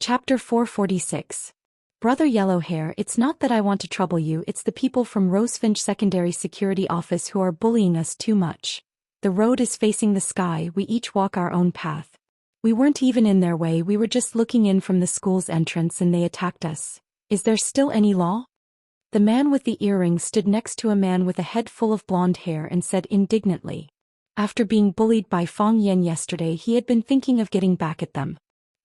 Chapter 446. Brother Yellowhair, it's not that I want to trouble you, it's the people from Rosefinch Secondary Security Office who are bullying us too much. The road is facing the sky, we each walk our own path. We weren't even in their way, we were just looking in from the school's entrance and they attacked us. Is there still any law? The man with the earring stood next to a man with a head full of blonde hair and said indignantly. After being bullied by Fang Yan yesterday, he had been thinking of getting back at them.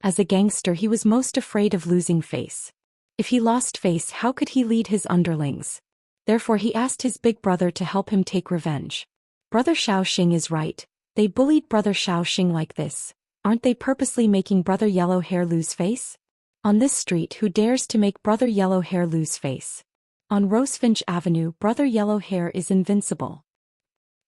As a gangster, he was most afraid of losing face. If he lost face, how could he lead his underlings? Therefore he asked his big brother to help him take revenge. Brother Xiaoxing is right. They bullied Brother Xiaoxing like this. Aren't they purposely making Brother Yellowhair lose face? On this street, who dares to make Brother Yellowhair lose face? On Rosefinch Avenue, Brother Yellowhair is invincible.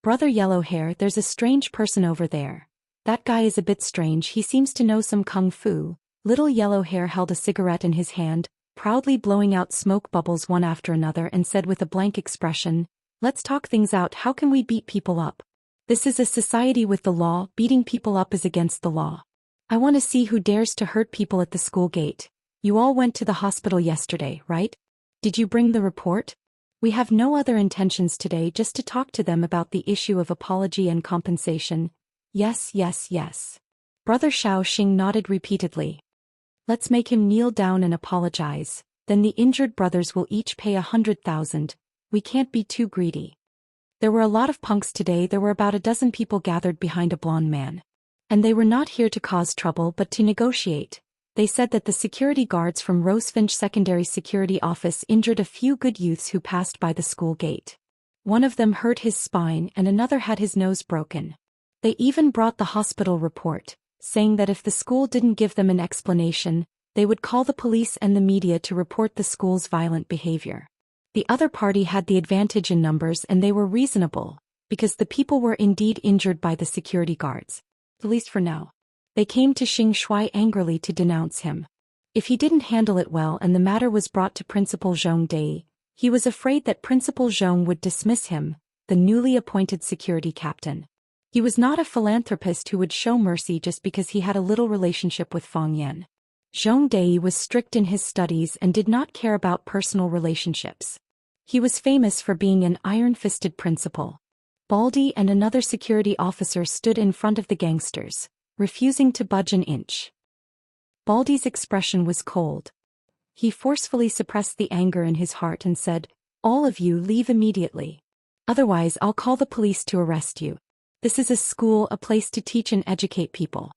Brother Yellowhair, there's a strange person over there. That guy is a bit strange, he seems to know some kung fu. Little Yellowhair held a cigarette in his hand, proudly blowing out smoke bubbles one after another, and said with a blank expression, "Let's talk things out, how can we beat people up? This is a society with the law, beating people up is against the law. I want to see who dares to hurt people at the school gate. You all went to the hospital yesterday, right? Did you bring the report? We have no other intentions today, just to talk to them about the issue of apology and compensation." Yes, yes, yes. Brother Xiaoxing nodded repeatedly. Let's make him kneel down and apologize, then the injured brothers will each pay 100,000. We can't be too greedy. There were a lot of punks today, there were about a dozen people gathered behind a blonde man. And they were not here to cause trouble but to negotiate. They said that the security guards from Rosefinch Secondary Security Office injured a few good youths who passed by the school gate. One of them hurt his spine and another had his nose broken. They even brought the hospital report, saying that if the school didn't give them an explanation, they would call the police and the media to report the school's violent behavior. The other party had the advantage in numbers and they were reasonable, because the people were indeed injured by the security guards. At least for now. They came to Xianxia angrily to denounce him. If he didn't handle it well and the matter was brought to Principal Zhong Dai, he was afraid that Principal Zhong would dismiss him, the newly appointed security captain. He was not a philanthropist who would show mercy just because he had a little relationship with Fang Yan. Zhong Dai was strict in his studies and did not care about personal relationships. He was famous for being an iron-fisted principal. Baldy and another security officer stood in front of the gangsters, refusing to budge an inch. Baldy's expression was cold. He forcefully suppressed the anger in his heart and said, "All of you leave immediately. Otherwise I'll call the police to arrest you. This is a school, a place to teach and educate people.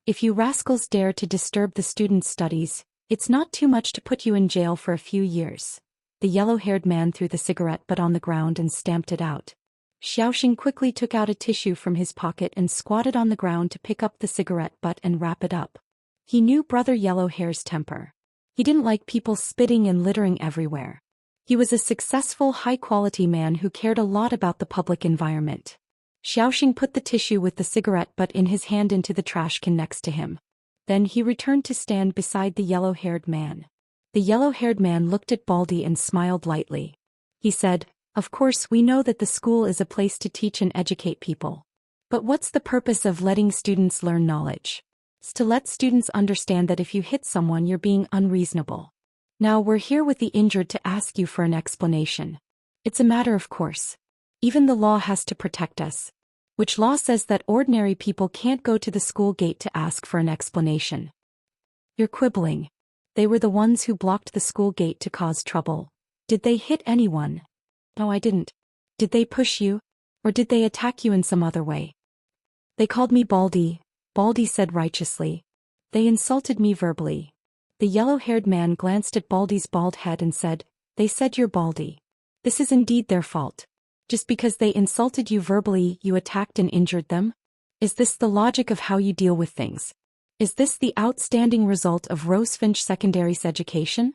If you rascals dare to disturb the students' studies, it's not too much to put you in jail for a few years." The yellow-haired man threw the cigarette butt on the ground and stamped it out. Xiaoxing quickly took out a tissue from his pocket and squatted on the ground to pick up the cigarette butt and wrap it up. He knew Brother Yellowhair's temper. He didn't like people spitting and littering everywhere. He was a successful, high-quality man who cared a lot about the public environment. Xiaoxing put the tissue with the cigarette butt in his hand into the trash can next to him. Then he returned to stand beside the yellow-haired man. The yellow-haired man looked at Baldy and smiled lightly. He said, "Of course we know that the school is a place to teach and educate people. But what's the purpose of letting students learn knowledge? It's to let students understand that if you hit someone you're being unreasonable. Now we're here with the injured to ask you for an explanation. It's a matter of course. Even the law has to protect us. Which law says that ordinary people can't go to the school gate to ask for an explanation? You're quibbling. They were the ones who blocked the school gate to cause trouble. Did they hit anyone?" "No, I didn't." "Did they push you? Or did they attack you in some other way?" "They called me Baldy," Baldy said righteously. "They insulted me verbally." The yellow-haired man glanced at Baldy's bald head and said, "They said you're Baldy. This is indeed their fault. Just because they insulted you verbally, you attacked and injured them? Is this the logic of how you deal with things? Is this the outstanding result of Rosefinch Secondary's education?"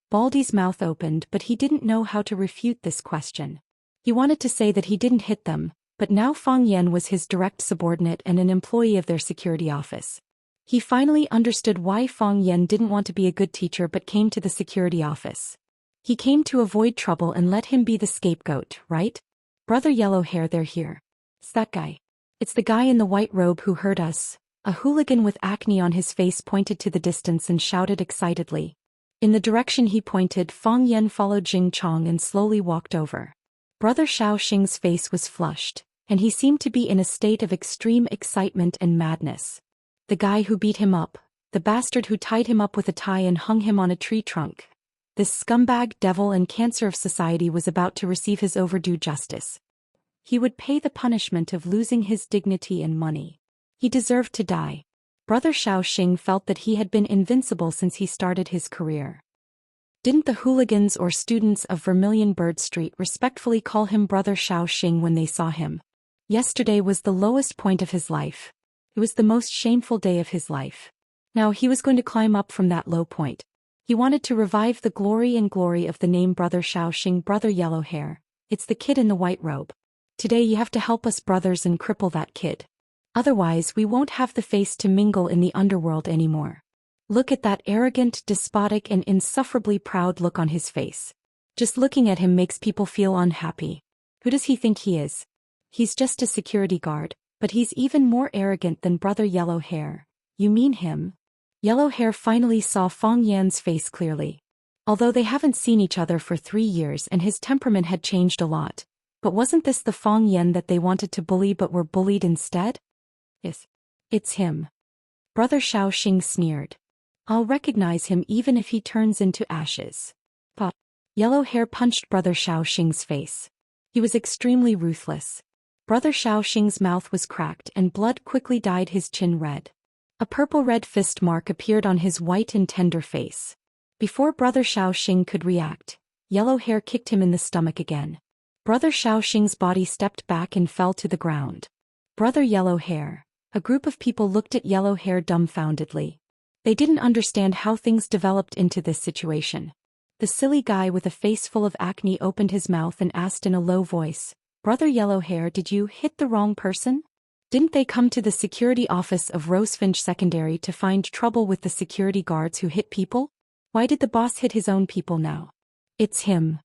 Baldy's mouth opened, but he didn't know how to refute this question. He wanted to say that he didn't hit them, but now Fang Yan was his direct subordinate and an employee of their security office. He finally understood why Fang Yan didn't want to be a good teacher but came to the security office. He came to avoid trouble and let him be the scapegoat, right? "Brother Yellowhair, they're here. It's that guy. It's the guy in the white robe who hurt us. A hooligan with acne on his face pointed to the distance and shouted excitedly. In the direction he pointed, Fang Yan followed Jing Chong and slowly walked over. Brother Xiaoxing's face was flushed, and he seemed to be in a state of extreme excitement and madness. The guy who beat him up, the bastard who tied him up with a tie and hung him on a tree trunk. This scumbag, devil and cancer of society was about to receive his overdue justice. He would pay the punishment of losing his dignity and money. He deserved to die. Brother Xiaoxing felt that he had been invincible since he started his career. Didn't the hooligans or students of Vermilion Bird Street respectfully call him Brother Xiaoxing when they saw him? Yesterday was the lowest point of his life. It was the most shameful day of his life. Now he was going to climb up from that low point. He wanted to revive the glory of the name Brother Xiaoxing, Brother Yellow Hair. It's the kid in the white robe. Today you have to help us brothers and cripple that kid. Otherwise we won't have the face to mingle in the underworld anymore. Look at that arrogant, despotic and insufferably proud look on his face. Just looking at him makes people feel unhappy. Who does he think he is? He's just a security guard, but he's even more arrogant than Brother Yellow Hair. You mean him? Yellow Hair finally saw Fang Yan's face clearly. Although they haven't seen each other for 3 years and his temperament had changed a lot. But wasn't this the Fang Yan that they wanted to bully but were bullied instead? Yes. It's him. Brother Xiaoxing sneered. I'll recognize him even if he turns into ashes. Pop. Yellow Hair punched Brother Xiaoxing's face. He was extremely ruthless. Brother Xiaoxing's mouth was cracked and blood quickly dyed his chin red. A purple-red fist mark appeared on his white and tender face. Before Brother Xiaoxing could react, Yellow Hair kicked him in the stomach again. Brother Xiaoxing's body stepped back and fell to the ground. Brother Yellow Hair. A group of people looked at Yellow Hair dumbfoundedly. They didn't understand how things developed into this situation. The silly guy with a face full of acne opened his mouth and asked in a low voice, Brother Yellow Hair, did you hit the wrong person? Didn't they come to the security office of Rosefinch Secondary to find trouble with the security guards who hit people? Why did the boss hit his own people now? It's him.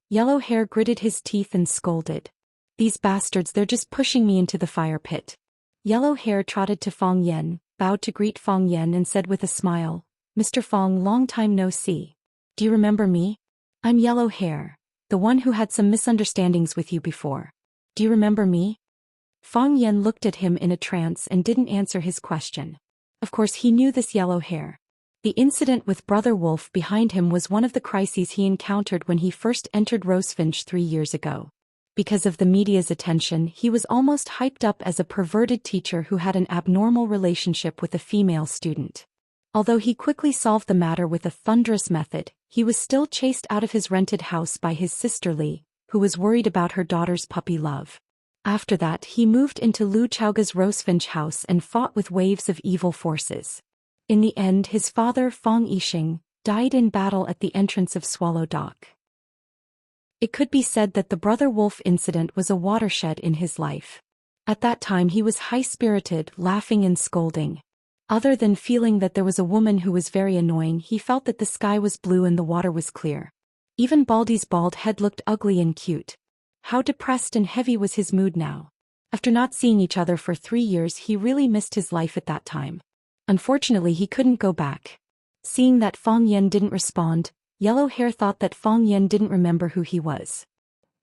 Yellow Hair gritted his teeth and scolded. These bastards, they're just pushing me into the fire pit. Yellow Hair trotted to Fang Yan, bowed to greet Fang Yan and said with a smile, Mr. Fang, long time no see. Do you remember me? I'm Yellow Hair, the one who had some misunderstandings with you before. Do you remember me? Fang Yan looked at him in a trance and didn't answer his question. Of course he knew this Yellow Hair. The incident with Brother Wolf behind him was one of the crises he encountered when he first entered Rosefinch 3 years ago. Because of the media's attention, he was almost hyped up as a perverted teacher who had an abnormal relationship with a female student. Although he quickly solved the matter with a thunderous method, he was still chased out of his rented house by his sister Li, who was worried about her daughter's puppy love. After that, he moved into Lu Chaoga's Rosefinch house and fought with waves of evil forces. In the end, his father, Fang Yixing, died in battle at the entrance of Swallow Dock. It could be said that the Brother Wolf incident was a watershed in his life. At that time he was high-spirited, laughing and scolding. Other than feeling that there was a woman who was very annoying, he felt that the sky was blue and the water was clear. Even Baldy's bald head looked ugly and cute. How depressed and heavy was his mood now. After not seeing each other for 3 years, he really missed his life at that time. Unfortunately, he couldn't go back. Seeing that Fang Yan didn't respond, Yellow Hair thought that Fang Yan didn't remember who he was.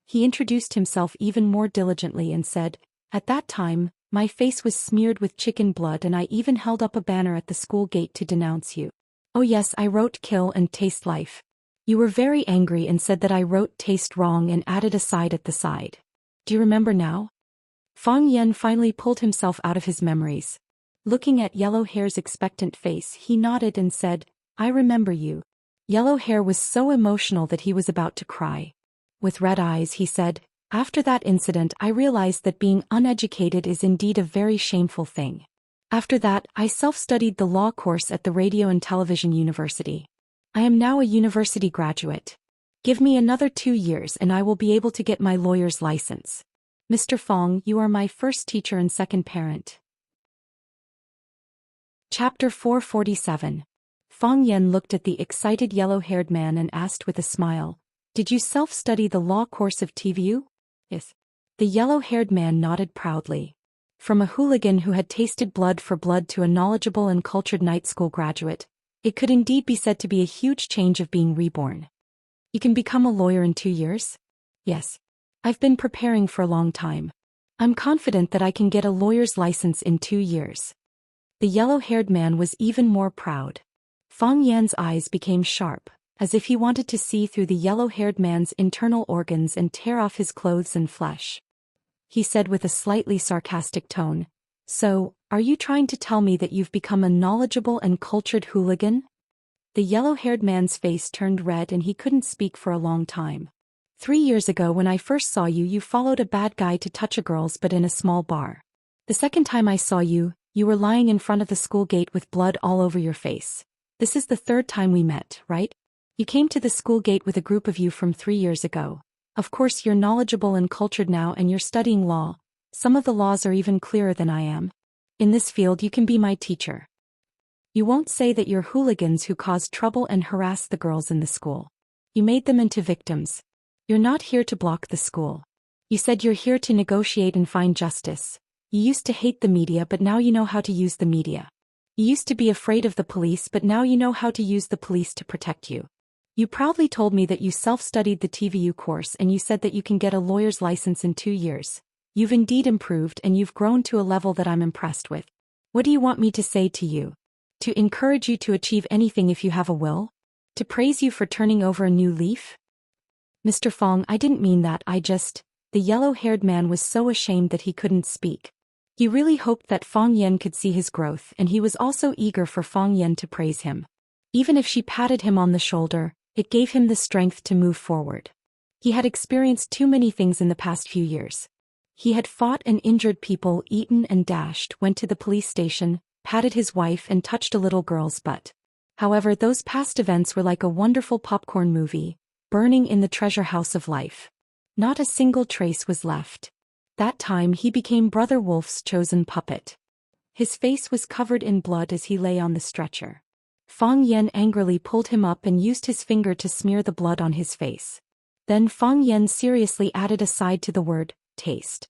He introduced himself even more diligently and said, At that time, my face was smeared with chicken blood and I even held up a banner at the school gate to denounce you. Oh yes, I wrote kill and taste life. You were very angry and said that I wrote taste wrong and added a side at the side. Do you remember now? Fang Yan finally pulled himself out of his memories. Looking at Yellow Hair's expectant face, he nodded and said, I remember you. Yellow Hair was so emotional that he was about to cry. With red eyes he said, After that incident I realized that being uneducated is indeed a very shameful thing. After that, I self-studied the law course at the Radio and Television University. I am now a university graduate. Give me another 2 years and I will be able to get my lawyer's license. Mr. Fang, you are my first teacher and second parent. Chapter 447. Fang Yan looked at the excited yellow-haired man and asked with a smile, Did you self-study the law course of TVU? Yes. The yellow-haired man nodded proudly. From a hooligan who had tasted blood for blood to a knowledgeable and cultured night school graduate, it could indeed be said to be a huge change of being reborn. You can become a lawyer in 2 years? Yes. I've been preparing for a long time. I'm confident that I can get a lawyer's license in 2 years. The yellow-haired man was even more proud. Fang Yan's eyes became sharp, as if he wanted to see through the yellow-haired man's internal organs and tear off his clothes and flesh. He said with a slightly sarcastic tone, "So, are you trying to tell me that you've become a knowledgeable and cultured hooligan?" The yellow-haired man's face turned red and he couldn't speak for a long time. 3 years ago when I first saw you, you followed a bad guy to touch a girl's but in a small bar. The second time I saw you, you were lying in front of the school gate with blood all over your face. This is the third time we met, right? You came to the school gate with a group of you from 3 years ago. Of course you're knowledgeable and cultured now and you're studying law. Some of the laws are even clearer than I am. In this field you can be my teacher. You won't say that you're hooligans who caused trouble and harassed the girls in the school. You made them into victims. You're not here to block the school. You said you're here to negotiate and find justice. You used to hate the media but now you know how to use the media. You used to be afraid of the police but now you know how to use the police to protect you. You proudly told me that you self-studied the TVU course and you said that you can get a lawyer's license in 2 years. You've indeed improved and you've grown to a level that I'm impressed with. What do you want me to say to you? To encourage you to achieve anything if you have a will? To praise you for turning over a new leaf? Mr. Fong, I didn't mean that, The yellow-haired man was so ashamed that he couldn't speak. He really hoped that Fang Yan could see his growth and he was also eager for Fang Yan to praise him. Even if she patted him on the shoulder, it gave him the strength to move forward. He had experienced too many things in the past few years. He had fought and injured people, eaten and dashed, went to the police station, patted his wife and touched a little girl's butt. However, those past events were like a wonderful popcorn movie, burning in the treasure house of life. Not a single trace was left. That time he became Brother Wolf's chosen puppet. His face was covered in blood as he lay on the stretcher. Fang Yan angrily pulled him up and used his finger to smear the blood on his face. Then Fang Yan seriously added a side to the word, taste.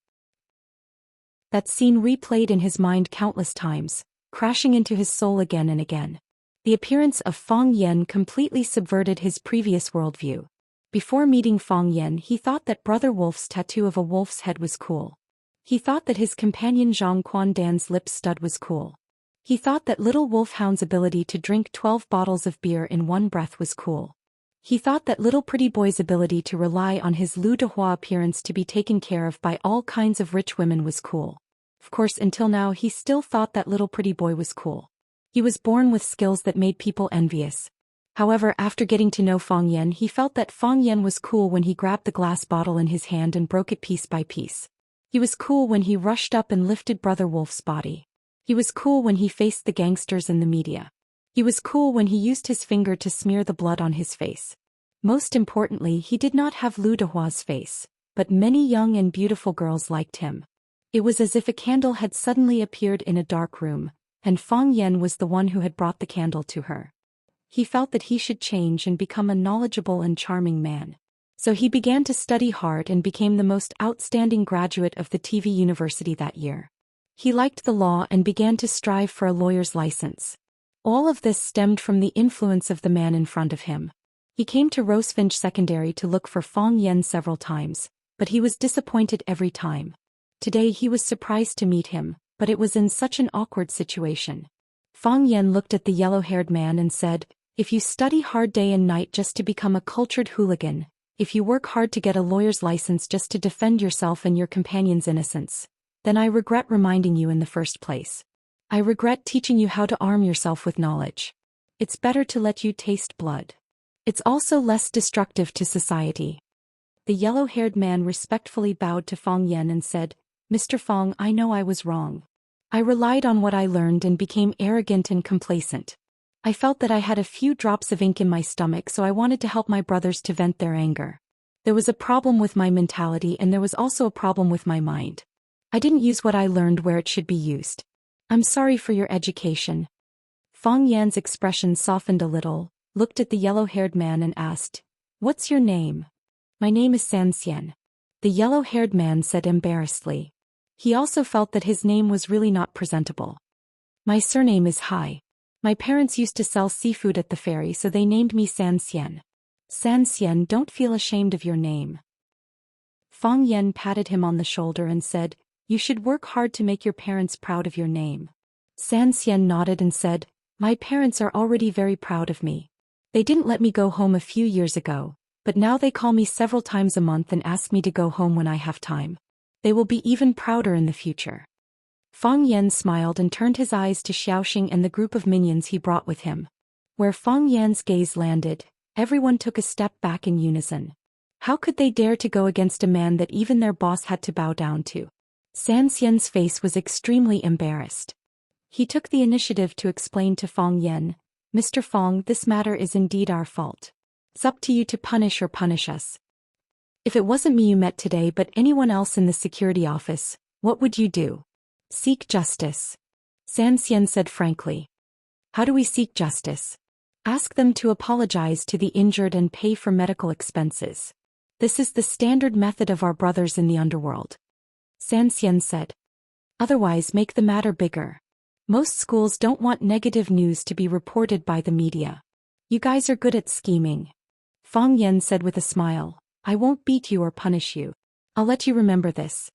That scene replayed in his mind countless times, crashing into his soul again and again. The appearance of Fang Yan completely subverted his previous worldview. Before meeting Fang Yan, he thought that Brother Wolf's tattoo of a wolf's head was cool. He thought that his companion Zhang Quandan's lip stud was cool. He thought that little wolfhound's ability to drink 12 bottles of beer in one breath was cool. He thought that little pretty boy's ability to rely on his Lu Dehua appearance to be taken care of by all kinds of rich women was cool. Of course, until now he still thought that little pretty boy was cool. He was born with skills that made people envious. However, after getting to know Fang Yan, he felt that Fang Yan was cool when he grabbed the glass bottle in his hand and broke it piece by piece. He was cool when he rushed up and lifted Brother Wolf's body. He was cool when he faced the gangsters and the media. He was cool when he used his finger to smear the blood on his face. Most importantly, he did not have Lu Dehua's face, but many young and beautiful girls liked him. It was as if a candle had suddenly appeared in a dark room, and Fang Yan was the one who had brought the candle to her. He felt that he should change and become a knowledgeable and charming man. So he began to study hard and became the most outstanding graduate of the TV University that year. He liked the law and began to strive for a lawyer's license. All of this stemmed from the influence of the man in front of him. He came to Rosefinch Secondary to look for Fang Yan several times, but he was disappointed every time. Today he was surprised to meet him, but it was in such an awkward situation. Fang Yan looked at the yellow-haired man and said, "If you study hard day and night just to become a cultured hooligan, if you work hard to get a lawyer's license just to defend yourself and your companion's innocence, then I regret reminding you in the first place. I regret teaching you how to arm yourself with knowledge. It's better to let you taste blood. It's also less destructive to society." The yellow-haired man respectfully bowed to Fang Yan and said, "Mr. Fang, I know I was wrong. I relied on what I learned and became arrogant and complacent. I felt that I had a few drops of ink in my stomach, so I wanted to help my brothers to vent their anger. There was a problem with my mentality and there was also a problem with my mind. I didn't use what I learned where it should be used. I'm sorry for your education." Fang Yan's expression softened a little, looked at the yellow-haired man and asked, "What's your name?" "My name is Xianxia," the yellow-haired man said embarrassedly. He also felt that his name was really not presentable. My surname is Hai. My parents used to sell seafood at the ferry, so they named me Xianxia. Xianxia, don't feel ashamed of your name. Fang Yan patted him on the shoulder and said, you should work hard to make your parents proud of your name. Xianxia nodded and said, my parents are already very proud of me. They didn't let me go home a few years ago, but now they call me several times a month and ask me to go home when I have time. They will be even prouder in the future. Fang Yan smiled and turned his eyes to Xiaoxing and the group of minions he brought with him. Where Fang Yan's gaze landed, everyone took a step back in unison. How could they dare to go against a man that even their boss had to bow down to? Xianxian's face was extremely embarrassed. He took the initiative to explain to Fang Yan, Mr. Fang, this matter is indeed our fault. It's up to you to punish or punish us. If it wasn't me you met today but anyone else in the security office, what would you do? Seek justice. Xianxian said frankly. How do we seek justice? Ask them to apologize to the injured and pay for medical expenses. This is the standard method of our brothers in the underworld. Xianxian said. Otherwise, make the matter bigger. Most schools don't want negative news to be reported by the media. You guys are good at scheming. Fang Yan said with a smile, I won't beat you or punish you. I'll let you remember this.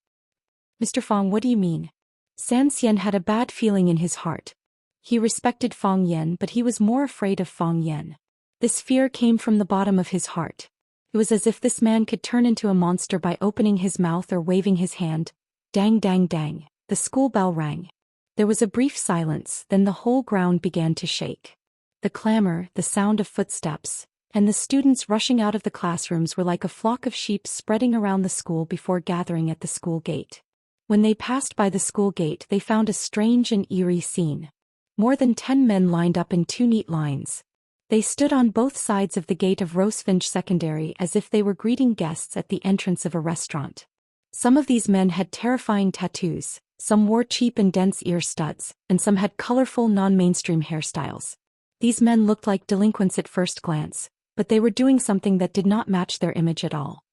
Mr. Fang, what do you mean? Xianxian had a bad feeling in his heart. He respected Fang Yan, but he was more afraid of Fang Yan. This fear came from the bottom of his heart. It was as if this man could turn into a monster by opening his mouth or waving his hand. Dang dang dang, the school bell rang. There was a brief silence, then the whole ground began to shake. The clamor, the sound of footsteps, and the students rushing out of the classrooms were like a flock of sheep spreading around the school before gathering at the school gate. When they passed by the school gate, they found a strange and eerie scene. More than 10 men lined up in 2 neat lines. They stood on both sides of the gate of Rosefinch Secondary as if they were greeting guests at the entrance of a restaurant. Some of these men had terrifying tattoos, some wore cheap and dense ear studs, and some had colorful non-mainstream hairstyles. These men looked like delinquents at first glance, but they were doing something that did not match their image at all.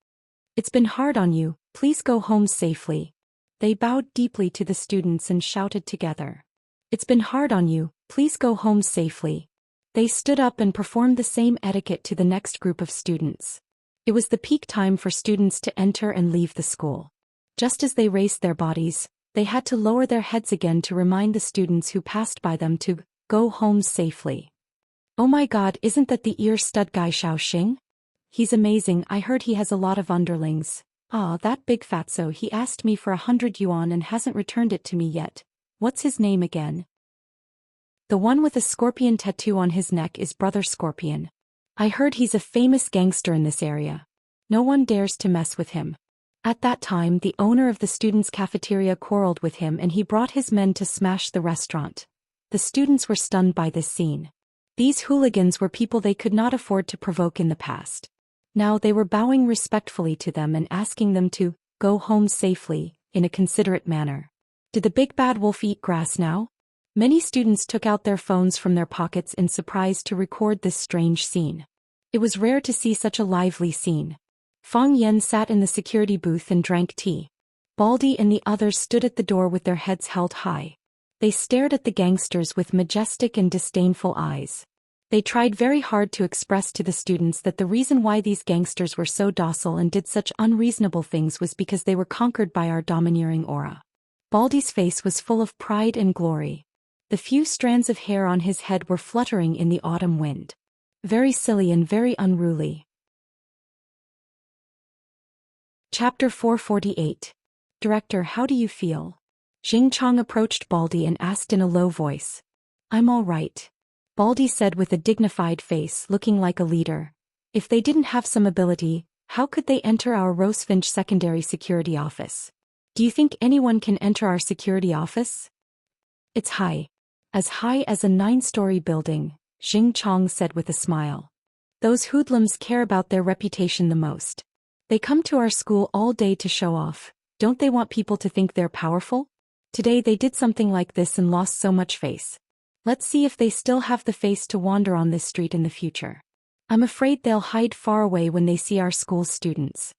It's been hard on you, please go home safely. They bowed deeply to the students and shouted together. It's been hard on you, please go home safely. They stood up and performed the same etiquette to the next group of students. It was the peak time for students to enter and leave the school. Just as they raised their bodies, they had to lower their heads again to remind the students who passed by them to go home safely. Oh my god, isn't that the ear stud guy Xiaoxing? He's amazing, I heard he has a lot of underlings. Ah, that big fatso, he asked me for 100 yuan and hasn't returned it to me yet. What's his name again? The one with a scorpion tattoo on his neck is Brother Scorpion. I heard he's a famous gangster in this area. No one dares to mess with him. At that time, the owner of the students' cafeteria quarreled with him and he brought his men to smash the restaurant. The students were stunned by this scene. These hooligans were people they could not afford to provoke in the past. Now they were bowing respectfully to them and asking them to go home safely, in a considerate manner. Did the big bad wolf eat grass now? Many students took out their phones from their pockets in surprise to record this strange scene. It was rare to see such a lively scene. Fang Yan sat in the security booth and drank tea. Baldy and the others stood at the door with their heads held high. They stared at the gangsters with majestic and disdainful eyes. They tried very hard to express to the students that the reason why these gangsters were so docile and did such unreasonable things was because they were conquered by our domineering aura. Baldy's face was full of pride and glory. The few strands of hair on his head were fluttering in the autumn wind. Very silly and very unruly. Chapter 448. Director, how do you feel? Jing Chong approached Baldy and asked in a low voice. I'm all right. Baldy said with a dignified face, looking like a leader. If they didn't have some ability, how could they enter our Rosefinch Secondary Security Office? Do you think anyone can enter our security office? It's high. As high as a 9-story building, Jing Chong said with a smile. Those hoodlums care about their reputation the most. They come to our school all day to show off. Don't they want people to think they're powerful? Today they did something like this and lost so much face. Let's see if they still have the face to wander on this street in the future. I'm afraid they'll hide far away when they see our school's students.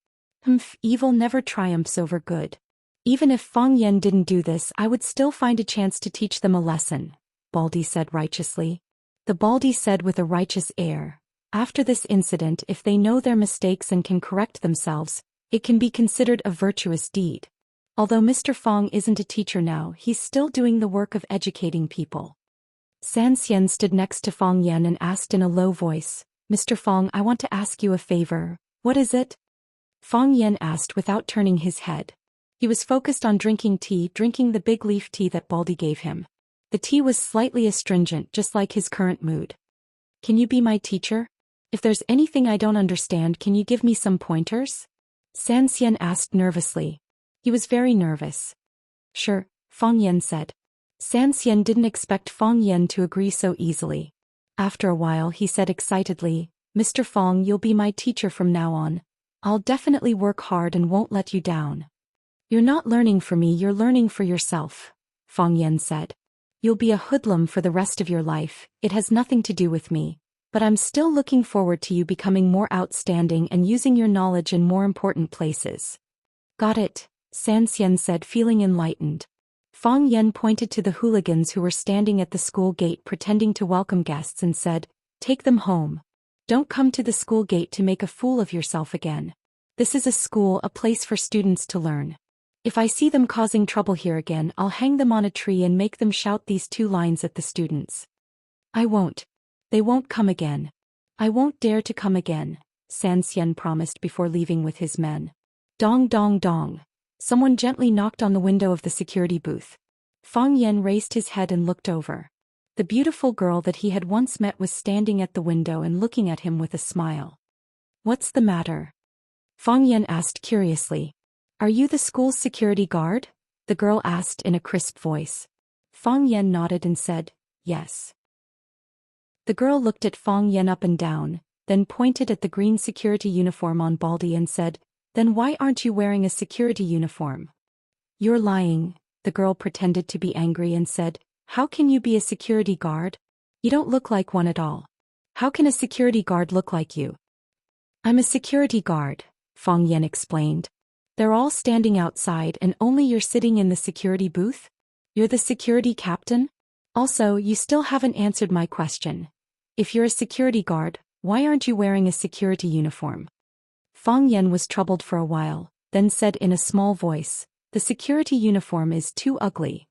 Evil never triumphs over good. Even if Fang Yan didn't do this, I would still find a chance to teach them a lesson, Baldy said righteously. The Baldy said with a righteous air, after this incident, if they know their mistakes and can correct themselves, it can be considered a virtuous deed. Although Mr. Fang isn't a teacher now, he's still doing the work of educating people. Xianxia stood next to Fang Yan and asked in a low voice, Mr. Fang, I want to ask you a favor. What is it? Fang Yan asked without turning his head. He was focused on drinking the big leaf tea that Baldy gave him. The tea was slightly astringent, just like his current mood. Can you be my teacher? If there's anything I don't understand, can you give me some pointers? Xianxia asked nervously. He was very nervous. Sure, Fang Yan said. Xianxia didn't expect Fang Yan to agree so easily. After a while he said excitedly, Mr. Fang, you'll be my teacher from now on. I'll definitely work hard and won't let you down. You're not learning for me, you're learning for yourself, Fang Yan said. You'll be a hoodlum for the rest of your life, it has nothing to do with me. But I'm still looking forward to you becoming more outstanding and using your knowledge in more important places. Got it, Xianxia said, feeling enlightened. Fang Yan pointed to the hooligans who were standing at the school gate pretending to welcome guests and said, Take them home. Don't come to the school gate to make a fool of yourself again. This is a school, a place for students to learn. If I see them causing trouble here again, I'll hang them on a tree and make them shout these 2 lines at the students. I won't. They won't come again. I won't dare to come again, Xianxia promised before leaving with his men. Dong dong dong. Someone gently knocked on the window of the security booth. Fang Yan raised his head and looked over. The beautiful girl that he had once met was standing at the window and looking at him with a smile. What's the matter? Fang Yan asked curiously. Are you the school's security guard? The girl asked in a crisp voice. Fang Yan nodded and said, Yes. The girl looked at Fang Yan up and down, then pointed at the green security uniform on Baldy and said, Then why aren't you wearing a security uniform? You're lying, the girl pretended to be angry and said, How can you be a security guard? You don't look like one at all. How can a security guard look like you? I'm a security guard, Fang Yan explained. They're all standing outside and only you're sitting in the security booth? You're the security captain? Also, you still haven't answered my question. If you're a security guard, why aren't you wearing a security uniform? Fang Yan was troubled for a while, then said in a small voice, The security uniform is too ugly.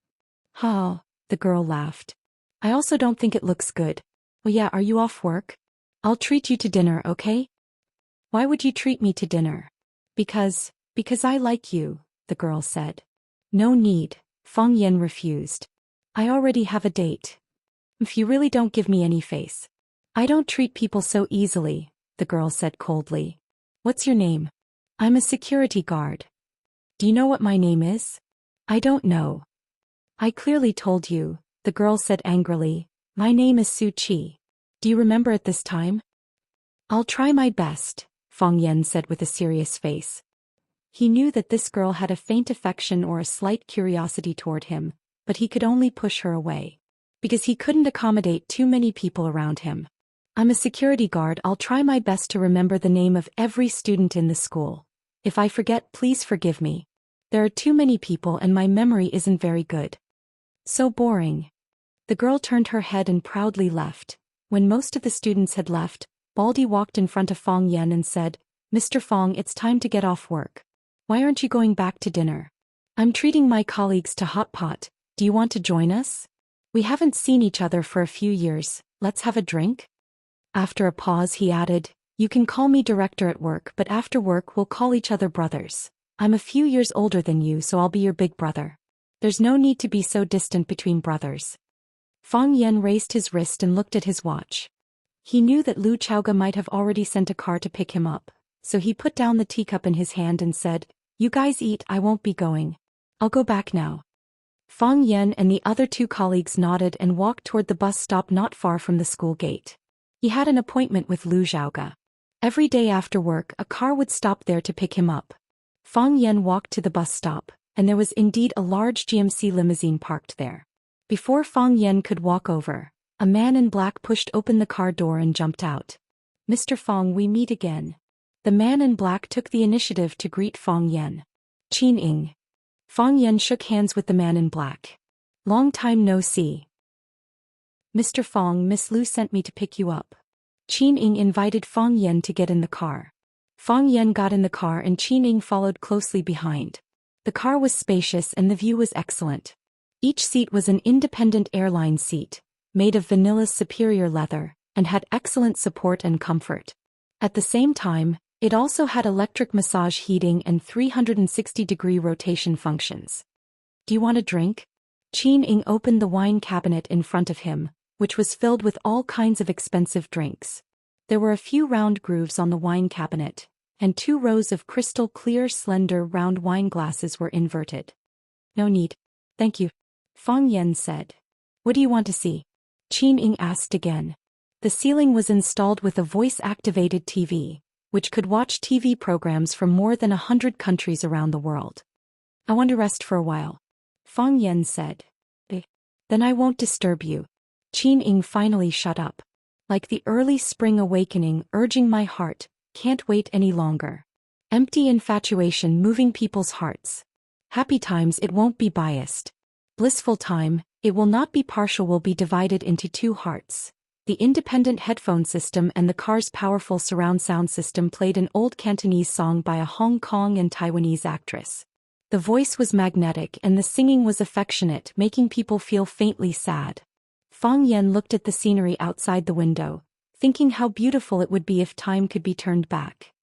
Ha, the girl laughed. I also don't think it looks good. Oh yeah, are you off work? I'll treat you to dinner, okay? Why would you treat me to dinner? Because I like you, the girl said. No need, Fang Yan refused. I already have a date. If you really don't give me any face. I don't treat people so easily, the girl said coldly. What's your name? I'm a security guard. Do you know what my name is? I don't know. I clearly told you, the girl said angrily. My name is Su Qi. Do you remember at this time? I'll try my best, Fang Yan said with a serious face. He knew that this girl had a faint affection or a slight curiosity toward him, but he could only push her away. Because he couldn't accommodate too many people around him. I'm a security guard, I'll try my best to remember the name of every student in the school. If I forget, please forgive me. There are too many people and my memory isn't very good. So boring. The girl turned her head and proudly left. When most of the students had left, Baldy walked in front of Fang Yan and said, Mr. Fang, it's time to get off work. Why aren't you going back to dinner? I'm treating my colleagues to hot pot. Do you want to join us? We haven't seen each other for a few years, let's have a drink? After a pause he added, You can call me director at work, but after work we'll call each other brothers. I'm a few years older than you, so I'll be your big brother. There's no need to be so distant between brothers. Fang Yan raised his wrist and looked at his watch. He knew that Lu Chaoga might have already sent a car to pick him up, so he put down the teacup in his hand and said, You guys eat, I won't be going. I'll go back now. Fang Yan and the other 2 colleagues nodded and walked toward the bus stop not far from the school gate. He had an appointment with Lu Xiaoga. Every day after work a car would stop there to pick him up. Fang Yan walked to the bus stop, and there was indeed a large GMC limousine parked there. Before Fang Yan could walk over, a man in black pushed open the car door and jumped out. Mr. Fang, we meet again. The man in black took the initiative to greet Fang Yan. Qin Ying. Fang Yan shook hands with the man in black. Long time no see. Mr. Fang, Miss Lu sent me to pick you up. Qin Ying invited Fang Yan to get in the car. Fang Yan got in the car and Qin Ying followed closely behind. The car was spacious and the view was excellent. Each seat was an independent airline seat, made of Vanilla's superior leather, and had excellent support and comfort. At the same time, it also had electric massage heating and 360-degree rotation functions. Do you want a drink? Qin Ying opened the wine cabinet in front of him, which was filled with all kinds of expensive drinks. There were a few round grooves on the wine cabinet, and 2 rows of crystal-clear slender round wine glasses were inverted. No need. Thank you. Fang Yan said. What do you want to see? Qin Ying asked again. The ceiling was installed with a voice-activated TV, which could watch TV programs from more than 100 countries around the world. I want to rest for a while. Fang Yan said. Then I won't disturb you. Qin Ying finally shut up. Like the early spring awakening urging my heart, can't wait any longer. Empty infatuation moving people's hearts. Happy times, it won't be biased. Blissful time, it will not be partial, will be divided into 2 hearts. The independent headphone system and the car's powerful surround sound system played an old Cantonese song by a Hong Kong and Taiwanese actress. The voice was magnetic and the singing was affectionate, making people feel faintly sad. Fang Yan looked at the scenery outside the window, thinking how beautiful it would be if time could be turned back.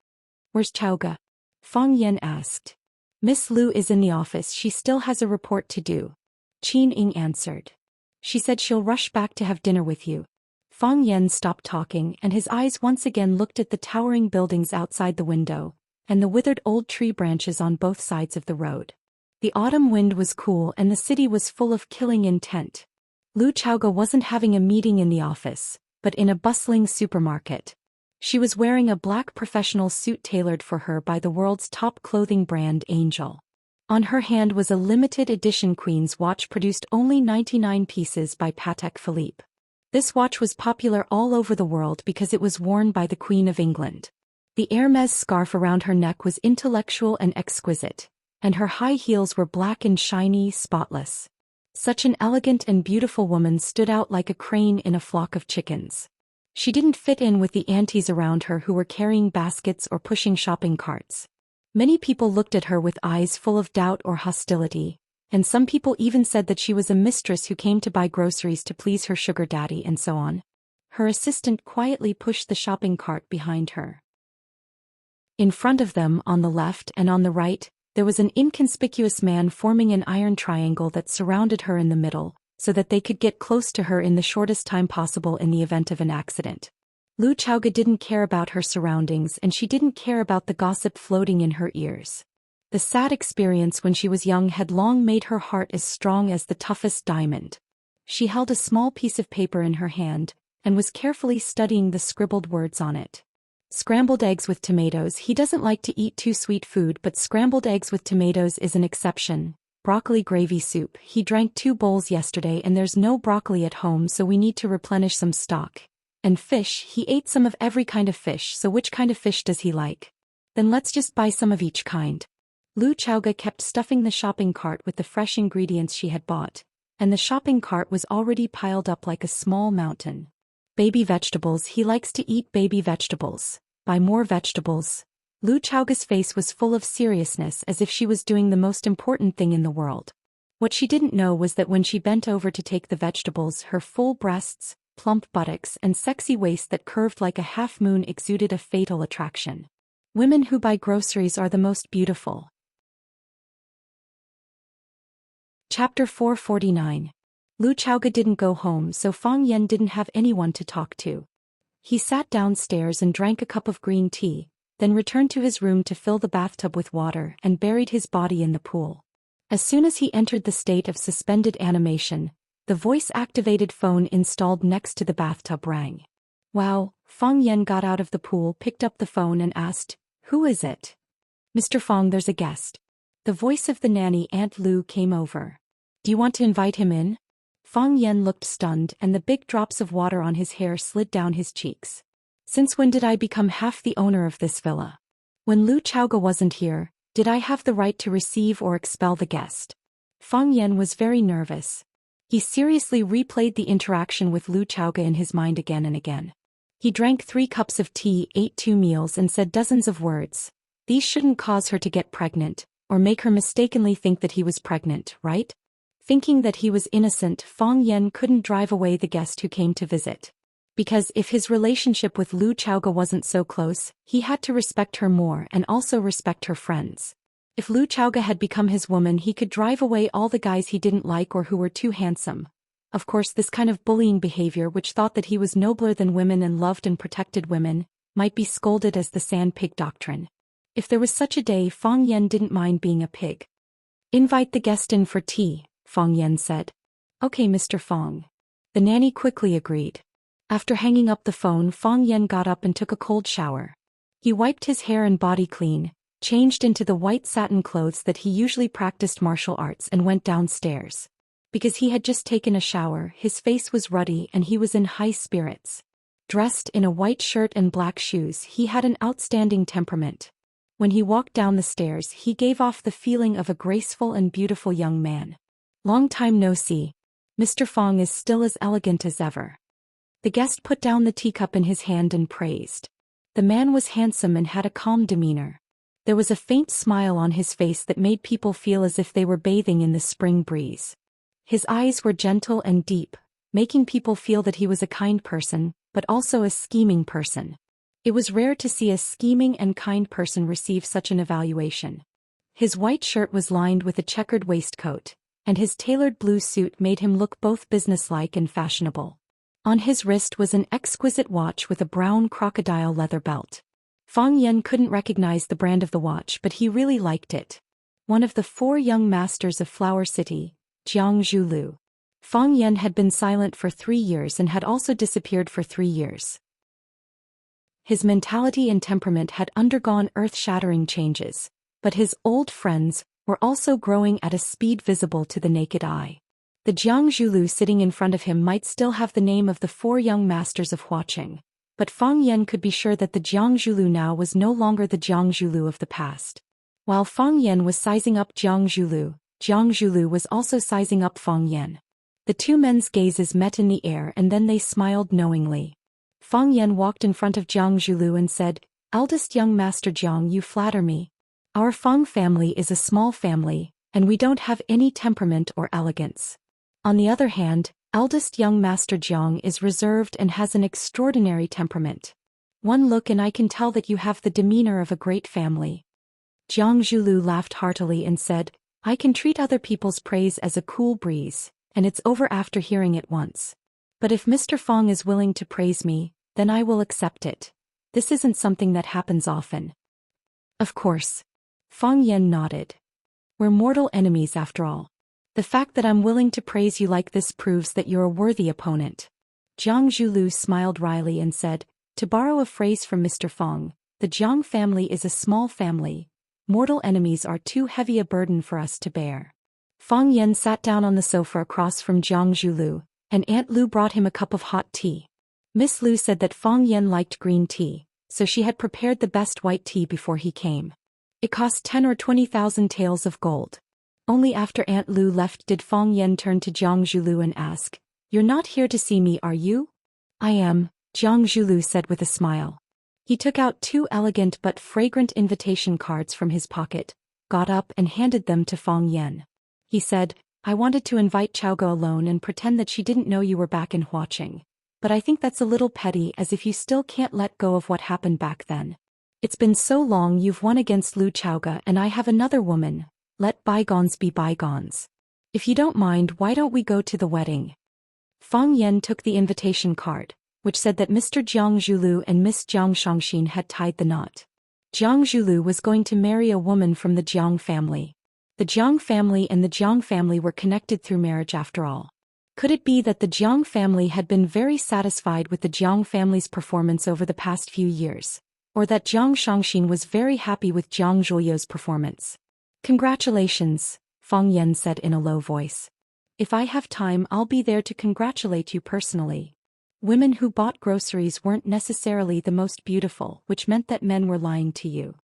Where's Chaoga? Fang Yan asked. Miss Lu is in the office, she still has a report to do. Qin Ying answered. She said she'll rush back to have dinner with you. Fang Yan stopped talking and his eyes once again looked at the towering buildings outside the window, and the withered old tree branches on both sides of the road. The autumn wind was cool and the city was full of killing intent. Lu Chaoga wasn't having a meeting in the office, but in a bustling supermarket. She was wearing a black professional suit tailored for her by the world's top clothing brand Angel. On her hand was a limited edition Queen's watch produced only 99 pieces by Patek Philippe. This watch was popular all over the world because it was worn by the Queen of England. The Hermès scarf around her neck was intellectual and exquisite, and her high heels were black and shiny, spotless. Such an elegant and beautiful woman stood out like a crane in a flock of chickens. She didn't fit in with the aunties around her who were carrying baskets or pushing shopping carts. Many people looked at her with eyes full of doubt or hostility, and some people even said that she was a mistress who came to buy groceries to please her sugar daddy and so on. Her assistant quietly pushed the shopping cart behind her. In front of them, on the left and on the right, there was an inconspicuous man forming an iron triangle that surrounded her in the middle, so that they could get close to her in the shortest time possible in the event of an accident. Lu Chaoga didn't care about her surroundings and she didn't care about the gossip floating in her ears. The sad experience when she was young had long made her heart as strong as the toughest diamond. She held a small piece of paper in her hand, and was carefully studying the scribbled words on it. Scrambled eggs with tomatoes. He doesn't like to eat too sweet food, but scrambled eggs with tomatoes is an exception. Broccoli gravy soup. He drank 2 bowls yesterday and there's no broccoli at home, so we need to replenish some stock. And fish. He ate some of every kind of fish, so which kind of fish does he like? Then let's just buy some of each kind. Lu Chaoga kept stuffing the shopping cart with the fresh ingredients she had bought, and the shopping cart was already piled up like a small mountain. Baby vegetables. He likes to eat baby vegetables. Buy more vegetables. Lu Chaoga's face was full of seriousness, as if she was doing the most important thing in the world. What she didn't know was that when she bent over to take the vegetables, her full breasts, plump buttocks and sexy waist that curved like a half-moon exuded a fatal attraction. Women who buy groceries are the most beautiful. Chapter 449. Lu Chaoga didn't go home, so Fang Yan didn't have anyone to talk to. He sat downstairs and drank a cup of green tea, then returned to his room to fill the bathtub with water and buried his body in the pool. As soon as he entered the state of suspended animation, the voice-activated phone installed next to the bathtub rang. Wow, Fang Yan got out of the pool, picked up the phone and asked, "Who is it?" "Mr. Fang, there's a guest." The voice of the nanny Aunt Lu came over. "Do you want to invite him in?" Fang Yan looked stunned and the big drops of water on his hair slid down his cheeks. "Since when did I become half the owner of this villa?" "When Lu Chaoga wasn't here, Did I have the right to receive or expel the guest? Fang Yan was very nervous. He seriously replayed the interaction with Lu Chaoge in his mind again and again. He drank 3 cups of tea, ate 2 meals and said dozens of words. These shouldn't cause her to get pregnant, or make her mistakenly think that he was pregnant, right? Thinking that he was innocent, Fang Yan couldn't drive away the guest who came to visit. Because if his relationship with Lu Chaoge wasn't so close, he had to respect her more and also respect her friends. If Lu Chaoge had become his woman, he could drive away all the guys he didn't like or who were too handsome. Of course, this kind of bullying behavior, which thought that he was nobler than women and loved and protected women, might be scolded as the sand pig doctrine. If there was such a day, Fang Yan didn't mind being a pig. Invite the guest in for tea, Fang Yan said. Okay, Mr. Fang. The nanny quickly agreed. After hanging up the phone, Fang Yan got up and took a cold shower. He wiped his hair and body clean, changed into the white satin clothes that he usually practiced martial arts and went downstairs. Because he had just taken a shower, his face was ruddy and he was in high spirits. Dressed in a white shirt and black shoes, he had an outstanding temperament. When he walked down the stairs, he gave off the feeling of a graceful and beautiful young man. Long time no see. Mr. Fang is still as elegant as ever. The guest put down the teacup in his hand and praised. The man was handsome and had a calm demeanor. There was a faint smile on his face that made people feel as if they were bathing in the spring breeze. His eyes were gentle and deep, making people feel that he was a kind person, but also a scheming person. It was rare to see a scheming and kind person receive such an evaluation. His white shirt was lined with a checkered waistcoat, and his tailored blue suit made him look both businesslike and fashionable. On his wrist was an exquisite watch with a brown crocodile leather belt. Fang Yan couldn't recognize the brand of the watch, but he really liked it. One of the 4 young masters of Flower City, Jiang Zhulu. Fang Yan had been silent for 3 years and had also disappeared for 3 years. His mentality and temperament had undergone earth-shattering changes, but his old friends were also growing at a speed visible to the naked eye. The Jiang Zhulu sitting in front of him might still have the name of the 4 young masters of Huaqing, but Fang Yan could be sure that the Jiang Zhulu now was no longer the Jiang Zhulu of the past. While Fang Yan was sizing up Jiang Zhulu was also sizing up Fang Yan. The 2 men's gazes met in the air and then they smiled knowingly. Fang Yan walked in front of Jiang Zhulu and said, "Eldest young master Jiang, you flatter me. Our Fang family is a small family, and we don't have any temperament or elegance. On the other hand, eldest young master Jiang is reserved and has an extraordinary temperament. One look and I can tell that you have the demeanor of a great family." Jiang Zhulu laughed heartily and said, "I can treat other people's praise as a cool breeze, and it's over after hearing it once. But if Mr. Fang is willing to praise me, then I will accept it. This isn't something that happens often." "Of course." Fang Yan nodded. "We're mortal enemies after all. The fact that I'm willing to praise you like this proves that you're a worthy opponent." Jiang Zhulu smiled wryly and said, "To borrow a phrase from Mr. Fang, the Jiang family is a small family. Mortal enemies are too heavy a burden for us to bear." Fang Yan sat down on the sofa across from Jiang Zhulu, and Aunt Lu brought him a cup of hot tea. Miss Lu said that Fang Yan liked green tea, so she had prepared the best white tea before he came. It cost 10 or 20,000 taels of gold. Only after Aunt Lu left did Fang Yan turn to Jiang Zhulu and ask, "You're not here to see me, are you?" "I am," Jiang Zhulu said with a smile. He took out 2 elegant but fragrant invitation cards from his pocket, got up and handed them to Fang Yan. He said, "I wanted to invite Chaoge alone and pretend that she didn't know you were back in Huaqing. But I think that's a little petty, as if you still can't let go of what happened back then. It's been so long. You've won against Lu Chaoge and I have another woman. Let bygones be bygones. If you don't mind, why don't we go to the wedding?" Fang Yan took the invitation card, which said that Mr. Jiang Zhulu and Miss Jiang Xianxia had tied the knot. Jiang Zhulu was going to marry a woman from the Jiang family. The Jiang family and the Jiang family were connected through marriage after all. Could it be that the Jiang family had been very satisfied with the Jiang family's performance over the past few years, or that Jiang Xianxia was very happy with Jiang Zhuliu's performance? "Congratulations," Fang Yan said in a low voice. "If I have time, I'll be there to congratulate you personally." Women who bought groceries weren't necessarily the most beautiful, which meant that men were lying to you.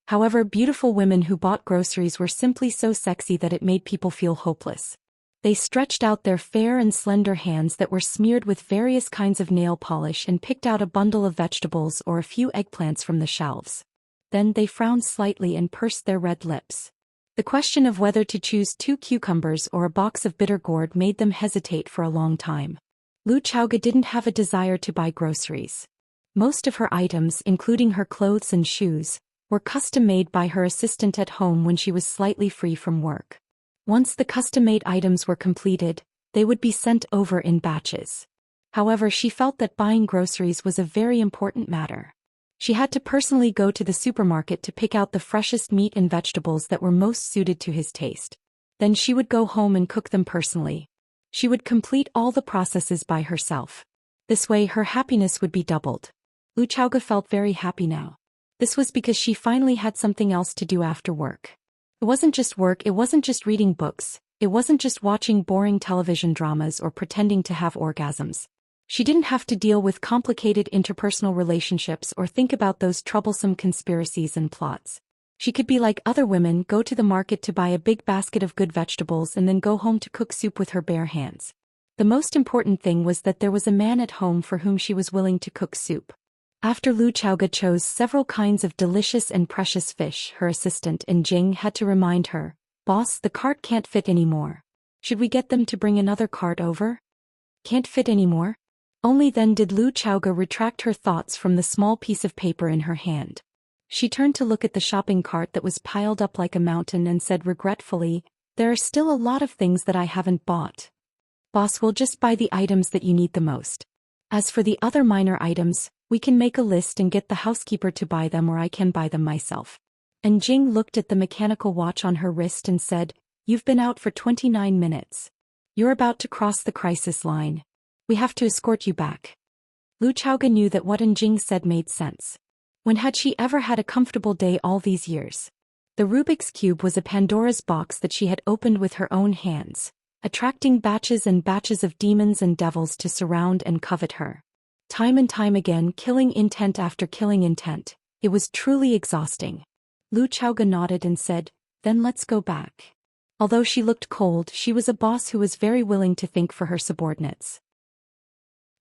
However, beautiful women who bought groceries were simply so sexy that it made people feel hopeless. They stretched out their fair and slender hands that were smeared with various kinds of nail polish and picked out a bundle of vegetables or a few eggplants from the shelves. Then they frowned slightly and pursed their red lips. The question of whether to choose 2 cucumbers or a box of bitter gourd made them hesitate for a long time. Lu Chaoge didn't have a desire to buy groceries. Most of her items, including her clothes and shoes, were custom-made by her assistant at home when she was slightly free from work. Once the custom-made items were completed, they would be sent over in batches. However, she felt that buying groceries was a very important matter. She had to personally go to the supermarket to pick out the freshest meat and vegetables that were most suited to his taste. Then she would go home and cook them personally. She would complete all the processes by herself. This way her happiness would be doubled. Lu Chaoge felt very happy now. This was because she finally had something else to do after work. It wasn't just work, it wasn't just reading books, it wasn't just watching boring television dramas or pretending to have orgasms. She didn't have to deal with complicated interpersonal relationships or think about those troublesome conspiracies and plots. She could be like other women, go to the market to buy a big basket of good vegetables and then go home to cook soup with her bare hands. The most important thing was that there was a man at home for whom she was willing to cook soup. After Lu Chaoge chose several kinds of delicious and precious fish, her assistant and Jing had to remind her, "Boss, the cart can't fit anymore. Should we get them to bring another cart over?" Can't fit anymore? Only then did Lu Chaoge retract her thoughts from the small piece of paper in her hand. She turned to look at the shopping cart that was piled up like a mountain and said regretfully, "There are still a lot of things that I haven't bought. Boss, we'll just buy the items that you need the most. As for the other minor items, we can make a list and get the housekeeper to buy them, or I can buy them myself." And Jing looked at the mechanical watch on her wrist and said, "You've been out for 29 minutes. You're about to cross the crisis line. We have to escort you back." Lu Chaoge knew that what Jing said made sense. When had she ever had a comfortable day all these years? The Rubik's Cube was a Pandora's box that she had opened with her own hands, attracting batches and batches of demons and devils to surround and covet her. Time and time again, killing intent after killing intent. It was truly exhausting. Lu Chaoge nodded and said, "Then let's go back." Although she looked cold, she was a boss who was very willing to think for her subordinates.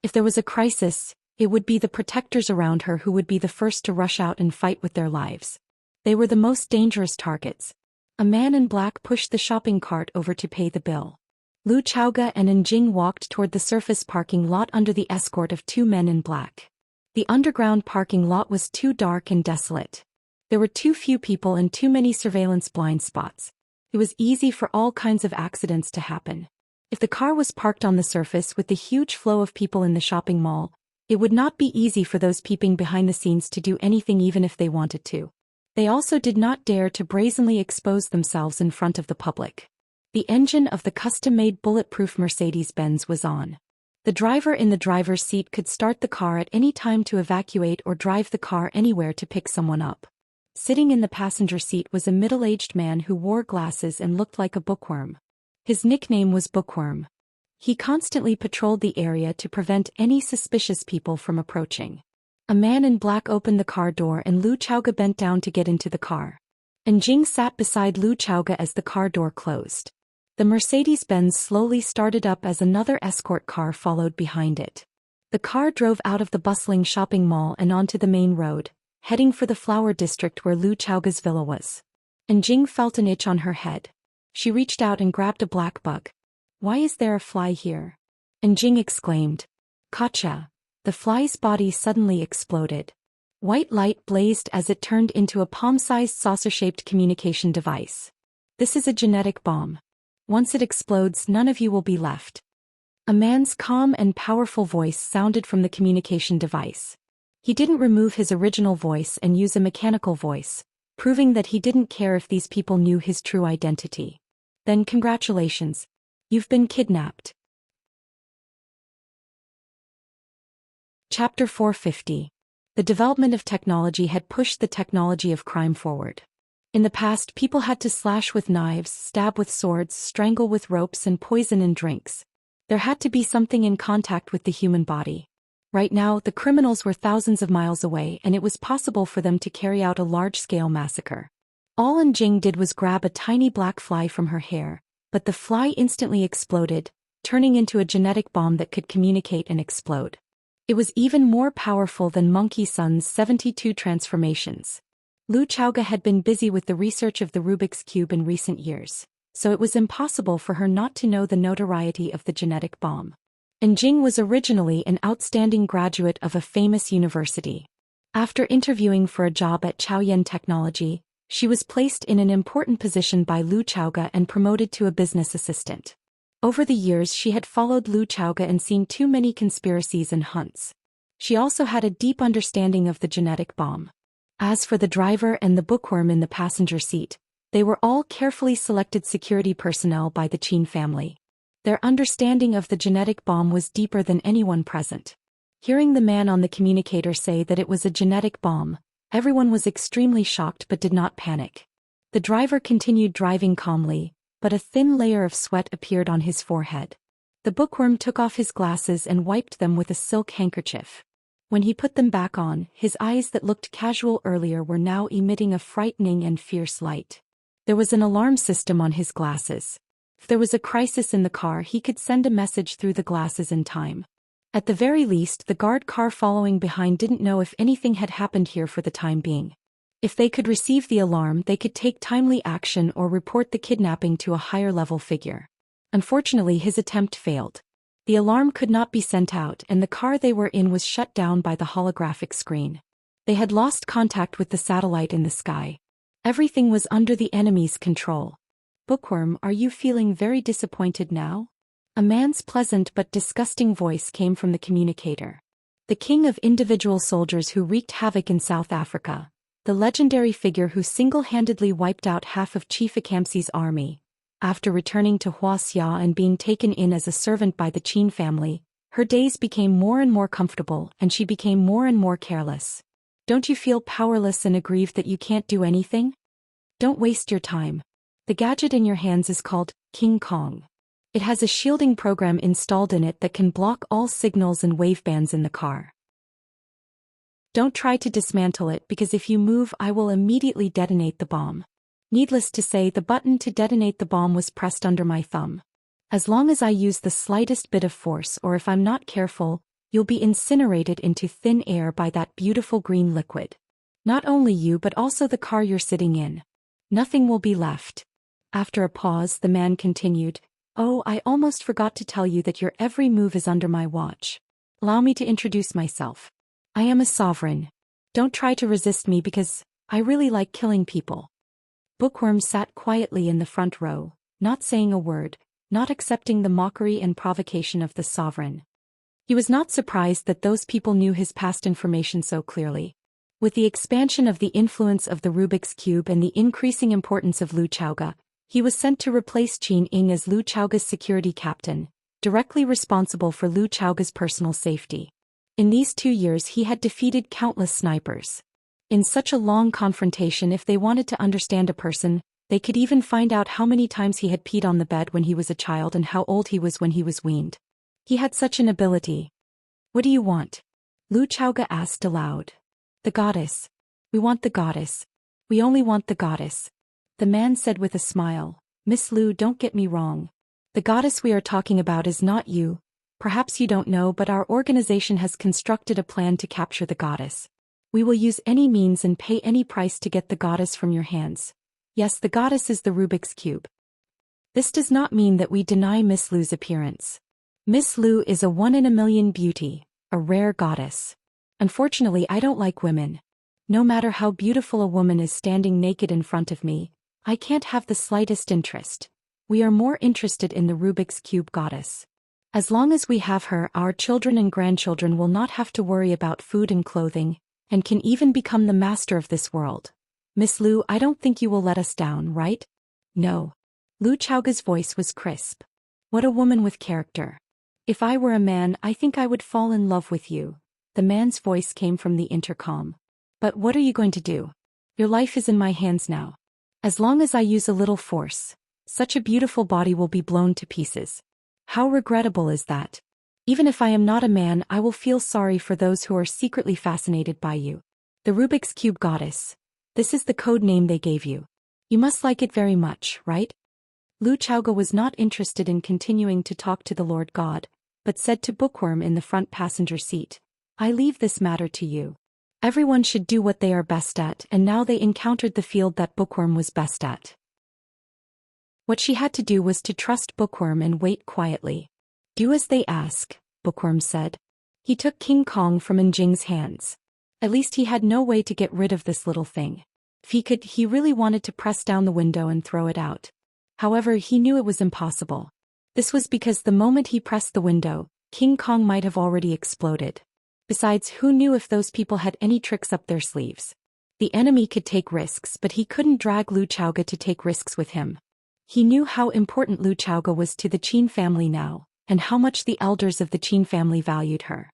If there was a crisis, it would be the protectors around her who would be the first to rush out and fight with their lives. They were the most dangerous targets. A man in black pushed the shopping cart over to pay the bill. Lu Chaoge and Jing walked toward the surface parking lot under the escort of 2 men in black. The underground parking lot was too dark and desolate. There were too few people and too many surveillance blind spots. It was easy for all kinds of accidents to happen. If the car was parked on the surface with the huge flow of people in the shopping mall, it would not be easy for those peeping behind the scenes to do anything even if they wanted to. They also did not dare to brazenly expose themselves in front of the public. The engine of the custom-made bulletproof Mercedes-Benz was on. The driver in the driver's seat could start the car at any time to evacuate or drive the car anywhere to pick someone up. Sitting in the passenger seat was a middle-aged man who wore glasses and looked like a bookworm. His nickname was Bookworm. He constantly patrolled the area to prevent any suspicious people from approaching. A man in black opened the car door and Lu Chaoge bent down to get into the car. And Jing sat beside Lu Chaoge as the car door closed. The Mercedes-Benz slowly started up as another escort car followed behind it. The car drove out of the bustling shopping mall and onto the main road, heading for the flower district where Lu Chaoge's villa was. And Jing felt an itch on her head. She reached out and grabbed a black bug. "Why is there a fly here?" And Jing exclaimed. "Gotcha!" The fly's body suddenly exploded. White light blazed as it turned into a palm-sized saucer-shaped communication device. "This is a genetic bomb. Once it explodes, none of you will be left." A man's calm and powerful voice sounded from the communication device. He didn't remove his original voice and use a mechanical voice, proving that he didn't care if these people knew his true identity. "Then congratulations. You've been kidnapped." Chapter 450. The development of technology had pushed the technology of crime forward. In the past, people had to slash with knives, stab with swords, strangle with ropes, and poison in drinks. There had to be something in contact with the human body. Right now, the criminals were thousands of miles away and it was possible for them to carry out a large-scale massacre. All Jing did was grab a tiny black fly from her hair, but the fly instantly exploded, turning into a genetic bomb that could communicate and explode. It was even more powerful than Monkey Sun's 72 transformations. Lu Chaoga had been busy with the research of the Rubik's Cube in recent years, so it was impossible for her not to know the notoriety of the genetic bomb. And Jing was originally an outstanding graduate of a famous university. After interviewing for a job at Chaoyan Technology, she was placed in an important position by Lu Chaoga and promoted to a business assistant. Over the years she had followed Lu Chaoga and seen too many conspiracies and hunts. She also had a deep understanding of the genetic bomb. As for the driver and the bookworm in the passenger seat, they were all carefully selected security personnel by the Qin family. Their understanding of the genetic bomb was deeper than anyone present. Hearing the man on the communicator say that it was a genetic bomb, everyone was extremely shocked but did not panic. The driver continued driving calmly, but a thin layer of sweat appeared on his forehead. The bookworm took off his glasses and wiped them with a silk handkerchief. When he put them back on, his eyes that looked casual earlier were now emitting a frightening and fierce light. There was an alarm system on his glasses. If there was a crisis in the car, he could send a message through the glasses in time. At the very least, the guard car following behind didn't know if anything had happened here for the time being. If they could receive the alarm, they could take timely action or report the kidnapping to a higher-level figure. Unfortunately, his attempt failed. The alarm could not be sent out and the car they were in was shut down by the holographic screen. They had lost contact with the satellite in the sky. Everything was under the enemy's control. Bookworm, are you feeling very disappointed now? A man's pleasant but disgusting voice came from the communicator. The king of individual soldiers who wreaked havoc in South Africa, the legendary figure who single-handedly wiped out half of Chief Akamsi's army. After returning to Wuxia and being taken in as a servant by the Qin family, her days became more and more comfortable and she became more and more careless. Don't you feel powerless and aggrieved that you can't do anything? Don't waste your time. The gadget in your hands is called King Kong. It has a shielding program installed in it that can block all signals and wavebands in the car. Don't try to dismantle it because if you move I will immediately detonate the bomb. Needless to say, the button to detonate the bomb was pressed under my thumb. As long as I use the slightest bit of force or if I'm not careful, you'll be incinerated into thin air by that beautiful green liquid. Not only you but also the car you're sitting in. Nothing will be left. After a pause, the man continued, "Oh, I almost forgot to tell you that your every move is under my watch. Allow me to introduce myself. I am a sovereign. Don't try to resist me because I really like killing people." Bookworm sat quietly in the front row, not saying a word, not accepting the mockery and provocation of the sovereign. He was not surprised that those people knew his past information so clearly. With the expansion of the influence of the Rubik's Cube and the increasing importance of Lu Chaoga, he was sent to replace Qin Ying as Lu Chaoga's security captain, directly responsible for Lu Chaoga's personal safety. In these 2 years he had defeated countless snipers. In such a long confrontation, if they wanted to understand a person, they could even find out how many times he had peed on the bed when he was a child and how old he was when he was weaned. He had such an ability. "What do you want?" Lu Chaoga asked aloud. "The goddess. We want the goddess. We only want the goddess." The man said with a smile, "Miss Lu, don't get me wrong. The goddess we are talking about is not you. Perhaps you don't know, but our organization has constructed a plan to capture the goddess. We will use any means and pay any price to get the goddess from your hands. Yes, the goddess is the Rubik's Cube. This does not mean that we deny Miss Lu's appearance. Miss Lu is a 1 in a million beauty, a rare goddess. Unfortunately, I don't like women. No matter how beautiful a woman is standing naked in front of me, I can't have the slightest interest. We are more interested in the Rubik's Cube goddess. As long as we have her, our children and grandchildren will not have to worry about food and clothing, and can even become the master of this world. Miss Lu, I don't think you will let us down, right?" "No." Lu Chaoga's voice was crisp. "What a woman with character. If I were a man, I think I would fall in love with you." The man's voice came from the intercom. "But what are you going to do? Your life is in my hands now. As long as I use a little force, such a beautiful body will be blown to pieces. How regrettable is that?" Even if I am not a man, I will feel sorry for those who are secretly fascinated by you. The Rubik's Cube Goddess. This is the code name they gave you. You must like it very much, right? Lu Chaoge was not interested in continuing to talk to the Lord God, but said to Bookworm in the front passenger seat, I leave this matter to you. Everyone should do what they are best at, and now they encountered the field that Bookworm was best at. What she had to do was to trust Bookworm and wait quietly. Do as they ask, Bookworm said. He took King Kong from Njing's hands. At least he had no way to get rid of this little thing. If he could, he really wanted to press down the window and throw it out. However, he knew it was impossible. This was because the moment he pressed the window, King Kong might have already exploded. Besides, who knew if those people had any tricks up their sleeves? The enemy could take risks, but he couldn't drag Lu Chaoge to take risks with him. He knew how important Lu Chaoge was to the Qin family now, and how much the elders of the Qin family valued her.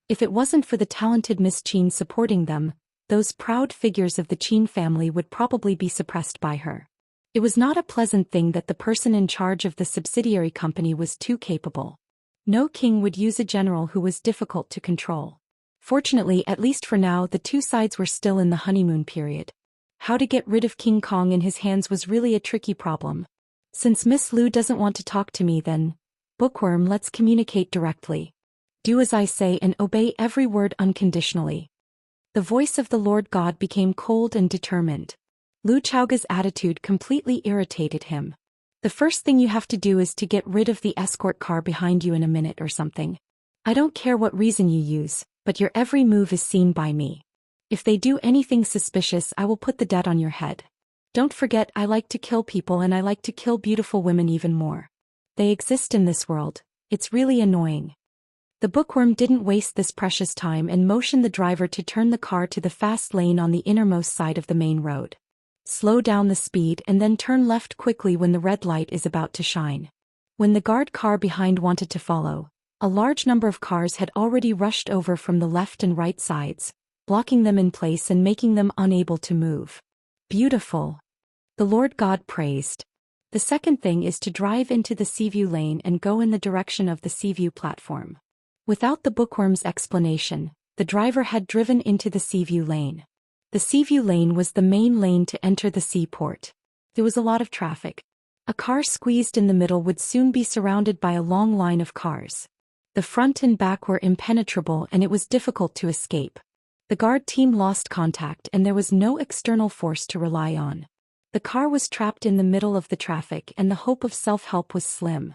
If it wasn't for the talented Miss Qin supporting them, those proud figures of the Qin family would probably be suppressed by her. It was not a pleasant thing that the person in charge of the subsidiary company was too capable. No king would use a general who was difficult to control. Fortunately, at least for now, the two sides were still in the honeymoon period. How to get rid of King Kong in his hands was really a tricky problem. Since Miss Lu doesn't want to talk to me then, Bookworm, let's communicate directly. Do as I say and obey every word unconditionally. The voice of the Lord God became cold and determined. Lu Chaoge's attitude completely irritated him. The first thing you have to do is to get rid of the escort car behind you in a minute or something. I don't care what reason you use, but your every move is seen by me. If they do anything suspicious, I will put the debt on your head. Don't forget, I like to kill people, and I like to kill beautiful women even more. They exist in this world. It's really annoying. The Bookworm didn't waste this precious time and motioned the driver to turn the car to the fast lane on the innermost side of the main road. Slow down the speed and then turn left quickly when the red light is about to shine. When the guard car behind wanted to follow, a large number of cars had already rushed over from the left and right sides, blocking them in place and making them unable to move. Beautiful. The Lord God praised. The second thing is to drive into the Seaview lane and go in the direction of the Seaview platform. Without the Bookworm's explanation, the driver had driven into the Seaview lane. The Seaview lane was the main lane to enter the seaport. There was a lot of traffic. A car squeezed in the middle would soon be surrounded by a long line of cars. The front and back were impenetrable and it was difficult to escape. The guard team lost contact and there was no external force to rely on. The car was trapped in the middle of the traffic and the hope of self-help was slim.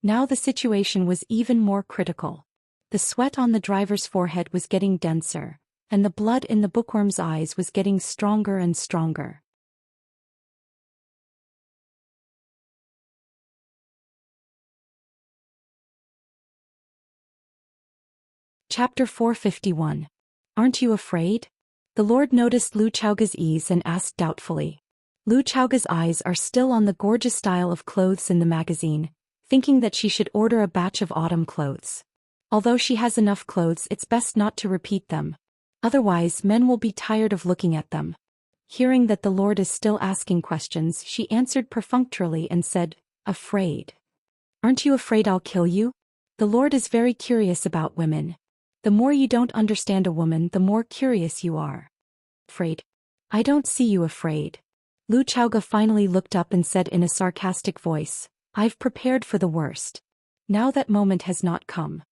Now the situation was even more critical. The sweat on the driver's forehead was getting denser, and the blood in the Bookworm's eyes was getting stronger and stronger. Chapter 451. Aren't you afraid? The Lord noticed Lu Chaoge's ease and asked doubtfully. Lu Chaoge's eyes are still on the gorgeous style of clothes in the magazine, thinking that she should order a batch of autumn clothes. Although she has enough clothes, it's best not to repeat them. Otherwise, men will be tired of looking at them. Hearing that the Lord is still asking questions, she answered perfunctorily and said, Afraid. Aren't you afraid I'll kill you? The Lord is very curious about women. The more you don't understand a woman, the more curious you are. Afraid? I don't see you afraid. Lu Chaoge finally looked up and said in a sarcastic voice, I've prepared for the worst. Now that moment has not come.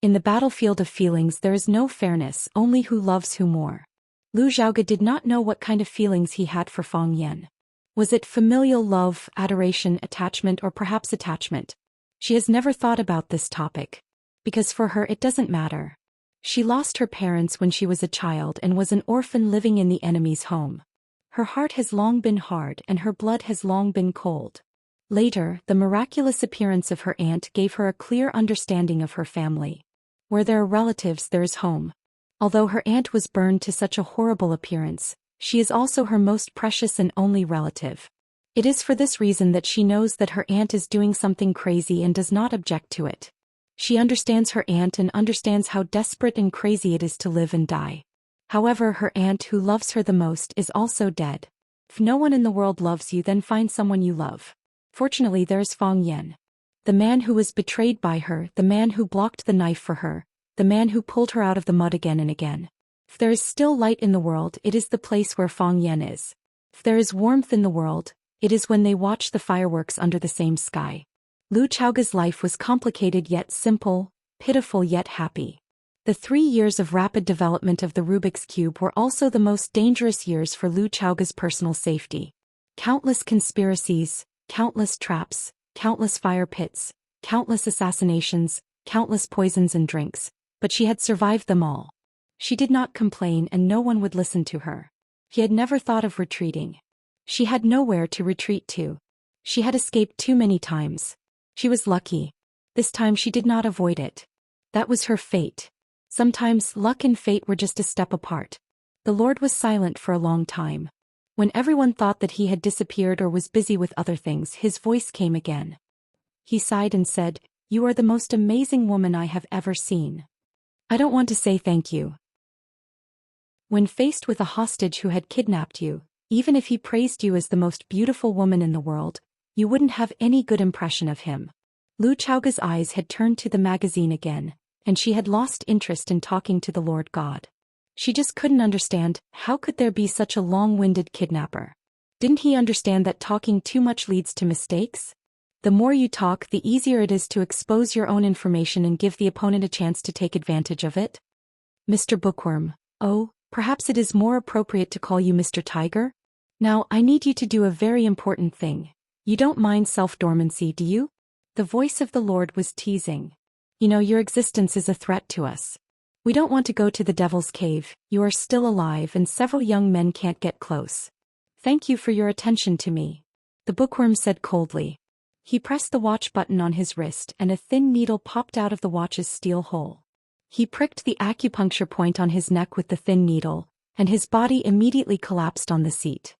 In the battlefield of feelings there is no fairness, only who loves who more. Lu Chaoge did not know what kind of feelings he had for Fang Yan. Was it familial love, adoration, attachment, or perhaps attachment? She has never thought about this topic. Because for her it doesn't matter. She lost her parents when she was a child and was an orphan living in the enemy's home. Her heart has long been hard and her blood has long been cold. Later, the miraculous appearance of her aunt gave her a clear understanding of her family. Where there are relatives, there is home. Although her aunt was burned to such a horrible appearance, she is also her most precious and only relative. It is for this reason that she knows that her aunt is doing something crazy and does not object to it. She understands her aunt and understands how desperate and crazy it is to live and die. However, her aunt who loves her the most is also dead. If no one in the world loves you, then find someone you love. Fortunately, there is Fang Yan. The man who was betrayed by her, the man who blocked the knife for her, the man who pulled her out of the mud again and again. If there is still light in the world, it is the place where Fang Yan is. If there is warmth in the world, it is when they watch the fireworks under the same sky. Lu Chaoga's life was complicated yet simple, pitiful yet happy. The 3 years of rapid development of the Rubik's Cube were also the most dangerous years for Lu Chaoga's personal safety. Countless conspiracies, countless traps, countless fire pits, countless assassinations, countless poisons and drinks, but she had survived them all. She did not complain and no one would listen to her. He had never thought of retreating. She had nowhere to retreat to. She had escaped too many times. She was lucky. This time she did not avoid it. That was her fate. Sometimes luck and fate were just a step apart. The Lord was silent for a long time. When everyone thought that he had disappeared or was busy with other things, his voice came again. He sighed and said, "You are the most amazing woman I have ever seen. I don't want to say thank you." When faced with a hostage who had kidnapped you, even if he praised you as the most beautiful woman in the world, you wouldn't have any good impression of him. Lu Chaoga's eyes had turned to the magazine again, and she had lost interest in talking to the Lord God. She just couldn't understand, how could there be such a long-winded kidnapper? Didn't he understand that talking too much leads to mistakes? The more you talk, the easier it is to expose your own information and give the opponent a chance to take advantage of it. Mr. Bookworm, oh, perhaps it is more appropriate to call you Mr. Tiger? Now, I need you to do a very important thing. You don't mind self-dormancy, do you? The voice of the Lord was teasing. You know, your existence is a threat to us. We don't want to go to the devil's cave, you are still alive and several young men can't get close. Thank you for your attention to me. The bookworm said coldly. He pressed the watch button on his wrist and a thin needle popped out of the watch's steel hole. He pricked the acupuncture point on his neck with the thin needle, and his body immediately collapsed on the seat.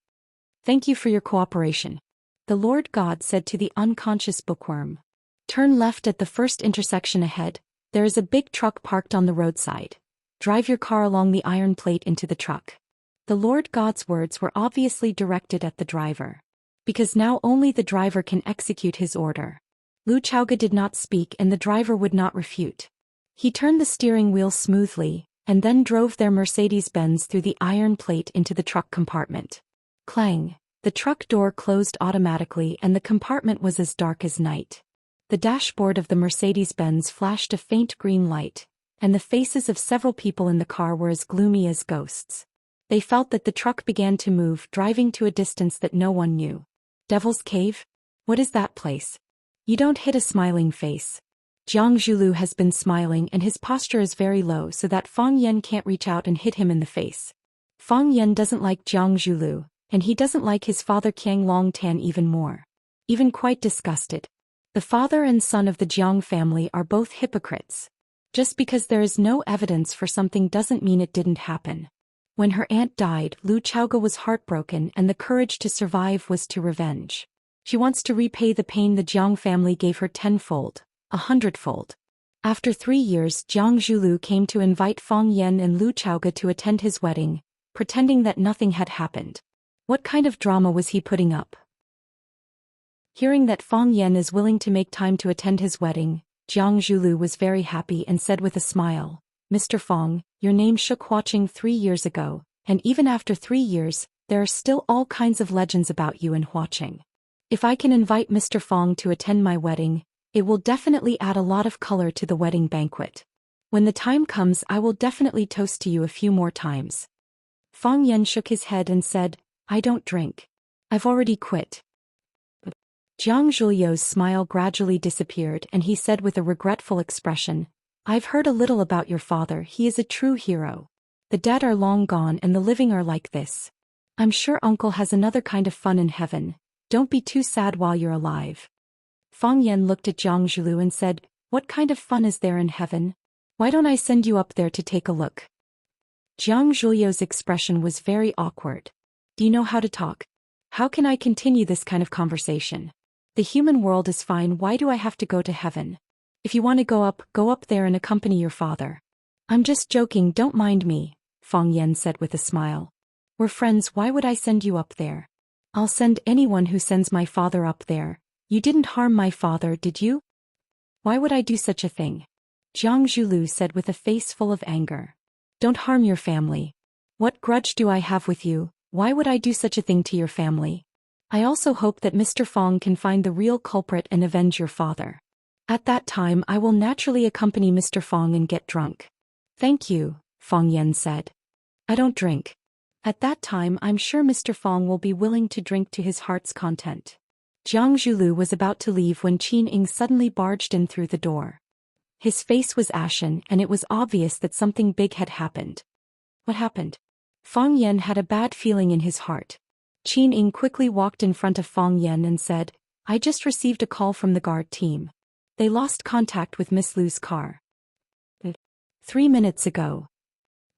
Thank you for your cooperation. The Lord God said to the unconscious bookworm. Turn left at the first intersection ahead. There is a big truck parked on the roadside. Drive your car along the iron plate into the truck. The Lord God's words were obviously directed at the driver. Because now only the driver can execute his order. Lu Chaoga did not speak and the driver would not refute. He turned the steering wheel smoothly, and then drove their Mercedes-Benz through the iron plate into the truck compartment. Clang! The truck door closed automatically and the compartment was as dark as night. The dashboard of the Mercedes-Benz flashed a faint green light, and the faces of several people in the car were as gloomy as ghosts. They felt that the truck began to move, driving to a distance that no one knew. Devil's Cave? What is that place? You don't hit a smiling face. Jiang Zhulu has been smiling and his posture is very low so that Fang Yan can't reach out and hit him in the face. Fang Yan doesn't like Jiang Zhulu, and he doesn't like his father Qiang Longtan even more. Even quite disgusted. The father and son of the Jiang family are both hypocrites. Just because there is no evidence for something doesn't mean it didn't happen. When her aunt died, Lu Chaoga was heartbroken and the courage to survive was to revenge. She wants to repay the pain the Jiang family gave her tenfold, 100-fold. After 3 years, Jiang Zhulu came to invite Fang Yan and Lu Chaoga to attend his wedding, pretending that nothing had happened. What kind of drama was he putting up? Hearing that Fang Yan is willing to make time to attend his wedding, Jiang Zhulu was very happy and said with a smile, Mr. Fang, your name shook Huaqing 3 years ago, and even after 3 years, there are still all kinds of legends about you in Huaqing. If I can invite Mr. Fang to attend my wedding, it will definitely add a lot of color to the wedding banquet. When the time comes, I will definitely toast to you a few more times. Fang Yan shook his head and said, I don't drink. I've already quit. Jiang Zhuliu's smile gradually disappeared and he said with a regretful expression, I've heard a little about your father, he is a true hero. The dead are long gone and the living are like this. I'm sure uncle has another kind of fun in heaven, don't be too sad while you're alive. Fang Yan looked at Jiang Zhulu and said, what kind of fun is there in heaven? Why don't I send you up there to take a look? Jiang Zhuliu's expression was very awkward. Do you know how to talk? How can I continue this kind of conversation? The human world is fine, why do I have to go to heaven? If you want to go up there and accompany your father. I'm just joking, don't mind me, Fang Yan said with a smile. We're friends, why would I send you up there? I'll send anyone who sends my father up there. You didn't harm my father, did you? Why would I do such a thing? Jiang Zhulu said with a face full of anger. Don't harm your family. What grudge do I have with you? Why would I do such a thing to your family? I also hope that Mr. Fong can find the real culprit and avenge your father. At that time I will naturally accompany Mr. Fong and get drunk. Thank you, Fong Yan said. I don't drink. At that time I'm sure Mr. Fong will be willing to drink to his heart's content. Jiang Zhulu was about to leave when Qin Ying suddenly barged in through the door. His face was ashen and it was obvious that something big had happened. What happened? Fong Yan had a bad feeling in his heart. Qin Ying quickly walked in front of Fong Yan and said, I just received a call from the guard team. They lost contact with Miss Lu's car. 3 minutes ago.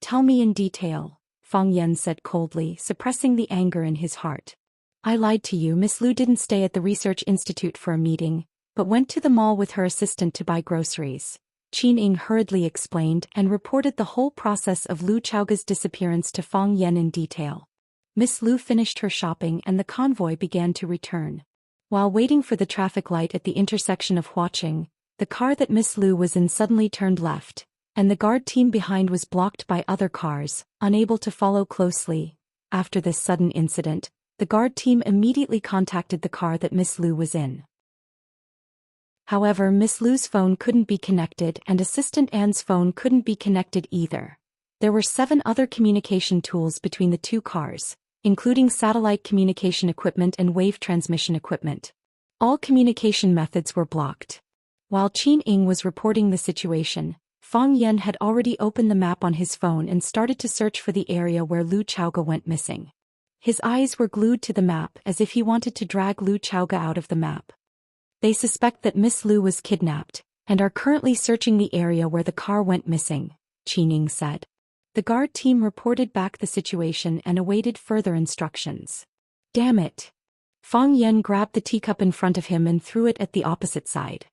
Tell me in detail, Fong Yan said coldly, suppressing the anger in his heart. I lied to you. Miss Lu didn't stay at the research institute for a meeting, but went to the mall with her assistant to buy groceries. Qin Ying hurriedly explained and reported the whole process of Lu Chaoga's disappearance to Fong Yan in detail. Miss Lu finished her shopping and the convoy began to return. While waiting for the traffic light at the intersection of Huaqing, the car that Miss Lu was in suddenly turned left, and the guard team behind was blocked by other cars, unable to follow closely. After this sudden incident, the guard team immediately contacted the car that Miss Lu was in. However, Miss Lu's phone couldn't be connected and Assistant Anne's phone couldn't be connected either. There were 7 other communication tools between the 2 cars, including satellite communication equipment and wave transmission equipment. All communication methods were blocked. While Qin Ying was reporting the situation, Fong Yan had already opened the map on his phone and started to search for the area where Lu Chaoga went missing. His eyes were glued to the map as if he wanted to drag Lu Chaoga out of the map. They suspect that Miss Lu was kidnapped, and are currently searching the area where the car went missing, Qin Ying said. The guard team reported back the situation and awaited further instructions. Damn it! Fong Yan grabbed the teacup in front of him and threw it at the opposite side.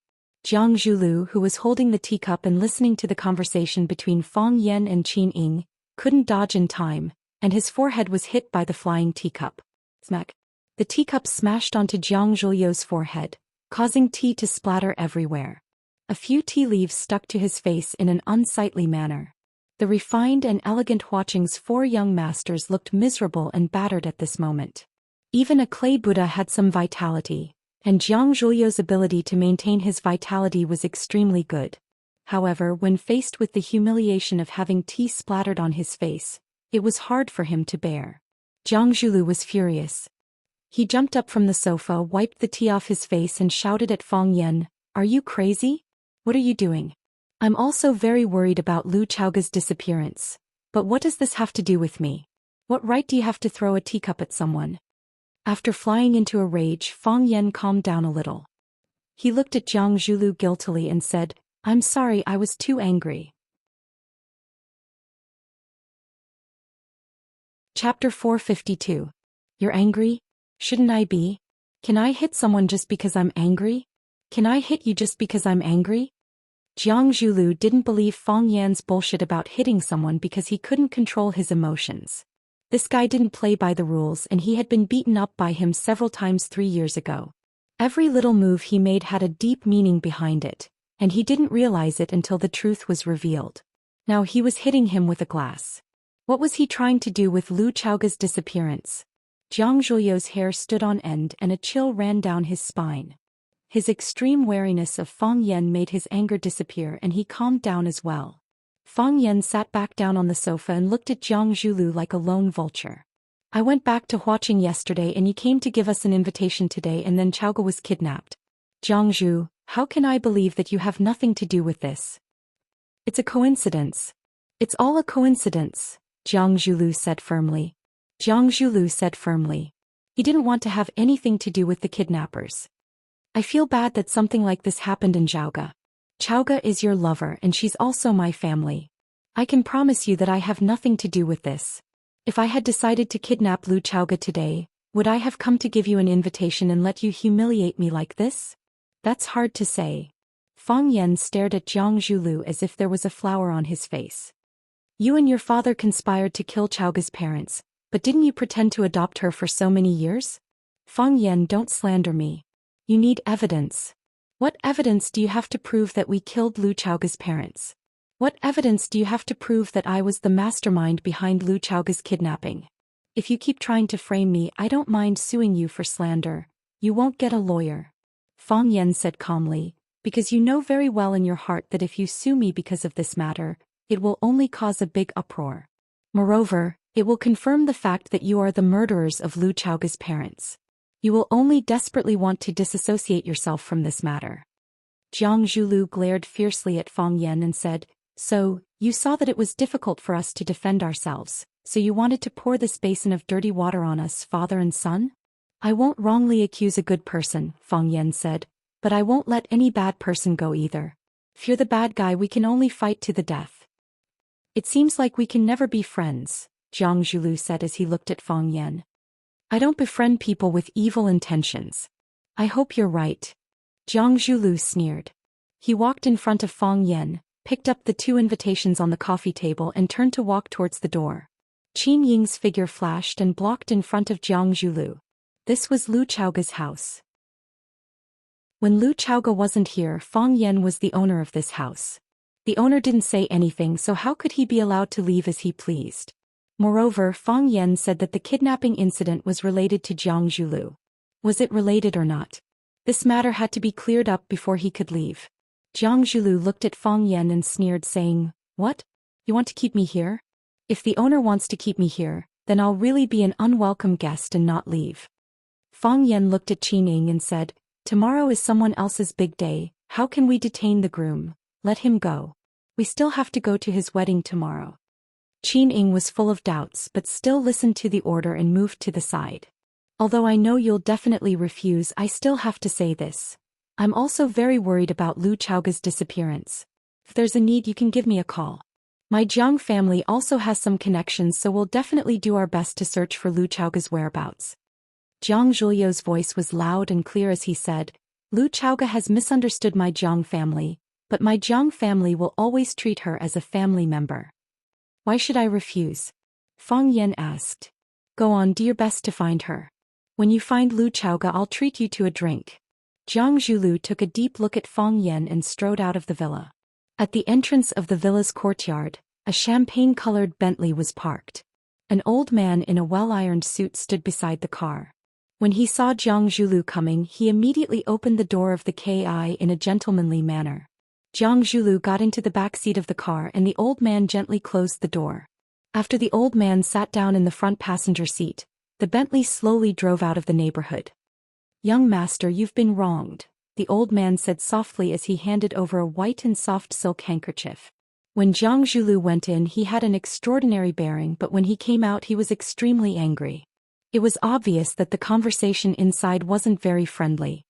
Jiang Zhulu, who was holding the teacup and listening to the conversation between Fong Yan and Qin Ying, couldn't dodge in time, and his forehead was hit by the flying teacup. Smack! The teacup smashed onto Jiang Zhulio's forehead, causing tea to splatter everywhere. A few tea leaves stuck to his face in an unsightly manner. The refined and elegant Huaqing's 4 young masters looked miserable and battered at this moment. Even a clay Buddha had some vitality, and Jiang Zhulio's ability to maintain his vitality was extremely good. However, when faced with the humiliation of having tea splattered on his face, it was hard for him to bear. Jiang Zhulu was furious. He jumped up from the sofa, wiped the tea off his face and shouted at Fong Yan, Are you crazy? What are you doing? I'm also very worried about Lu Chaoga's disappearance. But what does this have to do with me? What right do you have to throw a teacup at someone? After flying into a rage, Fong Yan calmed down a little. He looked at Jiang Zhulu guiltily and said, I'm sorry, I was too angry. Chapter 452. You're angry? Shouldn't I be? Can I hit someone just because I'm angry? Can I hit you just because I'm angry? Jiang Zhulu didn't believe Fong Yan's bullshit about hitting someone because he couldn't control his emotions. This guy didn't play by the rules and he had been beaten up by him several times 3 years ago. Every little move he made had a deep meaning behind it, and he didn't realize it until the truth was revealed. Now he was hitting him with a glass. What was he trying to do with Lu Chaoga's disappearance? Jiang Zhulio's hair stood on end and a chill ran down his spine. His extreme wariness of Fong Yan made his anger disappear and he calmed down as well. Fong Yan sat back down on the sofa and looked at Jiang Zhulu like a lone vulture. I went back to Huaqing yesterday and you came to give us an invitation today and then Chaoga was kidnapped. Jiang Zhu, how can I believe that you have nothing to do with this? It's a coincidence. It's all a coincidence, Jiang Zhulu said firmly. Jiang Zhulu said firmly. He didn't want to have anything to do with the kidnappers. I feel bad that something like this happened in Chaoga. Chaoga is your lover and she's also my family. I can promise you that I have nothing to do with this. If I had decided to kidnap Lu Chaoga today, would I have come to give you an invitation and let you humiliate me like this? That's hard to say. Fong Yan stared at Jiang Zhulu as if there was a flower on his face. You and your father conspired to kill Chaoga's parents, but didn't you pretend to adopt her for so many years? Fong Yan, don't slander me. You need evidence. What evidence do you have to prove that we killed Lu Chaoga's parents? What evidence do you have to prove that I was the mastermind behind Lu Chaoga's kidnapping? If you keep trying to frame me, I don't mind suing you for slander. You won't get a lawyer. Fang Yan said calmly, because you know very well in your heart that if you sue me because of this matter, it will only cause a big uproar. Moreover, it will confirm the fact that you are the murderers of Lu Chaoga's parents. You will only desperately want to disassociate yourself from this matter. Jiang Zhulu glared fiercely at Fang Yan and said, So, you saw that it was difficult for us to defend ourselves, so you wanted to pour this basin of dirty water on us, father and son? I won't wrongly accuse a good person, Fang Yan said, but I won't let any bad person go either. If you're the bad guy, we can only fight to the death. It seems like we can never be friends, Jiang Zhulu said as he looked at Fang Yan. I don't befriend people with evil intentions. I hope you're right. Jiang Zhulu sneered. He walked in front of Fang Yan, picked up the 2 invitations on the coffee table and turned to walk towards the door. Qin Ying's figure flashed and blocked in front of Jiang Zhulu. This was Lu Chaoga's house. When Lu Chaoga wasn't here, Fang Yan was the owner of this house. The owner didn't say anything, so how could he be allowed to leave as he pleased? Moreover, Fang Yan said that the kidnapping incident was related to Jiang Zhulu. Was it related or not? This matter had to be cleared up before he could leave. Jiang Zhulu looked at Fang Yan and sneered, saying, What? You want to keep me here? If the owner wants to keep me here, then I'll really be an unwelcome guest and not leave. Fang Yan looked at Qin Ying and said, Tomorrow is someone else's big day, how can we detain the groom? Let him go. We still have to go to his wedding tomorrow. Qin Ying was full of doubts but still listened to the order and moved to the side. Although I know you'll definitely refuse, I still have to say this. I'm also very worried about Lu Chaoga's disappearance. If there's a need, you can give me a call. My Jiang family also has some connections, so we'll definitely do our best to search for Lu Chaoga's whereabouts. Jiang Zhuliu's voice was loud and clear as he said, Lu Chaoga has misunderstood my Jiang family, but my Jiang family will always treat her as a family member. Why should I refuse? Fang Yan asked. Go on, do your best to find her. When you find Lu Chaoga, I'll treat you to a drink. Jiang Zhulu took a deep look at Fang Yan and strode out of the villa. At the entrance of the villa's courtyard, a champagne-colored Bentley was parked. An old man in a well-ironed suit stood beside the car. When he saw Jiang Zhulu coming, he immediately opened the door of the KI in a gentlemanly manner. Jiang Zhulu got into the back seat of the car and the old man gently closed the door. After the old man sat down in the front passenger seat, the Bentley slowly drove out of the neighborhood. Young master, you've been wronged, the old man said softly as he handed over a white and soft silk handkerchief. When Jiang Zhulu went in, he had an extraordinary bearing, but when he came out he was extremely angry. It was obvious that the conversation inside wasn't very friendly.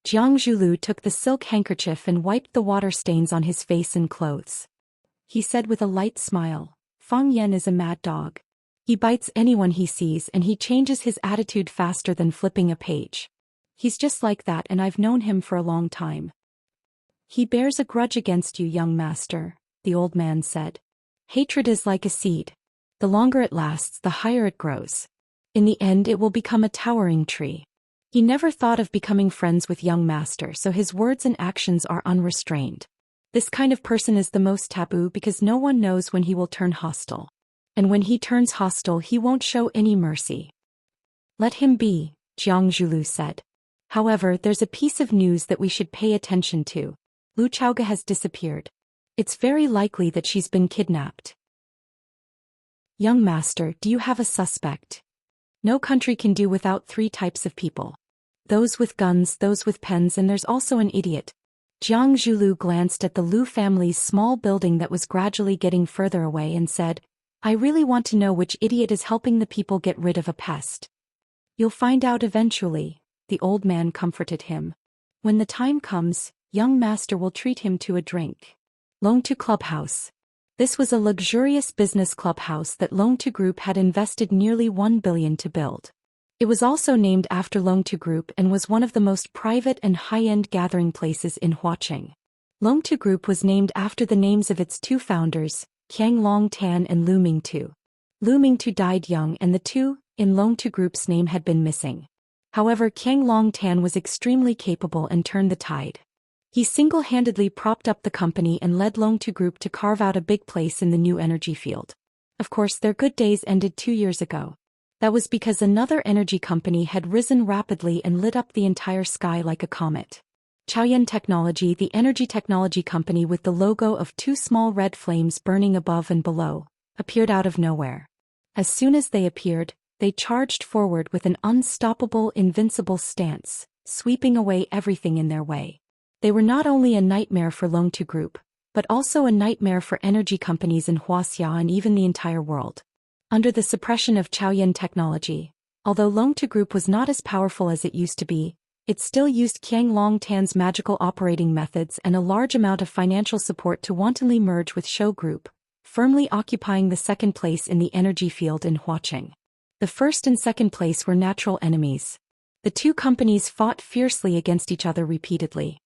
Jiang Zhulu took the silk handkerchief and wiped the water stains on his face and clothes. He said with a light smile, Fang Yan is a mad dog. He bites anyone he sees and he changes his attitude faster than flipping a page. He's just like that and I've known him for a long time. He bears a grudge against you, young master, the old man said. Hatred is like a seed. The longer it lasts, the higher it grows. In the end, it will become a towering tree. He never thought of becoming friends with young master, so his words and actions are unrestrained. This kind of person is the most taboo because no one knows when he will turn hostile. And when he turns hostile, he won't show any mercy. Let him be, Jiang Zhulu said. However, there's a piece of news that we should pay attention to. Lu Chaoga has disappeared. It's very likely that she's been kidnapped. Young master, do you have a suspect? No country can do without 3 types of people. Those with guns, those with pens, and there's also an idiot. Jiang Zhulu glanced at the Lu family's small building that was gradually getting further away and said, I really want to know which idiot is helping the people get rid of a pest. You'll find out eventually, the old man comforted him. When the time comes, young master will treat him to a drink. Longtu Clubhouse. This was a luxurious business clubhouse that Longtu Group had invested nearly 1 billion to build. It was also named after Longtu Group and was one of the most private and high-end gathering places in Huaqing. Longtu Group was named after the names of its 2 founders, Qiang Longtan and Lu Mingtu. Lu Mingtu died young and the 2 in Longtu Group's name had been missing. However, Qiang Longtan was extremely capable and turned the tide. He single-handedly propped up the company and led Longtu Group to carve out a big place in the new energy field. Of course, their good days ended 2 years ago. That was because another energy company had risen rapidly and lit up the entire sky like a comet. Xiaoyan Technology, the energy technology company with the logo of 2 small red flames burning above and below, appeared out of nowhere. As soon as they appeared, they charged forward with an unstoppable, invincible stance, sweeping away everything in their way. They were not only a nightmare for Longtu Group, but also a nightmare for energy companies in Wuxia and even the entire world. Under the suppression of Xiaoyan Technology, although Longtu Group was not as powerful as it used to be, it still used Qiang Longtan's magical operating methods and a large amount of financial support to wantonly merge with Zhou Group, firmly occupying the second place in the energy field in Huaqing. The first and second place were natural enemies. The two companies fought fiercely against each other repeatedly.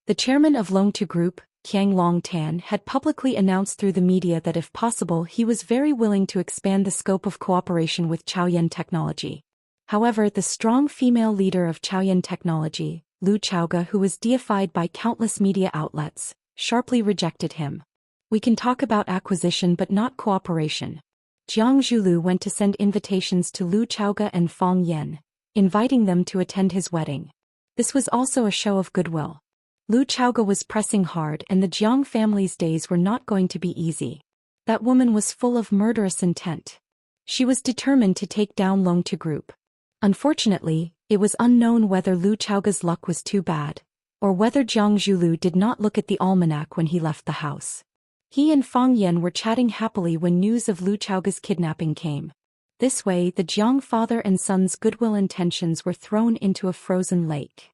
The chairman of Longtu Group, Qiang Longtan, had publicly announced through the media that if possible he was very willing to expand the scope of cooperation with Xiaoyan Technology. However, the strong female leader of Xiaoyan Technology, Lu Chaoge, who was deified by countless media outlets, sharply rejected him. We can talk about acquisition but not cooperation. Jiang Zhulu went to send invitations to Lu Chaoge and Fang Yan, inviting them to attend his wedding. This was also a show of goodwill. Lu Chaoge was pressing hard and the Jiang family's days were not going to be easy. That woman was full of murderous intent. She was determined to take down Longtu Group. Unfortunately, it was unknown whether Lu Chaoge's luck was too bad, or whether Jiang Zhulu did not look at the almanac when he left the house. He and Fang Yan were chatting happily when news of Lu Chaoge's kidnapping came. This way, the Jiang father and son's goodwill intentions were thrown into a frozen lake.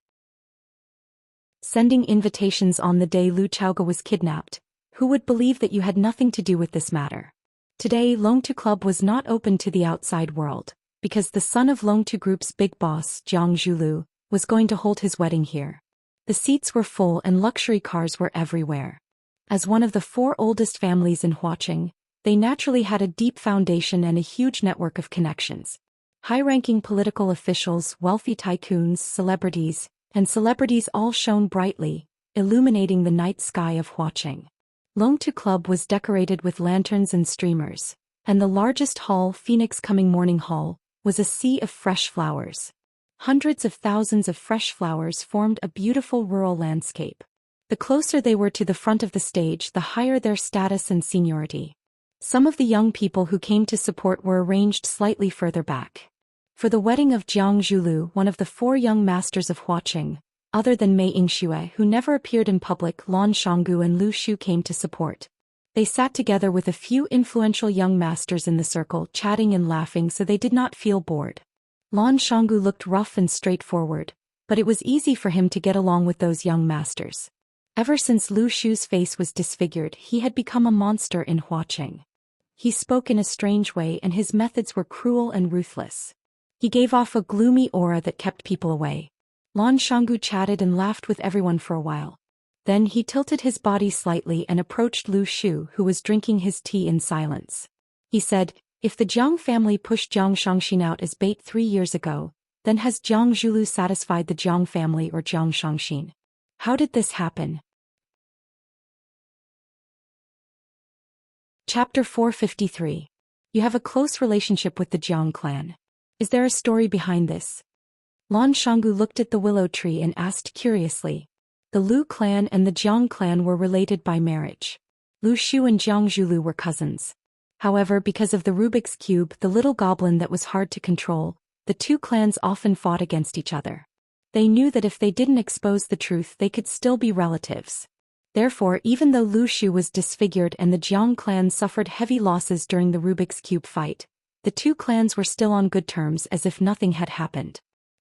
Sending invitations on the day Lu Chaoge was kidnapped. Who would believe that you had nothing to do with this matter? Today, Longtu Club was not open to the outside world, because the son of Longtu Group's big boss, Jiang Zhulu, was going to hold his wedding here. The seats were full and luxury cars were everywhere. As one of the 4 oldest families in Huaqing, they naturally had a deep foundation and a huge network of connections. High-ranking political officials, wealthy tycoons, celebrities all shone brightly, illuminating the night sky of Huaqing. Longtu Club was decorated with lanterns and streamers, and the largest hall, Phoenix Coming Morning Hall, was a sea of fresh flowers. Hundreds of thousands of fresh flowers formed a beautiful rural landscape. The closer they were to the front of the stage, the higher their status and seniority. Some of the young people who came to support were arranged slightly further back. For the wedding of Jiang Zhulu, one of the 4 young masters of Huaqing, other than Mei Yingxue, who never appeared in public, Lan Shanggu and Lu Shu came to support. They sat together with a few influential young masters in the circle, chatting and laughing so they did not feel bored. Lan Shanggu looked rough and straightforward, but it was easy for him to get along with those young masters. Ever since Lu Shu's face was disfigured, he had become a monster in Huaqing. He spoke in a strange way and his methods were cruel and ruthless. He gave off a gloomy aura that kept people away. Lan Shanggu chatted and laughed with everyone for a while. Then he tilted his body slightly and approached Lu Shu, who was drinking his tea in silence. He said, "If the Jiang family pushed Jiang Xianxia out as bait 3 years ago, then has Jiang Zhulu satisfied the Jiang family or Jiang Xianxia? How did this happen?" Chapter 453. You have a close relationship with the Jiang clan. Is there a story behind this? Lan Shanggu looked at the willow tree and asked curiously. The Lu clan and the Jiang clan were related by marriage. Lu Shu and Jiang Zhulu were cousins. However, because of the Rubik's Cube, the little goblin that was hard to control, the two clans often fought against each other. They knew that if they didn't expose the truth, they could still be relatives. Therefore, even though Lu Shu was disfigured and the Jiang clan suffered heavy losses during the Rubik's Cube fight, the two clans were still on good terms as if nothing had happened.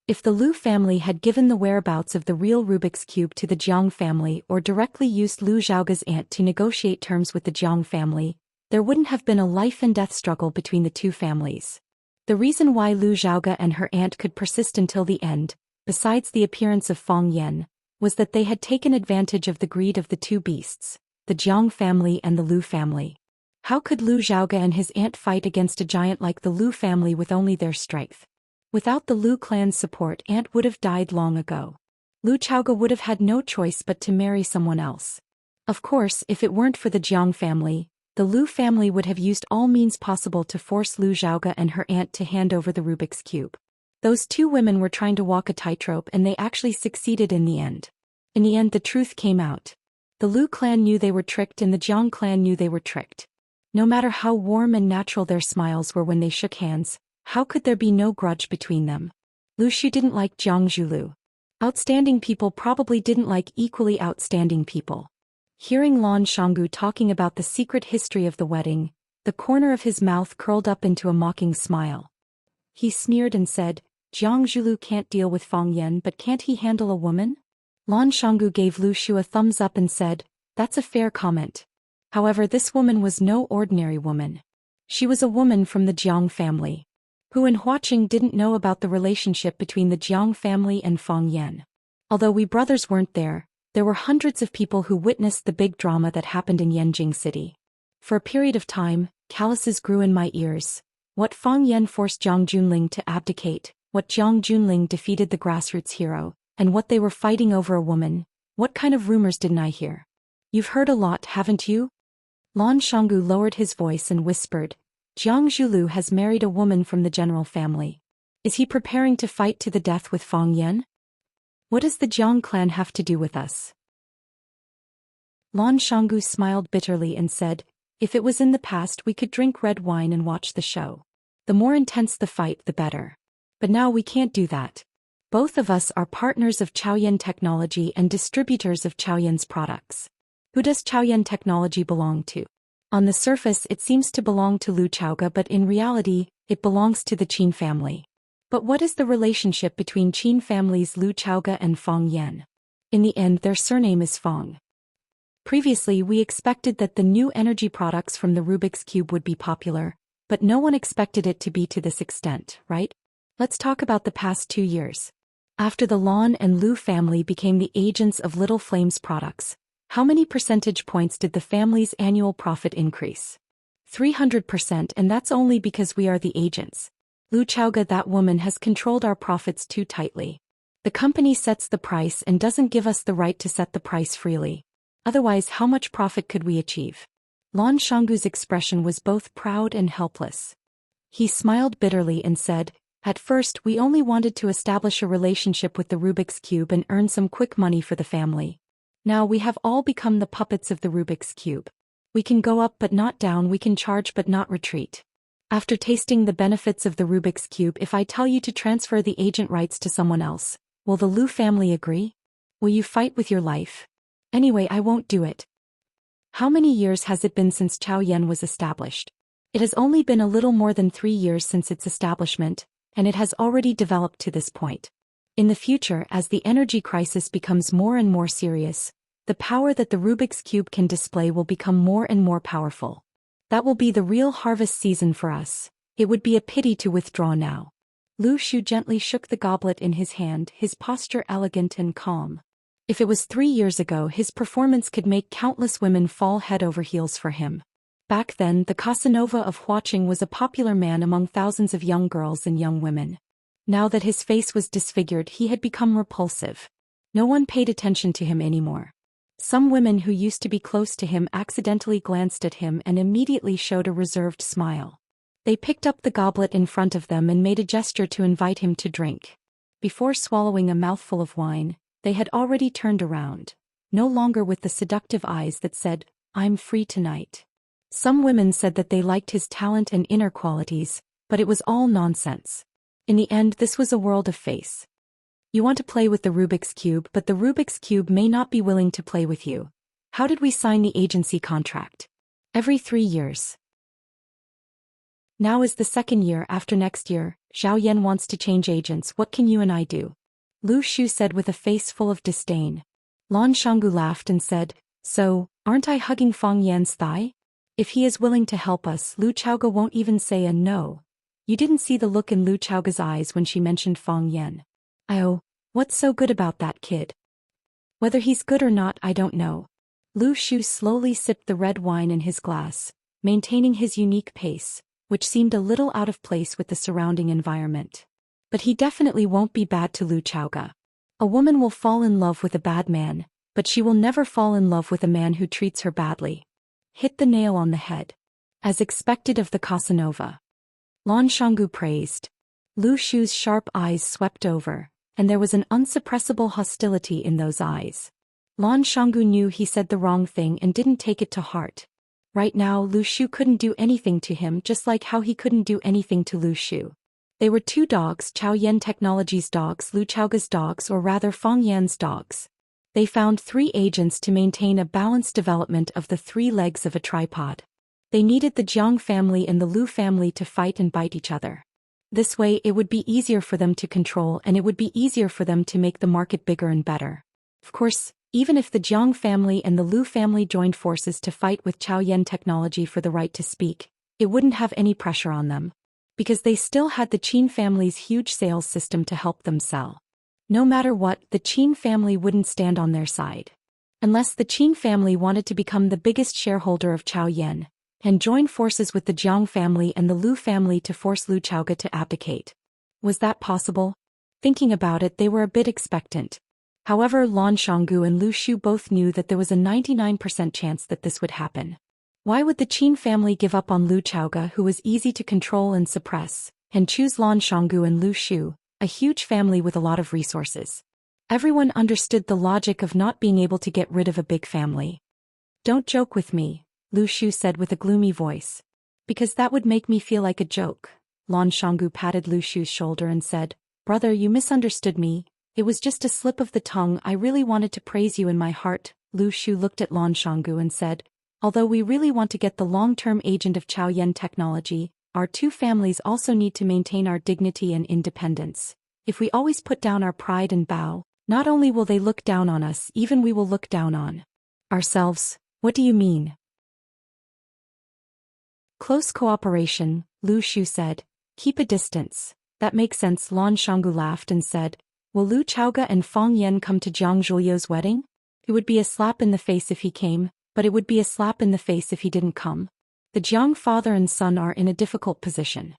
If the Lu family had given the whereabouts of the real Rubik's Cube to the Jiang family or directly used Lu Zhaoge's aunt to negotiate terms with the Jiang family, there wouldn't have been a life-and-death struggle between the two families. The reason why Lu Zhaoge and her aunt could persist until the end, besides the appearance of Fang Yan, was that they had taken advantage of the greed of the two beasts, the Jiang family and the Lu family. How could Lu Zhaoge and his aunt fight against a giant like the Lu family with only their strength? Without the Lu clan's support, aunt would have died long ago. Lu Chaoga would have had no choice but to marry someone else. Of course, if it weren't for the Jiang family, the Lu family would have used all means possible to force Lu Xiaoga and her aunt to hand over the Rubik's Cube. Those two women were trying to walk a tightrope and they actually succeeded in the end. In the end, the truth came out. The Lu clan knew they were tricked and the Jiang clan knew they were tricked. No matter how warm and natural their smiles were when they shook hands, how could there be no grudge between them? Lu Shu didn't like Jiang Zhulu. Outstanding people probably didn't like equally outstanding people. Hearing Lan Shanggu talking about the secret history of the wedding, the corner of his mouth curled up into a mocking smile. He sneered and said, Jiang Zhulu can't deal with Fang Yan, but can't he handle a woman? Lan Shanggu gave Lu Shu a thumbs up and said, that's a fair comment. However, this woman was no ordinary woman. She was a woman from the Jiang family. Who in Huaqing didn't know about the relationship between the Jiang family and Fang Yan. Although we brothers weren't there were hundreds of people who witnessed the big drama that happened in Yanjing City. For a period of time, calluses grew in my ears. What Fang Yan forced Jiang Junling to abdicate, what Jiang Junling defeated the grassroots hero, and what they were fighting over a woman. What kind of rumors didn't I hear? You've heard a lot, haven't you? Lan Shanggu lowered his voice and whispered, Jiang Zhulu has married a woman from the general family. Is he preparing to fight to the death with Fang Yan? What does the Jiang clan have to do with us? Lan Shanggu smiled bitterly and said, if it was in the past we could drink red wine and watch the show. The more intense the fight, the better. But now we can't do that. Both of us are partners of Chaoyan Technology and distributors of Chaoyan's products. Who does Chaoyan Technology belong to? On the surface it seems to belong to Lu Chaoga, but in reality, it belongs to the Qin family. But what is the relationship between Qin families Lu Chaoga and Fang Yan? In the end, their surname is Fang. Previously we expected that the new energy products from the Rubik's Cube would be popular, but no one expected it to be to this extent, right? Let's talk about the past 2 years. After the Lan and Lu family became the agents of Little Flame's products, how many percentage points did the family's annual profit increase? 300%, and that's only because we are the agents. Lu Chaoga, that woman, has controlled our profits too tightly. The company sets the price and doesn't give us the right to set the price freely. Otherwise, how much profit could we achieve? Lan Shanggu's expression was both proud and helpless. He smiled bitterly and said, at first we only wanted to establish a relationship with the Rubik's Cube and earn some quick money for the family. Now we have all become the puppets of the Rubik's Cube. We can go up but not down, we can charge but not retreat. After tasting the benefits of the Rubik's Cube, if I tell you to transfer the agent rights to someone else, will the Lu family agree? Will you fight with your life? Anyway, I won't do it. How many years has it been since Chaoyan was established? It has only been a little more than 3 years since its establishment, and it has already developed to this point. In the future, as the energy crisis becomes more and more serious, the power that the Rubik's Cube can display will become more and more powerful. That will be the real harvest season for us. It would be a pity to withdraw now. Lu Shu gently shook the goblet in his hand, his posture elegant and calm. If it was 3 years ago, his performance could make countless women fall head over heels for him. Back then, the Casanova of Huaqing was a popular man among thousands of young girls and young women. Now that his face was disfigured, he had become repulsive. No one paid attention to him anymore. Some women who used to be close to him accidentally glanced at him and immediately showed a reserved smile. They picked up the goblet in front of them and made a gesture to invite him to drink. Before swallowing a mouthful of wine, they had already turned around, no longer with the seductive eyes that said, I'm free tonight. Some women said that they liked his talent and inner qualities, but it was all nonsense. In the end, this was a world of face. You want to play with the Rubik's Cube, but the Rubik's Cube may not be willing to play with you. How did we sign the agency contract? Every 3 years. Now is the 2nd year. After next year, Zhao Yan wants to change agents. What can you and I do? Lu Shu said with a face full of disdain. Lan Shanggu laughed and said, so, aren't I hugging Fang Yan's thigh? If he is willing to help us, Lu Chaoga won't even say a no. You didn't see the look in Lu Chaoga's eyes when she mentioned Fang Yan. Oh, what's so good about that kid? Whether he's good or not, I don't know. Lu Shu slowly sipped the red wine in his glass, maintaining his unique pace, which seemed a little out of place with the surrounding environment. But he definitely won't be bad to Lu Chaoga. A woman will fall in love with a bad man, but she will never fall in love with a man who treats her badly. Hit the nail on the head. As expected of the Casanova. Lan Shanggu praised. Lu Shu's sharp eyes swept over, and there was an unsuppressible hostility in those eyes. Lan Shanggu knew he said the wrong thing and didn't take it to heart. Right now Lu Shu couldn't do anything to him, just like how he couldn't do anything to Lu Shu. They were two dogs, Chao Yan Technology's dogs, Lu Chaoga's dogs, or rather Fang Yan's dogs. They found 3 agents to maintain a balanced development of the 3 legs of a tripod. They needed the Jiang family and the Lu family to fight and bite each other. This way it would be easier for them to control, and it would be easier for them to make the market bigger and better. Of course, even if the Jiang family and the Lu family joined forces to fight with Chao Yan Technology for the right to speak, it wouldn't have any pressure on them. Because they still had the Qin family's huge sales system to help them sell. No matter what, the Qin family wouldn't stand on their side. Unless the Qin family wanted to become the biggest shareholder of Chao Yan, and join forces with the Jiang family and the Lu family to force Lu Chaoga to abdicate. Was that possible? Thinking about it, they were a bit expectant. However, Lan Shanggu and Lu Shu both knew that there was a 99% chance that this would happen. Why would the Qin family give up on Lu Chaoga, who was easy to control and suppress, and choose Lan Shanggu and Lu Shu, a huge family with a lot of resources? Everyone understood the logic of not being able to get rid of a big family. Don't joke with me, Lu Shu said with a gloomy voice. Because that would make me feel like a joke. Lan Shanggu patted Lu Shu's shoulder and said, Brother, you misunderstood me. It was just a slip of the tongue. I really wanted to praise you in my heart. Lu Shu looked at Lan Shanggu and said, although we really want to get the long-term agent of Chao Yan Technology, our 2 families also need to maintain our dignity and independence. If we always put down our pride and bow, not only will they look down on us, even we will look down on ourselves. What do you mean? Close cooperation, Lu Shu said. Keep a distance. That makes sense. Lan Shanggu laughed and said, will Lu Chaoga and Fang Yan come to Jiang Zhuliu's wedding? It would be a slap in the face if he came, but it would be a slap in the face if he didn't come. The Jiang father and son are in a difficult position.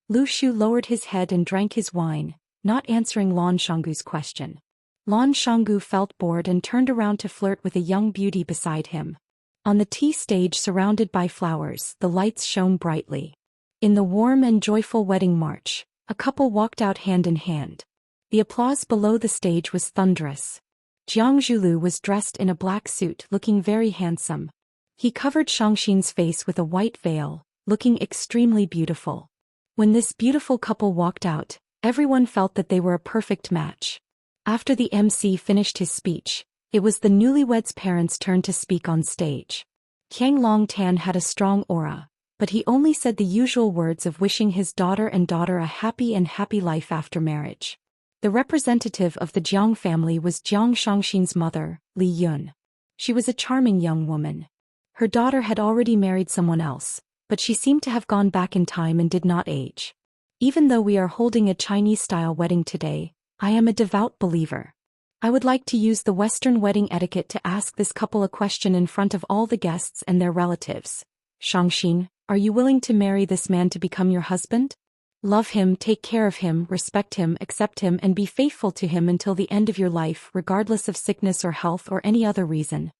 Lu Shu lowered his head and drank his wine, not answering Lan Shanggu's question. Lan Shanggu felt bored and turned around to flirt with a young beauty beside him. On the tea stage surrounded by flowers, the lights shone brightly. In the warm and joyful wedding march, a couple walked out hand in hand. The applause below the stage was thunderous. Jiang Zhulu was dressed in a black suit, looking very handsome. He covered Xianxia's face with a white veil, looking extremely beautiful. When this beautiful couple walked out, everyone felt that they were a perfect match. After the MC finished his speech, it was the newlyweds' parents' turn to speak on stage. Qiang Longtan had a strong aura, but he only said the usual words of wishing his daughter a happy life after marriage. The representative of the Jiang family was Jiang Shangxin's mother, Li Yun. She was a charming young woman. Her daughter had already married someone else, but she seemed to have gone back in time and did not age. Even though we are holding a Chinese-style wedding today, I am a devout believer. I would like to use the Western wedding etiquette to ask this couple a question in front of all the guests and their relatives. Xianxia, are you willing to marry this man to become your husband? Love him, take care of him, respect him, accept him, and be faithful to him until the end of your life, regardless of sickness or health or any other reason.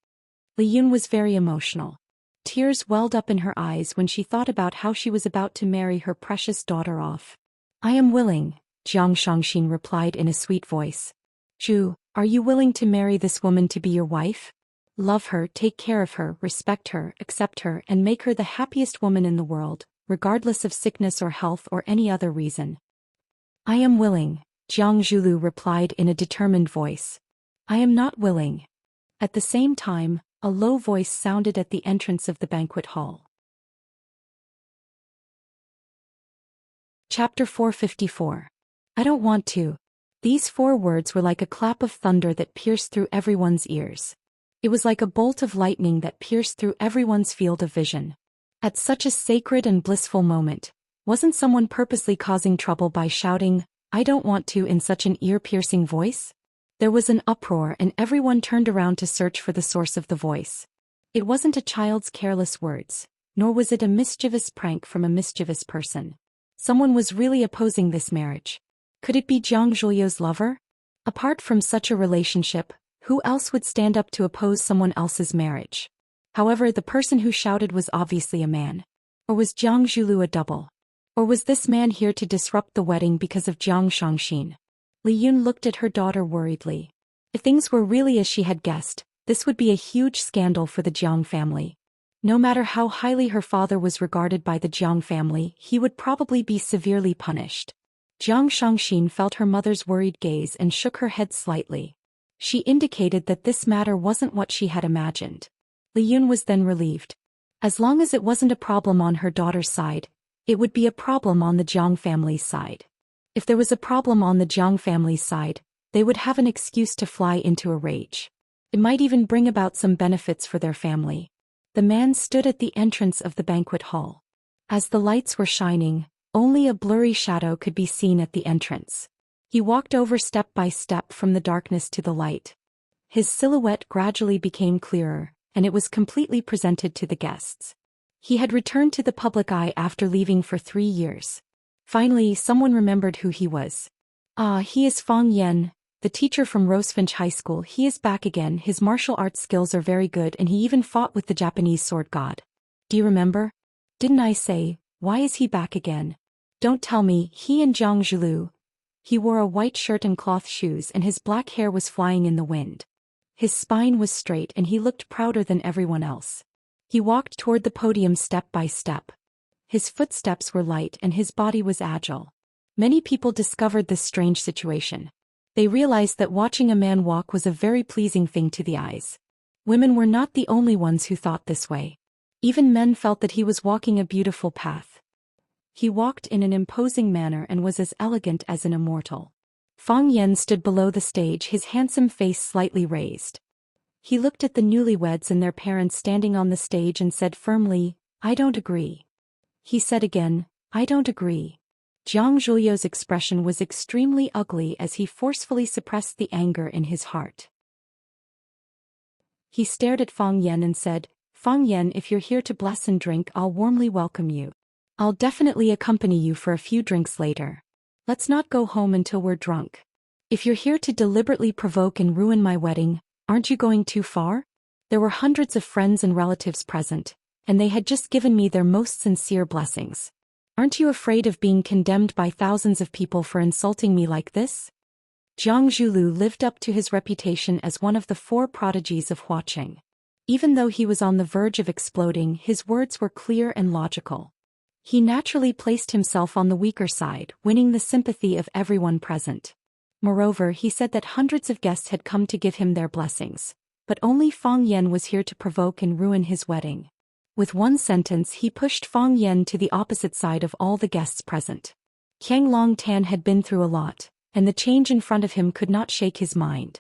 Li Yun was very emotional. Tears welled up in her eyes when she thought about how she was about to marry her precious daughter off. I am willing, Jiang Shangxin replied in a sweet voice. Zhu, are you willing to marry this woman to be your wife? Love her, take care of her, respect her, accept her, and make her the happiest woman in the world, regardless of sickness or health or any other reason. I am willing, Jiang Zhulu replied in a determined voice. I am not willing. At the same time, a low voice sounded at the entrance of the banquet hall. Chapter 454. I don't want to. These 4 words were like a clap of thunder that pierced through everyone's ears. It was like a bolt of lightning that pierced through everyone's field of vision. At such a sacred and blissful moment, wasn't someone purposely causing trouble by shouting, I don't want to, in such an ear-piercing voice? There was an uproar and everyone turned around to search for the source of the voice. It wasn't a child's careless words, nor was it a mischievous prank from a mischievous person. Someone was really opposing this marriage. Could it be Jiang Zhuliu's lover? Apart from such a relationship, who else would stand up to oppose someone else's marriage? However, the person who shouted was obviously a man. Or was Jiang Zhulu a double? Or was this man here to disrupt the wedding because of Jiang Shangxin? Li Yun looked at her daughter worriedly. If things were really as she had guessed, this would be a huge scandal for the Jiang family. No matter how highly her father was regarded by the Jiang family, he would probably be severely punished. Jiang Shangxin felt her mother's worried gaze and shook her head slightly. She indicated that this matter wasn't what she had imagined. Li Yun was then relieved. As long as it wasn't a problem on her daughter's side, it would be a problem on the Jiang family's side. If there was a problem on the Jiang family's side, they would have an excuse to fly into a rage. It might even bring about some benefits for their family. The man stood at the entrance of the banquet hall. As the lights were shining, only a blurry shadow could be seen at the entrance. He walked over step by step from the darkness to the light. His silhouette gradually became clearer, and it was completely presented to the guests. He had returned to the public eye after leaving for 3 years. Finally, someone remembered who he was. Ah, he is Fang Yan, the teacher from Rosefinch High School. He is back again. His martial arts skills are very good and he even fought with the Japanese sword god. Do you remember? Didn't I say, why is he back again? Don't tell me, he and Jiang Zhulu. He wore a white shirt and cloth shoes and his black hair was flying in the wind. His spine was straight and he looked prouder than everyone else. He walked toward the podium step by step. His footsteps were light and his body was agile. Many people discovered this strange situation. They realized that watching a man walk was a very pleasing thing to the eyes. Women were not the only ones who thought this way. Even men felt that he was walking a beautiful path. He walked in an imposing manner and was as elegant as an immortal. Fang Yan stood below the stage, his handsome face slightly raised. He looked at the newlyweds and their parents standing on the stage and said firmly, I don't agree. He said again, I don't agree. Jiang Zhulio's expression was extremely ugly as he forcefully suppressed the anger in his heart. He stared at Fang Yan and said, Fang Yan, if you're here to bless and drink, I'll warmly welcome you. I'll definitely accompany you for a few drinks later. Let's not go home until we're drunk. If you're here to deliberately provoke and ruin my wedding, aren't you going too far? There were hundreds of friends and relatives present, and they had just given me their most sincere blessings. Aren't you afraid of being condemned by thousands of people for insulting me like this? Jiang Zhulu lived up to his reputation as one of the 4 prodigies of Huaqing. Even though he was on the verge of exploding, his words were clear and logical. He naturally placed himself on the weaker side, winning the sympathy of everyone present. Moreover, he said that hundreds of guests had come to give him their blessings, but only Fang Yan was here to provoke and ruin his wedding. With one sentence, he pushed Fang Yan to the opposite side of all the guests present. Qiang Long Tan had been through a lot, and the change in front of him could not shake his mind.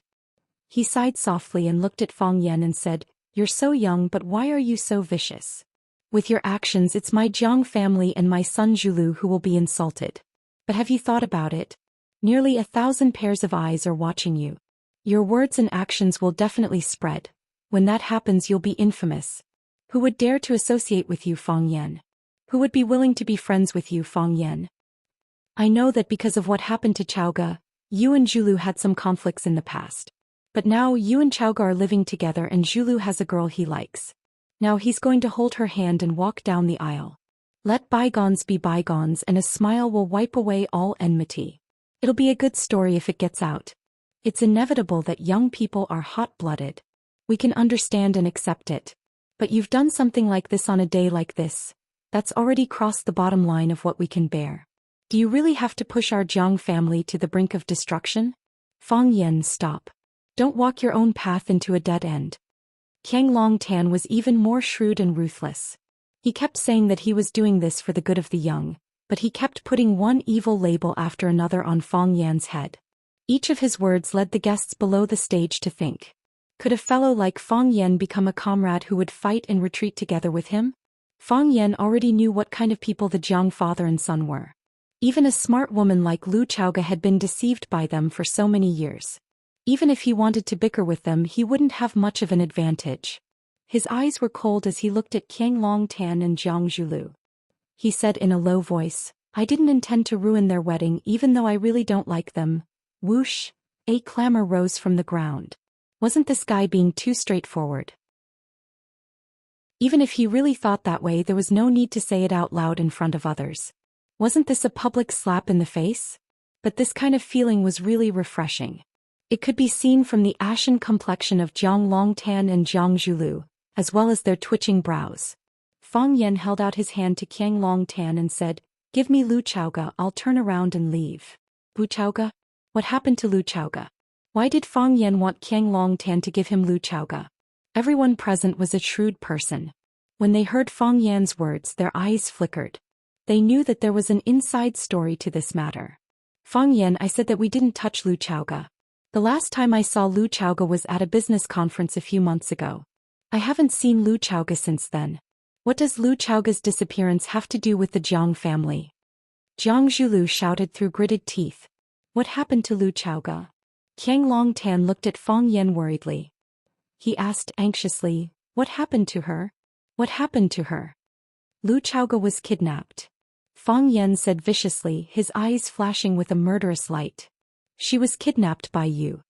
He sighed softly and looked at Fang Yan and said, You're so young, but why are you so vicious? With your actions, it's my Jiang family and my son Zhulu who will be insulted. But have you thought about it? Nearly 1,000 pairs of eyes are watching you. Your words and actions will definitely spread. When that happens, you'll be infamous. Who would dare to associate with you, Fang Yan? Who would be willing to be friends with you, Fang Yan? I know that because of what happened to Chaoga, you and Zhulu had some conflicts in the past. But now you and Chaoga are living together and Zhulu has a girl he likes. Now he's going to hold her hand and walk down the aisle. Let bygones be bygones and a smile will wipe away all enmity. It'll be a good story if it gets out. It's inevitable that young people are hot-blooded. We can understand and accept it. But you've done something like this on a day like this. That's already crossed the bottom line of what we can bear. Do you really have to push our Jiang family to the brink of destruction? Fang Yan, stop. Don't walk your own path into a dead end. Qiang Long Tan was even more shrewd and ruthless. He kept saying that he was doing this for the good of the young, but he kept putting one evil label after another on Fang Yan's head. Each of his words led the guests below the stage to think. Could a fellow like Fang Yan become a comrade who would fight and retreat together with him? Fang Yan already knew what kind of people the Jiang father and son were. Even a smart woman like Lu Chaoga had been deceived by them for so many years. Even if he wanted to bicker with them, he wouldn't have much of an advantage. His eyes were cold as he looked at Qiang Long Tan and Jiang Zhulu. He said in a low voice, I didn't intend to ruin their wedding even though I really don't like them. Whoosh! A clamor rose from the ground. Wasn't this guy being too straightforward? Even if he really thought that way, there was no need to say it out loud in front of others. Wasn't this a public slap in the face? But this kind of feeling was really refreshing. It could be seen from the ashen complexion of Jiang Longtan and Jiang Zhulu, as well as their twitching brows. Fang Yan held out his hand to Qiang Longtan and said, "Give me Lu Chaoga, I'll turn around and leave." Lu Chaoga? What happened to Lu Chaoga? Why did Fang Yan want Qiang Longtan to give him Lu Chaoga? Everyone present was a shrewd person. When they heard Fang Yan's words, their eyes flickered. They knew that there was an inside story to this matter. "Fang Yan, I said that we didn't touch Lu Chaoga. The last time I saw Lu Chaoga was at a business conference a few months ago. I haven't seen Lu Chaoga since then. What does Lu Chaoga's disappearance have to do with the Jiang family?" Jiang Zhulu shouted through gritted teeth. "What happened to Lu Chaoga?" Qiang Longtan looked at Fang Yan worriedly. He asked anxiously, "What happened to her? What happened to her?" "Lu Chaoga was kidnapped," Fang Yan said viciously, his eyes flashing with a murderous light. "She was kidnapped by you."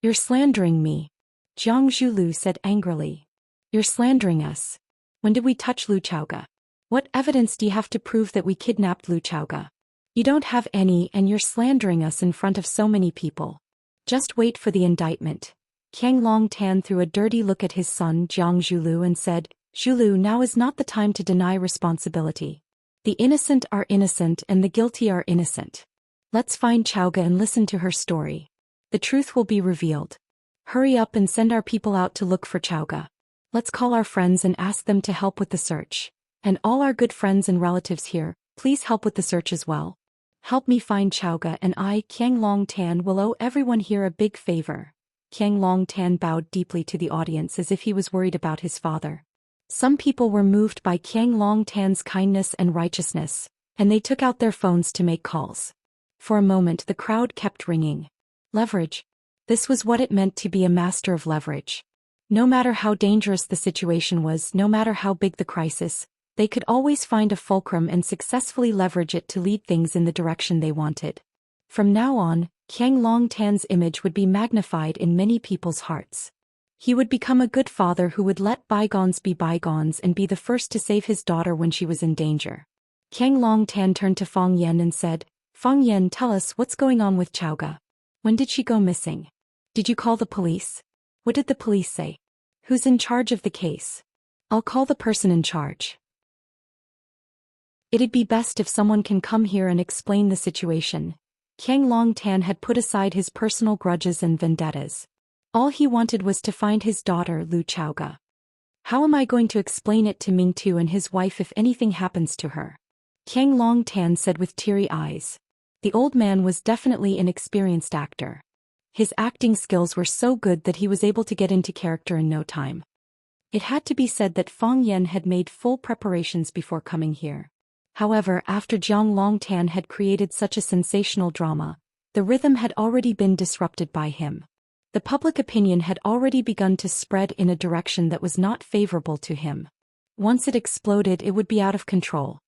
"You're slandering me," Jiang Zhulu said angrily. "You're slandering us. When did we touch Lu Chaoga? What evidence do you have to prove that we kidnapped Lu Chaoga? You don't have any, and you're slandering us in front of so many people. Just wait for the indictment." Qiang Longtan threw a dirty look at his son Jiang Zhulu and said, "Zhulu, now is not the time to deny responsibility. The innocent are innocent and the guilty are innocent. Let's find Chaoga and listen to her story. The truth will be revealed. Hurry up and send our people out to look for Chaoga. Let's call our friends and ask them to help with the search. And all our good friends and relatives here, please help with the search as well. Help me find Chaoga, and I, Qiang Longtan, will owe everyone here a big favor." Qiang Longtan bowed deeply to the audience as if he was worried about his father. Some people were moved by Qiang Longtan's kindness and righteousness, and they took out their phones to make calls. For a moment the crowd kept ringing. Leverage. This was what it meant to be a master of leverage. No matter how dangerous the situation was, no matter how big the crisis, they could always find a fulcrum and successfully leverage it to lead things in the direction they wanted. From now on, Qiang Longtan's image would be magnified in many people's hearts. He would become a good father who would let bygones be bygones and be the first to save his daughter when she was in danger. Qiang Longtan turned to Fang Yan and said, "Fang Yan, tell us what's going on with Chaoga. When did she go missing? Did you call the police? What did the police say? Who's in charge of the case? I'll call the person in charge. It'd be best if someone can come here and explain the situation." Qiang Longtan had put aside his personal grudges and vendettas. All he wanted was to find his daughter Lu Chaoga. "How am I going to explain it to Mingtu and his wife if anything happens to her?" Qiang Longtan said with teary eyes. The old man was definitely an experienced actor. His acting skills were so good that he was able to get into character in no time. It had to be said that Fang Yan had made full preparations before coming here. However, after Jiang Longtan had created such a sensational drama, the rhythm had already been disrupted by him. The public opinion had already begun to spread in a direction that was not favorable to him. Once it exploded, it would be out of control.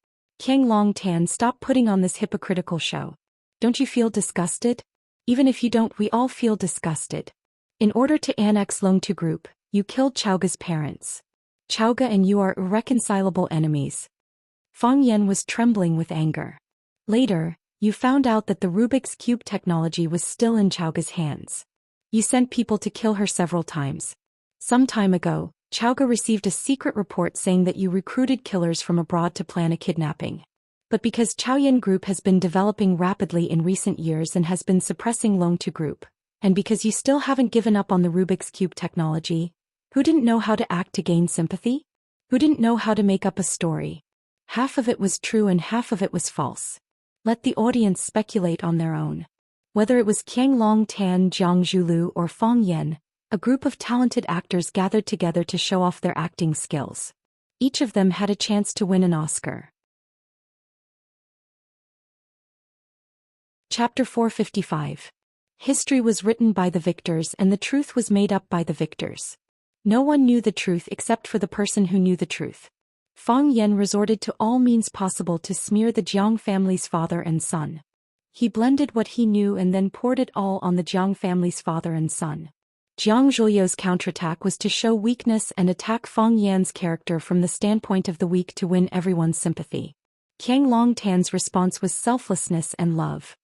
Qiang Longtan, stop putting on this hypocritical show. Don't you feel disgusted? Even if you don't, we all feel disgusted. In order to annex Longtu Group, you killed Chaoga's parents. Chaoga and you are irreconcilable enemies. Fang Yan was trembling with anger. Later, you found out that the Rubik's Cube technology was still in Chaoga's hands. You sent people to kill her several times. Some time ago, Chaoga received a secret report saying that you recruited killers from abroad to plan a kidnapping. But because Chaoyan Group has been developing rapidly in recent years and has been suppressing Longtu Group, and because you still haven't given up on the Rubik's Cube technology, who didn't know how to act to gain sympathy? Who didn't know how to make up a story? Half of it was true and half of it was false. Let the audience speculate on their own. Whether it was Qiang Longtan, Jiang Zhulu, or Fang Yan, a group of talented actors gathered together to show off their acting skills. Each of them had a chance to win an Oscar. Chapter 455. History was written by the victors and the truth was made up by the victors. No one knew the truth except for the person who knew the truth. Fang Yan resorted to all means possible to smear the Jiang family's father and son. He blended what he knew and then poured it all on the Jiang family's father and son. Jiang Zhuo's counterattack was to show weakness and attack Fang Yan's character from the standpoint of the weak to win everyone's sympathy. Qiang Longtan's response was selflessness and love.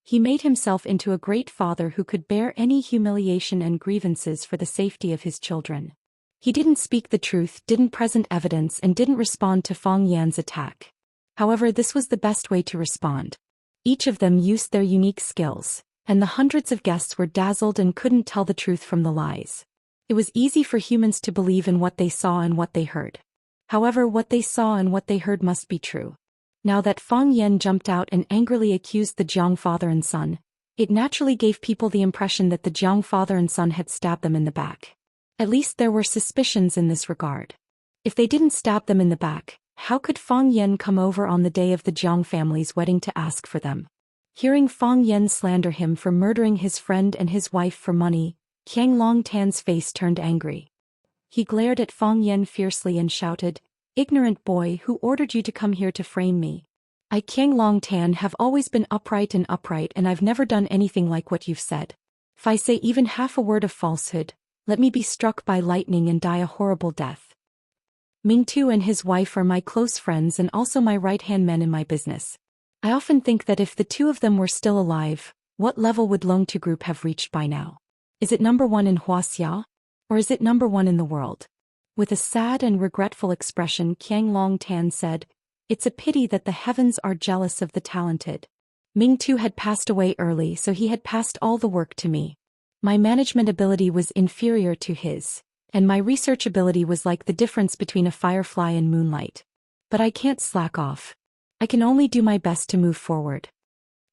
He made himself into a great father who could bear any humiliation and grievances for the safety of his children. He didn't speak the truth, didn't present evidence, and didn't respond to Fang Yan's attack. However, this was the best way to respond. Each of them used their unique skills, and the hundreds of guests were dazzled and couldn't tell the truth from the lies. It was easy for humans to believe in what they saw and what they heard. However, what they saw and what they heard must be true. Now that Fang Yan jumped out and angrily accused the Jiang father and son, it naturally gave people the impression that the Jiang father and son had stabbed them in the back. At least there were suspicions in this regard. If they didn't stab them in the back, how could Fang Yan come over on the day of the Jiang family's wedding to ask for them? Hearing Fang Yan slander him for murdering his friend and his wife for money, Qiang Longtan's face turned angry. He glared at Fang Yan fiercely and shouted, "Ignorant boy, who ordered you to come here to frame me? I, Qiang Longtan, have always been upright and I've never done anything like what you've said. If I say even half a word of falsehood, let me be struck by lightning and die a horrible death. Mingtu and his wife are my close friends and also my right-hand men in my business. I often think that if the two of them were still alive, what level would Longtu Group have reached by now? Is it number 1 in Wuxia? Or is it number 1 in the world?" With a sad and regretful expression, Qiang Longtan said, "It's a pity that the heavens are jealous of the talented. Mingtu had passed away early, so he had passed all the work to me. My management ability was inferior to his, and my research ability was like the difference between a firefly and moonlight. But I can't slack off. I can only do my best to move forward.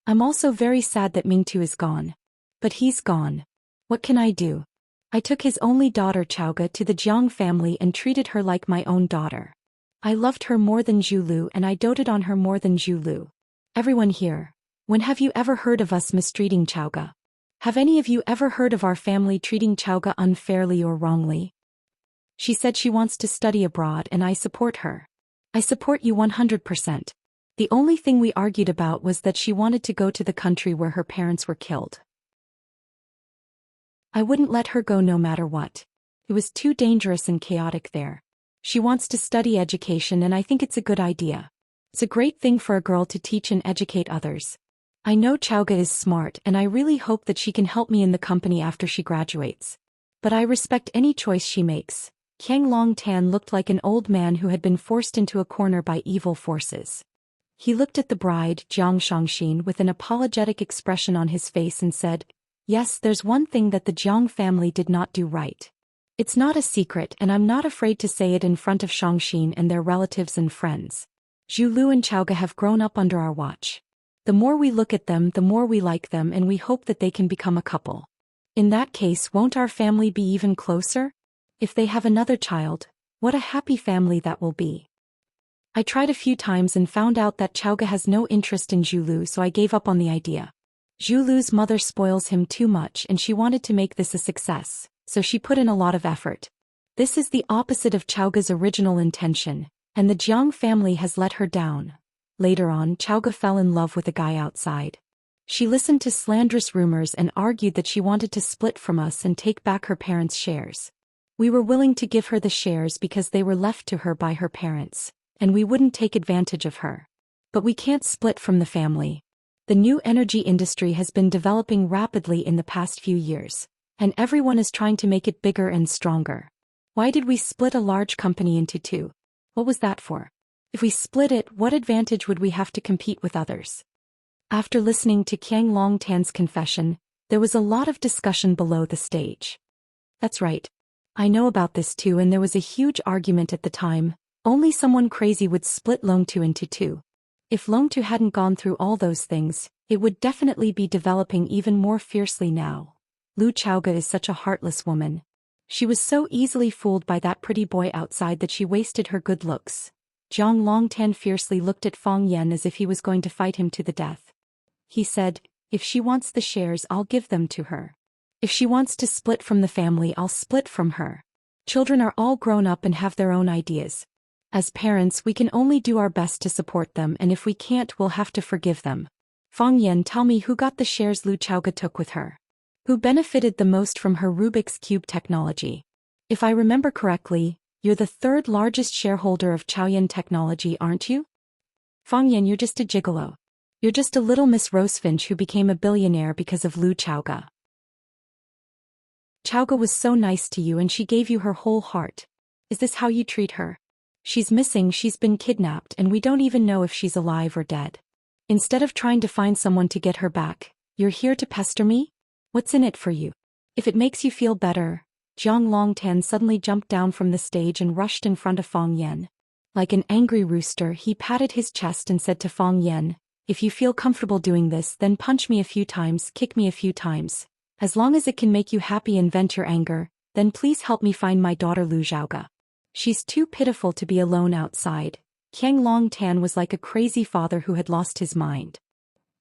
I'm also very sad that Mingtu is gone. But he's gone. What can I do? I took his only daughter Chaoga to the Jiang family and treated her like my own daughter. I loved her more than Zhu and I doted on her more than Zhu. Everyone here, when have you ever heard of us mistreating Chaoga? Have any of you ever heard of our family treating Chaoga unfairly or wrongly? She said she wants to study abroad and I support her. I support you 100%. The only thing we argued about was that she wanted to go to the country where her parents were killed. I wouldn't let her go no matter what. It was too dangerous and chaotic there. She wants to study education and I think it's a good idea. It's a great thing for a girl to teach and educate others. I know Chaoga is smart and I really hope that she can help me in the company after she graduates. But I respect any choice she makes." Qiang Longtan looked like an old man who had been forced into a corner by evil forces. He looked at the bride, Jiang Xianxia, with an apologetic expression on his face and said, "Yes, there's one thing that the Jiang family did not do right. It's not a secret and I'm not afraid to say it in front of Xianxia and their relatives and friends. Zhu and Chaoga have grown up under our watch. The more we look at them, the more we like them and we hope that they can become a couple. In that case, won't our family be even closer? If they have another child, what a happy family that will be." I tried a few times and found out that Chaoga has no interest in Zhu, so I gave up on the idea. Zhu's mother spoils him too much and she wanted to make this a success, so she put in a lot of effort. This is the opposite of Chaoga's original intention, and the Jiang family has let her down. Later on, Chaoga fell in love with a guy outside. She listened to slanderous rumors and argued that she wanted to split from us and take back her parents' shares. We were willing to give her the shares because they were left to her by her parents, and we wouldn't take advantage of her. But we can't split from the family. The new energy industry has been developing rapidly in the past few years, and everyone is trying to make it bigger and stronger. Why did we split a large company into two? What was that for? If we split it, what advantage would we have to compete with others? After listening to Qiang Longtan's confession, there was a lot of discussion below the stage. That's right. I know about this too, and there was a huge argument at the time. Only someone crazy would split Longtu into two. If Longtu hadn't gone through all those things, it would definitely be developing even more fiercely now. Lu Chaoga is such a heartless woman. She was so easily fooled by that pretty boy outside that she wasted her good looks. Jiang Longtan fiercely looked at Fang Yan as if he was going to fight him to the death. He said, "If she wants the shares, I'll give them to her. If she wants to split from the family, I'll split from her. Children are all grown up and have their own ideas. As parents, we can only do our best to support them, and if we can't, we'll have to forgive them." Fang Yan, tell me who got the shares Lu Chaoga took with her. Who benefited the most from her Rubik's Cube technology? If I remember correctly, you're the third largest shareholder of Chaoyan Technology, aren't you? Fang Yan, you're just a gigolo. You're just a little Miss Rosefinch who became a billionaire because of Lu Chaoga. Chaoga was so nice to you and she gave you her whole heart. Is this how you treat her? She's missing, she's been kidnapped, and we don't even know if she's alive or dead. Instead of trying to find someone to get her back, you're here to pester me? What's in it for you? If it makes you feel better. Jiang Longtan suddenly jumped down from the stage and rushed in front of Fang Yan. Like an angry rooster, he patted his chest and said to Fang Yan, if you feel comfortable doing this, then punch me a few times, kick me a few times. As long as it can make you happy and vent your anger, then please help me find my daughter Lu Xiaoga. She's too pitiful to be alone outside. Qiang Longtan was like a crazy father who had lost his mind.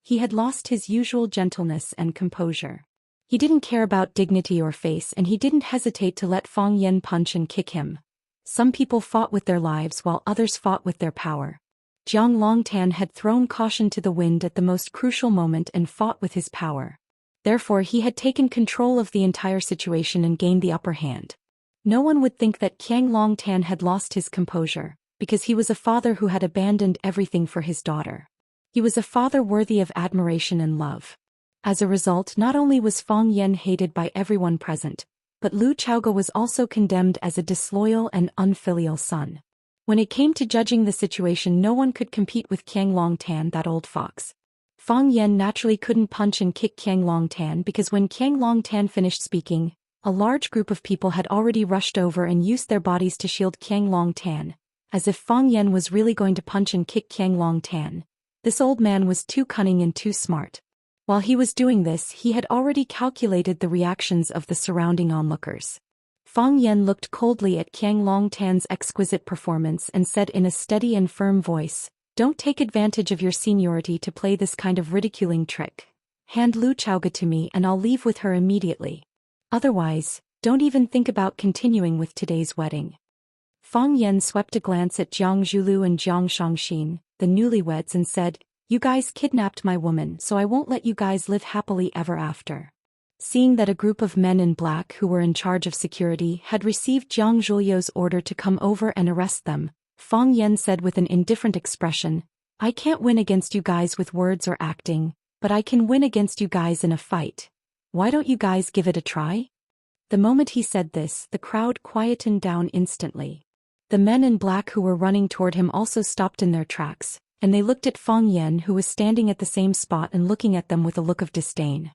He had lost his usual gentleness and composure. He didn't care about dignity or face, and he didn't hesitate to let Fang Yan punch and kick him. Some people fought with their lives while others fought with their power. Jiang Longtan had thrown caution to the wind at the most crucial moment and fought with his power. Therefore he had taken control of the entire situation and gained the upper hand. No one would think that Qiang Longtan had lost his composure, because he was a father who had abandoned everything for his daughter. He was a father worthy of admiration and love. As a result, not only was Fang Yan hated by everyone present, but Lu Chaoga was also condemned as a disloyal and unfilial son. When it came to judging the situation, no one could compete with Qiang Longtan, that old fox. Fang Yan naturally couldn't punch and kick Qiang Longtan because when Qiang Longtan finished speaking, a large group of people had already rushed over and used their bodies to shield Qiang Longtan, as if Fang Yan was really going to punch and kick Qiang Longtan. This old man was too cunning and too smart. While he was doing this, he had already calculated the reactions of the surrounding onlookers. Fang Yan looked coldly at Qiang Longtan's exquisite performance and said in a steady and firm voice, "Don't take advantage of your seniority to play this kind of ridiculing trick. Hand Lu Chaoga to me and I'll leave with her immediately. Otherwise, don't even think about continuing with today's wedding." Fang Yan swept a glance at Jiang Zhulu and Jiang Shangxin, the newlyweds, and said, "You guys kidnapped my woman, so I won't let you guys live happily ever after." Seeing that a group of men in black who were in charge of security had received Jiang Zhulio's order to come over and arrest them, Fang Yan said with an indifferent expression, "I can't win against you guys with words or acting, but I can win against you guys in a fight. Why don't you guys give it a try?" The moment he said this, the crowd quietened down instantly. The men in black who were running toward him also stopped in their tracks, and they looked at Fang Yan, who was standing at the same spot and looking at them with a look of disdain.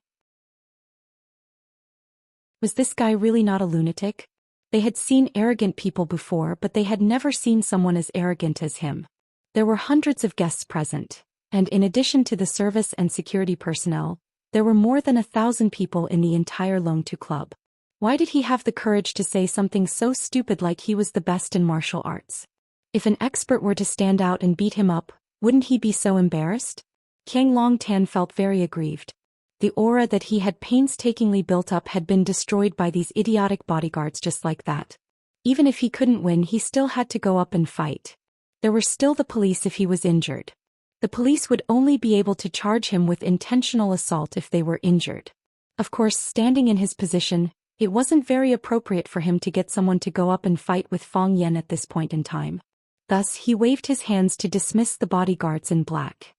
Was this guy really not a lunatic? They had seen arrogant people before, but they had never seen someone as arrogant as him. There were hundreds of guests present, and in addition to the service and security personnel, there were more than 1,000 people in the entire Longtu Club. Why did he have the courage to say something so stupid like he was the best in martial arts? If an expert were to stand out and beat him up, wouldn't he be so embarrassed? Qiang Longtan felt very aggrieved. The aura that he had painstakingly built up had been destroyed by these idiotic bodyguards just like that. Even if he couldn't win, he still had to go up and fight. There were still the police if he was injured. The police would only be able to charge him with intentional assault if they were injured. Of course, standing in his position, it wasn't very appropriate for him to get someone to go up and fight with Fang Yan at this point in time. Thus, he waved his hands to dismiss the bodyguards in black.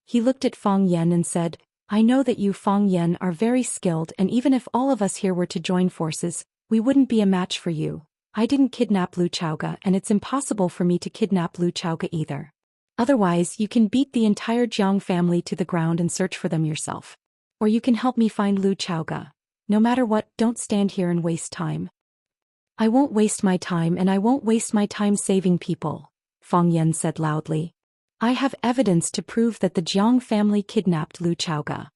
He looked at Fang Yan and said, "I know that you, Fang Yan, are very skilled, and even if all of us here were to join forces, we wouldn't be a match for you. I didn't kidnap Lu Chaoga, and it's impossible for me to kidnap Lu Chaoga either. Otherwise, you can beat the entire Jiang family to the ground and search for them yourself. Or you can help me find Lu Chaoga. No matter what, don't stand here and waste time." "I won't waste my time, and I won't waste my time saving people," Fang Yan said loudly. "I have evidence to prove that the Jiang family kidnapped Lu Chaoga."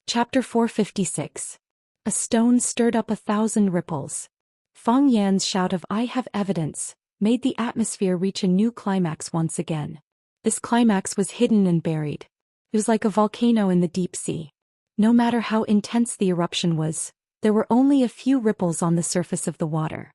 Chapter 456. A stone stirred up 1,000 ripples. Fang Yan's shout of "I have evidence" made the atmosphere reach a new climax once again. This climax was hidden and buried. It was like a volcano in the deep sea. No matter how intense the eruption was, there were only a few ripples on the surface of the water.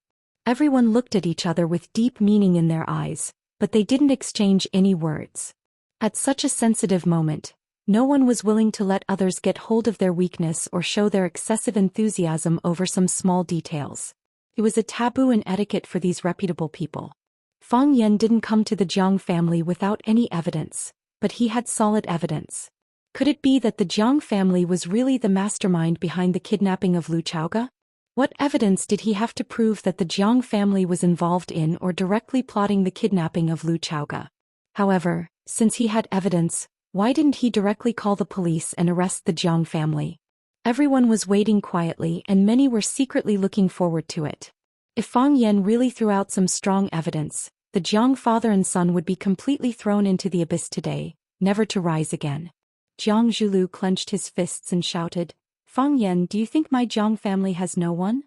Everyone looked at each other with deep meaning in their eyes, but they didn't exchange any words. At such a sensitive moment, no one was willing to let others get hold of their weakness or show their excessive enthusiasm over some small details. It was a taboo and etiquette for these reputable people. Fang Yan didn't come to the Jiang family without any evidence, but he had solid evidence. Could it be that the Jiang family was really the mastermind behind the kidnapping of Lu Chaoga? What evidence did he have to prove that the Jiang family was involved in or directly plotting the kidnapping of Lu Chaoga? However, since he had evidence, why didn't he directly call the police and arrest the Jiang family? Everyone was waiting quietly and many were secretly looking forward to it. If Fang Yan really threw out some strong evidence, the Jiang father and son would be completely thrown into the abyss today, never to rise again. Jiang Zhulu clenched his fists and shouted, "Fang Yan, do you think my Jiang family has no one?"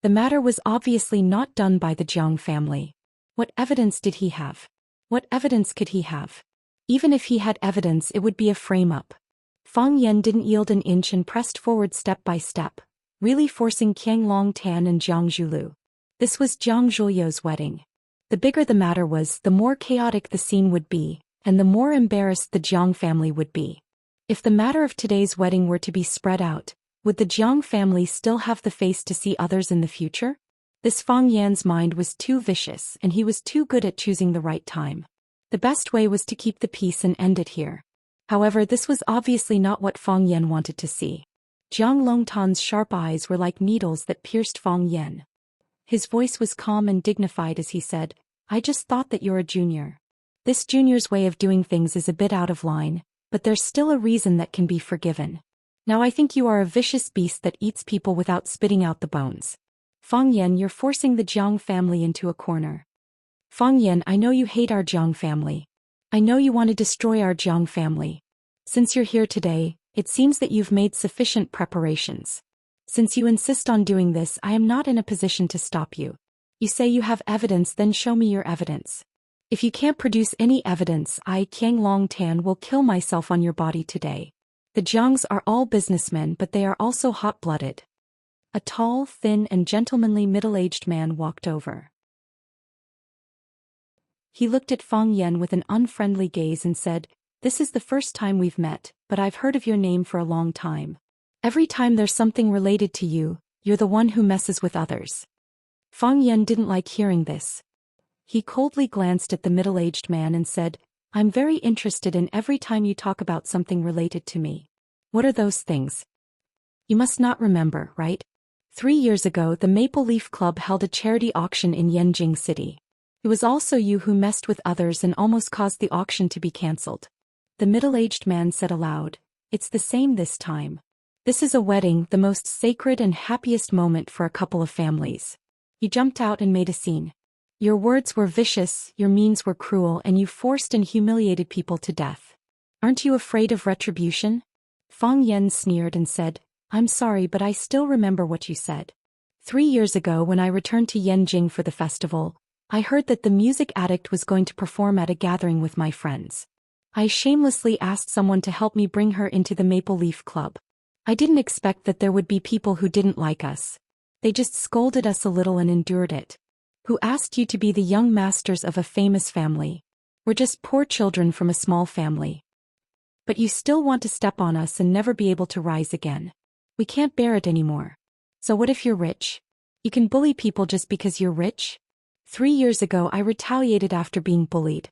The matter was obviously not done by the Jiang family. What evidence did he have? What evidence could he have? Even if he had evidence, it would be a frame-up. Fang Yan didn't yield an inch and pressed forward step by step, really forcing Qiang Longtan and Jiang Zhulu. This was Jiang Zhuliu's wedding. The bigger the matter was, the more chaotic the scene would be, and the more embarrassed the Jiang family would be. If the matter of today's wedding were to be spread out, would the Jiang family still have the face to see others in the future? This Fang Yan's mind was too vicious and he was too good at choosing the right time. The best way was to keep the peace and end it here. However, this was obviously not what Fang Yan wanted to see. Jiang Longtan's sharp eyes were like needles that pierced Fang Yan. His voice was calm and dignified as he said, "I just thought that you're a junior. This junior's way of doing things is a bit out of line, but there's still a reason that can be forgiven. Now I think you are a vicious beast that eats people without spitting out the bones. Fang Yan, you're forcing the Jiang family into a corner. Fang Yan, I know you hate our Jiang family. I know you want to destroy our Jiang family. Since you're here today, it seems that you've made sufficient preparations. Since you insist on doing this, I am not in a position to stop you. You say you have evidence, then show me your evidence. If you can't produce any evidence, I, Qiang Longtan, will kill myself on your body today." The Jiangs are all businessmen, but they are also hot-blooded. A tall, thin, and gentlemanly middle-aged man walked over. He looked at Fang Yan with an unfriendly gaze and said, "This is the first time we've met, but I've heard of your name for a long time. Every time there's something related to you, you're the one who messes with others." Fang Yan didn't like hearing this. He coldly glanced at the middle-aged man and said, "I'm very interested in every time you talk about something related to me. What are those things? You must not remember, right? 3 years ago the Maple Leaf Club held a charity auction in Yanjing City. It was also you who messed with others and almost caused the auction to be cancelled." The middle-aged man said aloud, "It's the same this time. This is a wedding, the most sacred and happiest moment for a couple of families. You jumped out and made a scene. Your words were vicious, your means were cruel, and you forced and humiliated people to death. Aren't you afraid of retribution?" Fang Yan sneered and said, "I'm sorry, but I still remember what you said. 3 years ago when I returned to Yanjing for the festival, I heard that the music addict was going to perform at a gathering with my friends. I shamelessly asked someone to help me bring her into the Maple Leaf Club. I didn't expect that there would be people who didn't like us. They just scolded us a little and endured it. Who asked you to be the young masters of a famous family? We're just poor children from a small family. But you still want to step on us and never be able to rise again. We can't bear it anymore. So what if you're rich? You can bully people just because you're rich? 3 years ago I retaliated after being bullied.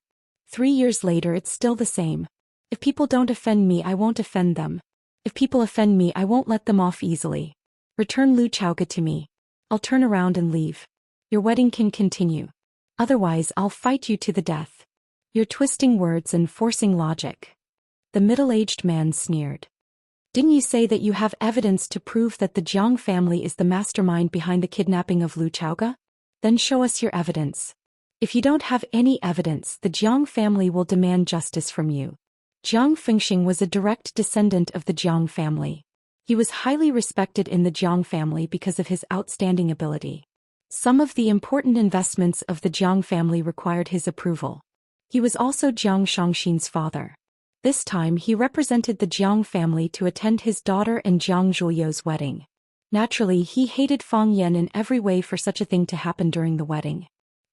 3 years later it's still the same. If people don't offend me, I won't offend them. If people offend me, I won't let them off easily. Return Lu Chaoga to me. I'll turn around and leave. Your wedding can continue. Otherwise I'll fight you to the death. You're twisting words and forcing logic." The middle-aged man sneered. "Didn't you say that you have evidence to prove that the Jiang family is the mastermind behind the kidnapping of Lu Chaoga? Then show us your evidence. If you don't have any evidence, the Jiang family will demand justice from you." Jiang Fengxing was a direct descendant of the Jiang family. He was highly respected in the Jiang family because of his outstanding ability. Some of the important investments of the Jiang family required his approval. He was also Jiang Shangxin's father. This time he represented the Jiang family to attend his daughter and Jiang Zhuliu's wedding. Naturally, he hated Fang Yan in every way for such a thing to happen during the wedding.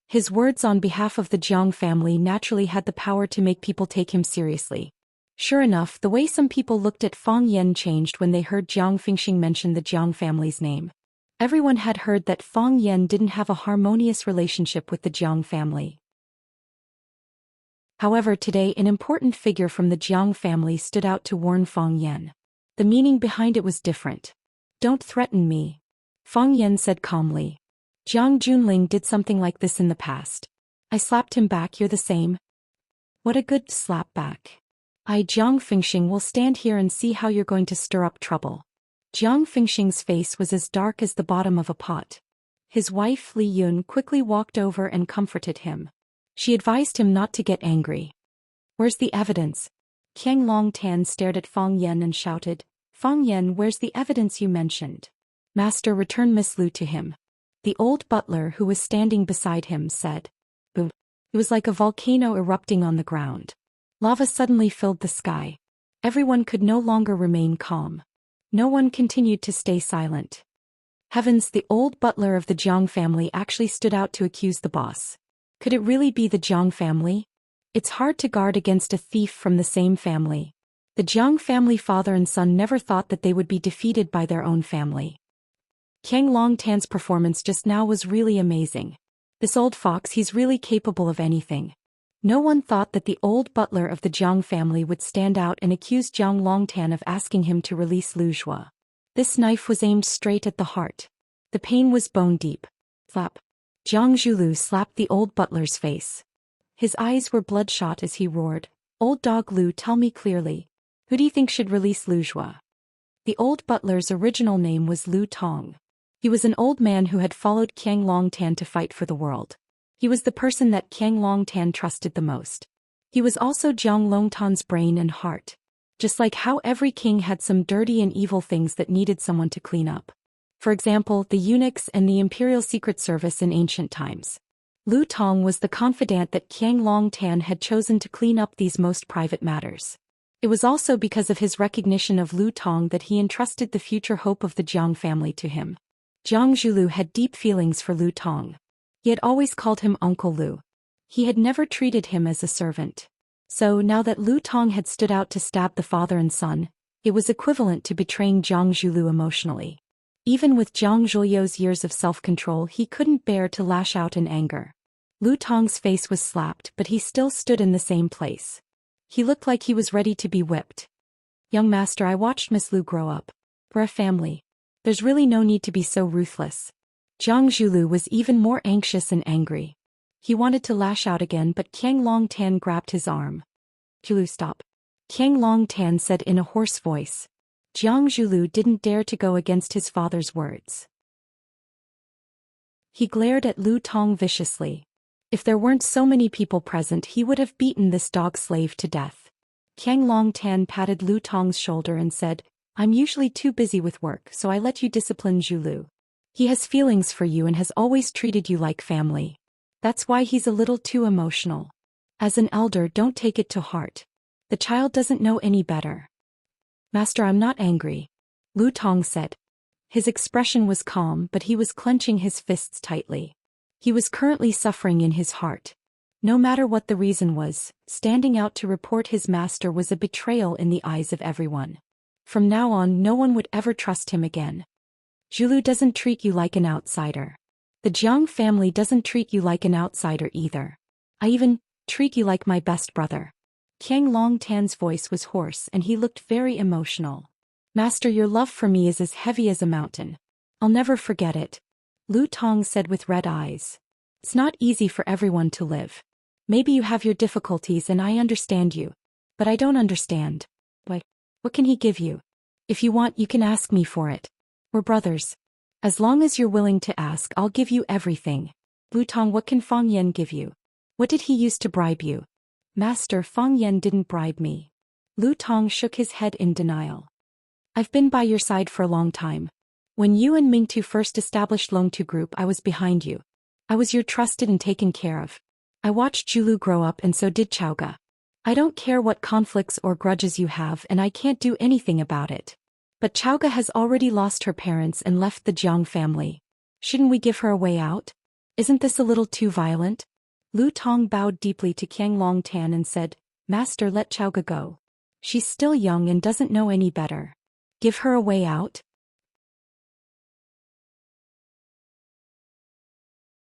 His words on behalf of the Jiang family naturally had the power to make people take him seriously. Sure enough, the way some people looked at Fang Yan changed when they heard Jiang Fingxing mention the Jiang family's name. Everyone had heard that Fang Yan didn't have a harmonious relationship with the Jiang family. However, today an important figure from the Jiang family stood out to warn Fang Yan. The meaning behind it was different. "Don't threaten me," Fang Yan said calmly. "Jiang Junling did something like this in the past. I slapped him back. You're the same." "What a good slap back. I, Jiang Fingxing, will stand here and see how you're going to stir up trouble." Jiang Fingxing's face was as dark as the bottom of a pot. His wife Li Yun quickly walked over and comforted him. She advised him not to get angry. "Where's the evidence?" Qiang Longtan stared at Fang Yan and shouted, "Fang Yan, where's the evidence you mentioned?" "Master, returned Miss Lu to him." The old butler who was standing beside him said. Boom. It was like a volcano erupting on the ground. Lava suddenly filled the sky. Everyone could no longer remain calm. No one continued to stay silent. Heavens, the old butler of the Jiang family actually stood out to accuse the boss. Could it really be the Jiang family? It's hard to guard against a thief from the same family. The Jiang family father and son never thought that they would be defeated by their own family. Qiang Longtan's performance just now was really amazing. This old fox, he's really capable of anything. No one thought that the old butler of the Jiang family would stand out and accuse Jiang Longtan of asking him to release Lu Zhua. This knife was aimed straight at the heart. The pain was bone deep. Slap. Jiang Zhulu slapped the old butler's face. His eyes were bloodshot as he roared, "Old dog Lu, tell me clearly. Who do you think should release Lu Zhua?" The old butler's original name was Lu Tong. He was an old man who had followed Qiang Longtan to fight for the world. He was the person that Qiang Longtan trusted the most. He was also Jiang Longtan's brain and heart. Just like how every king had some dirty and evil things that needed someone to clean up. For example, the eunuchs and the Imperial Secret Service in ancient times. Lu Tong was the confidant that Qiang Longtan had chosen to clean up these most private matters. It was also because of his recognition of Lu Tong that he entrusted the future hope of the Jiang family to him. Jiang Zhulu had deep feelings for Lu Tong. He had always called him Uncle Lu. He had never treated him as a servant. So now that Lu Tong had stood out to stab the father and son, it was equivalent to betraying Jiang Zhulu emotionally. Even with Jiang Zhuliu's years of self-control, he couldn't bear to lash out in anger. Lu Tong's face was slapped, but he still stood in the same place. He looked like he was ready to be whipped. "Young master, I watched Miss Lu grow up. We're a family. There's really no need to be so ruthless." Jiang Zhulu was even more anxious and angry. He wanted to lash out again, but Qiang Longtan grabbed his arm. "Zhulu, stop," Qiang Longtan said in a hoarse voice. Jiang Zhulu didn't dare to go against his father's words. He glared at Lu Tong viciously. If there weren't so many people present, he would have beaten this dog slave to death. Qiang Longtan patted Lu Tong's shoulder and said, "I'm usually too busy with work, so I let you discipline Zhulu. He has feelings for you and has always treated you like family. That's why he's a little too emotional. As an elder, don't take it to heart. The child doesn't know any better." "Master, I'm not angry," Lu Tong said. His expression was calm, but he was clenching his fists tightly. He was currently suffering in his heart. No matter what the reason was, standing out to report his master was a betrayal in the eyes of everyone. From now on, no one would ever trust him again. "Zhulu doesn't treat you like an outsider. The Jiang family doesn't treat you like an outsider either. I even treat you like my best brother." Qiang Longtan's voice was hoarse and he looked very emotional. "Master, your love for me is as heavy as a mountain. I'll never forget it," Lu Tong said with red eyes. "It's not easy for everyone to live. Maybe you have your difficulties and I understand you. But I don't understand. What can he give you? If you want, you can ask me for it. We're brothers. As long as you're willing to ask, I'll give you everything." "Lu Tong, what can Fang Yan give you? What did he use to bribe you?" "Master, Fang Yan didn't bribe me." Lu Tong shook his head in denial. "I've been by your side for a long time. When you and Mingtu first established Longtu Group, I was behind you. I was your trusted and taken care of. I watched Zhulu grow up and so did Chaoga. I don't care what conflicts or grudges you have and I can't do anything about it. But Chaoga has already lost her parents and left the Jiang family. Shouldn't we give her a way out? Isn't this a little too violent? Lu Tong bowed deeply to Qiang Longtan and said, Master, let Chaoga go. She's still young and doesn't know any better. Give her a way out?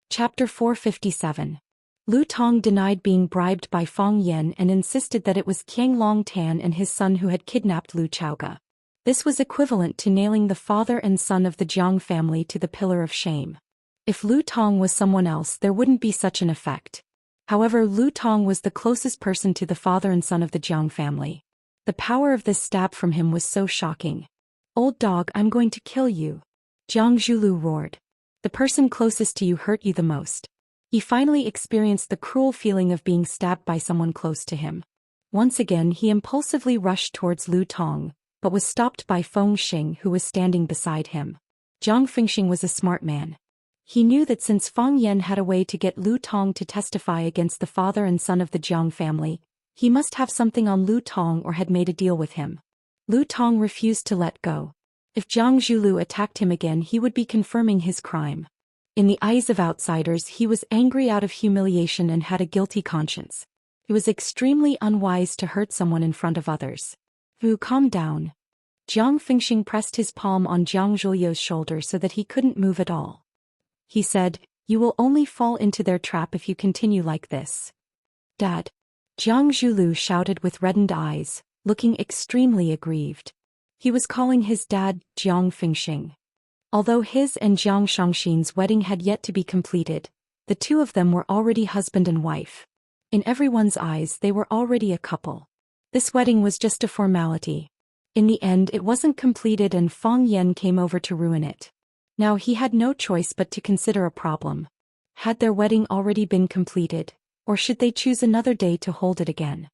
Chapter 457. Lu Tong denied being bribed by Fang Yan and insisted that it was Qiang Longtan and his son who had kidnapped Lu Chaoga. This was equivalent to nailing the father and son of the Jiang family to the pillar of shame. If Lu Tong was someone else, there wouldn't be such an effect. However, Lu Tong was the closest person to the father and son of the Jiang family. The power of this stab from him was so shocking. Old dog, I'm going to kill you. Jiang Zhulu roared. The person closest to you hurt you the most. He finally experienced the cruel feeling of being stabbed by someone close to him. Once again, he impulsively rushed towards Lu Tong, but was stopped by Feng Xing, who was standing beside him. Jiang Fengxing was a smart man. He knew that since Fang Yan had a way to get Lu Tong to testify against the father and son of the Jiang family, he must have something on Lu Tong or had made a deal with him. Lu Tong refused to let go. If Jiang Zhulu attacked him again, he would be confirming his crime. In the eyes of outsiders, he was angry out of humiliation and had a guilty conscience. It was extremely unwise to hurt someone in front of others. Wu, calm down. Jiang Fengxing pressed his palm on Jiang Zhuliu's shoulder so that he couldn't move at all. He said, You will only fall into their trap if you continue like this. Dad. Jiang Zhulu shouted with reddened eyes, looking extremely aggrieved. He was calling his dad Jiang Fengxing. Although his and Jiang Shangxin's wedding had yet to be completed, the two of them were already husband and wife. In everyone's eyes, they were already a couple. This wedding was just a formality. In the end, it wasn't completed and Fang Yan came over to ruin it. Now he had no choice but to consider a problem. Had their wedding already been completed, or should they choose another day to hold it again?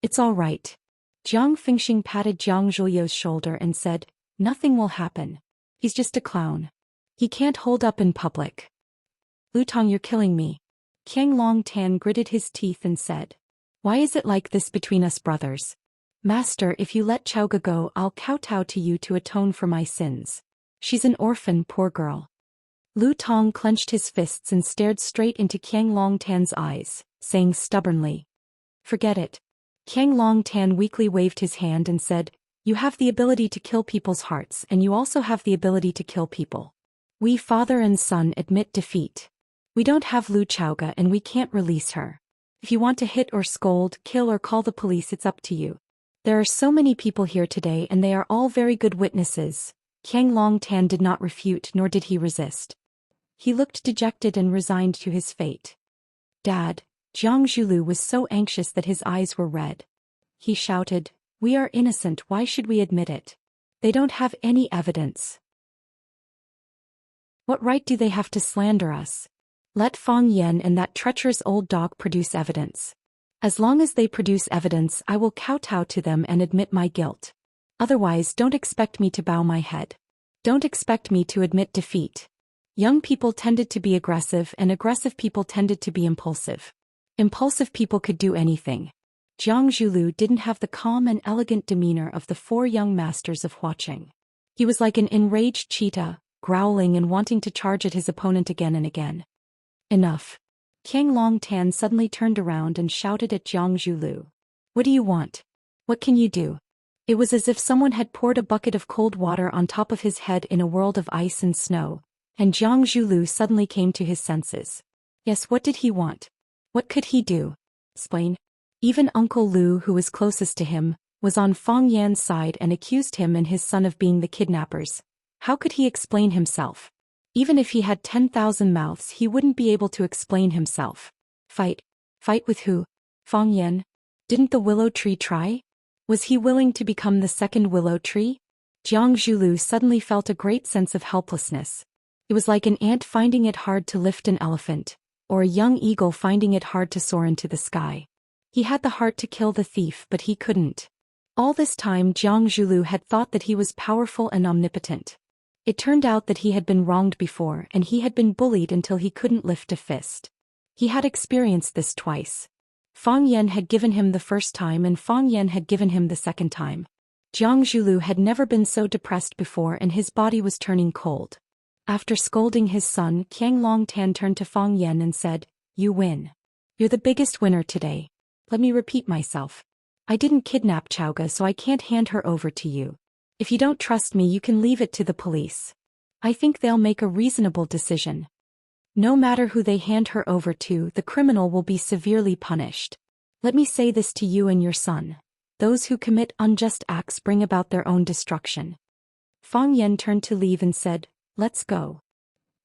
It's all right. Jiang Fengxing patted Jiang Zhuliu's shoulder and said, Nothing will happen. He's just a clown. He can't hold up in public. Lu Tong, you're killing me. Qiang Longtan gritted his teeth and said, Why is it like this between us brothers? Master, if you let Chaoga go, I'll kowtow to you to atone for my sins. She's an orphan, poor girl. Lu Tong clenched his fists and stared straight into Qiang Longtan's eyes, saying stubbornly, Forget it. Qiang Longtan weakly waved his hand and said, You have the ability to kill people's hearts and you also have the ability to kill people. We father and son admit defeat. We don't have Lu Chaoga and we can't release her. If you want to hit or scold, kill or call the police, it's up to you. There are so many people here today and they are all very good witnesses. Qiang Longtan did not refute nor did he resist. He looked dejected and resigned to his fate. Dad. Jiang Zhulu was so anxious that his eyes were red. He shouted, We are innocent, why should we admit it? They don't have any evidence. What right do they have to slander us? Let Fang Yan and that treacherous old dog produce evidence. As long as they produce evidence, I will kowtow to them and admit my guilt. Otherwise, don't expect me to bow my head. Don't expect me to admit defeat. Young people tended to be aggressive and aggressive people tended to be impulsive. Impulsive people could do anything. Jiang Zhulu didn't have the calm and elegant demeanor of the four young masters of Huaqing. He was like an enraged cheetah, growling and wanting to charge at his opponent again and again. Enough. Qiang Longtan suddenly turned around and shouted at Jiang Zhulu. What do you want? What can you do? It was as if someone had poured a bucket of cold water on top of his head in a world of ice and snow, and Jiang Zhulu suddenly came to his senses. Yes, what did he want? What could he do? Explain. Even Uncle Lu, who was closest to him, was on Fang Yan's side and accused him and his son of being the kidnappers. How could he explain himself? Even if he had 10,000 mouths, he wouldn't be able to explain himself. Fight. Fight with who? Fang Yan? Didn't the willow tree try? Was he willing to become the second willow tree? Jiang Zhulu suddenly felt a great sense of helplessness. It was like an ant finding it hard to lift an elephant, or a young eagle finding it hard to soar into the sky. He had the heart to kill the thief, but he couldn't. All this time Jiang Zhulu had thought that he was powerful and omnipotent. It turned out that he had been wronged before and he had been bullied until he couldn't lift a fist. He had experienced this twice. Fang Yan had given him the first time and Fang Yan had given him the second time. Jiang Zhulu had never been so depressed before and his body was turning cold. After scolding his son, Qiang Longtan turned to Fang Yan and said, "You win. You're the biggest winner today. Let me repeat myself. I didn't kidnap Chaoga, so I can't hand her over to you. If you don't trust me, you can leave it to the police. I think they'll make a reasonable decision. No matter who they hand her over to, the criminal will be severely punished. Let me say this to you and your son. Those who commit unjust acts bring about their own destruction." Fang Yan turned to leave and said, "Let's go."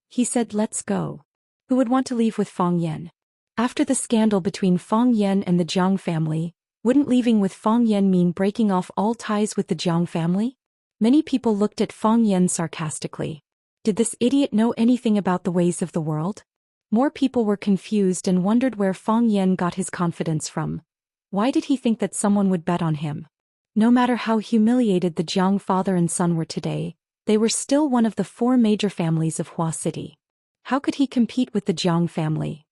He said, "Let's go." Who would want to leave with Fang Yan? After the scandal between Fang Yan and the Jiang family, wouldn't leaving with Fang Yan mean breaking off all ties with the Jiang family? Many people looked at Fang Yan sarcastically. Did this idiot know anything about the ways of the world? More people were confused and wondered where Fang Yan got his confidence from. Why did he think that someone would bet on him? No matter how humiliated the Jiang father and son were today, they were still one of the 4 major families of Hua City. How could he compete with the Jiang family?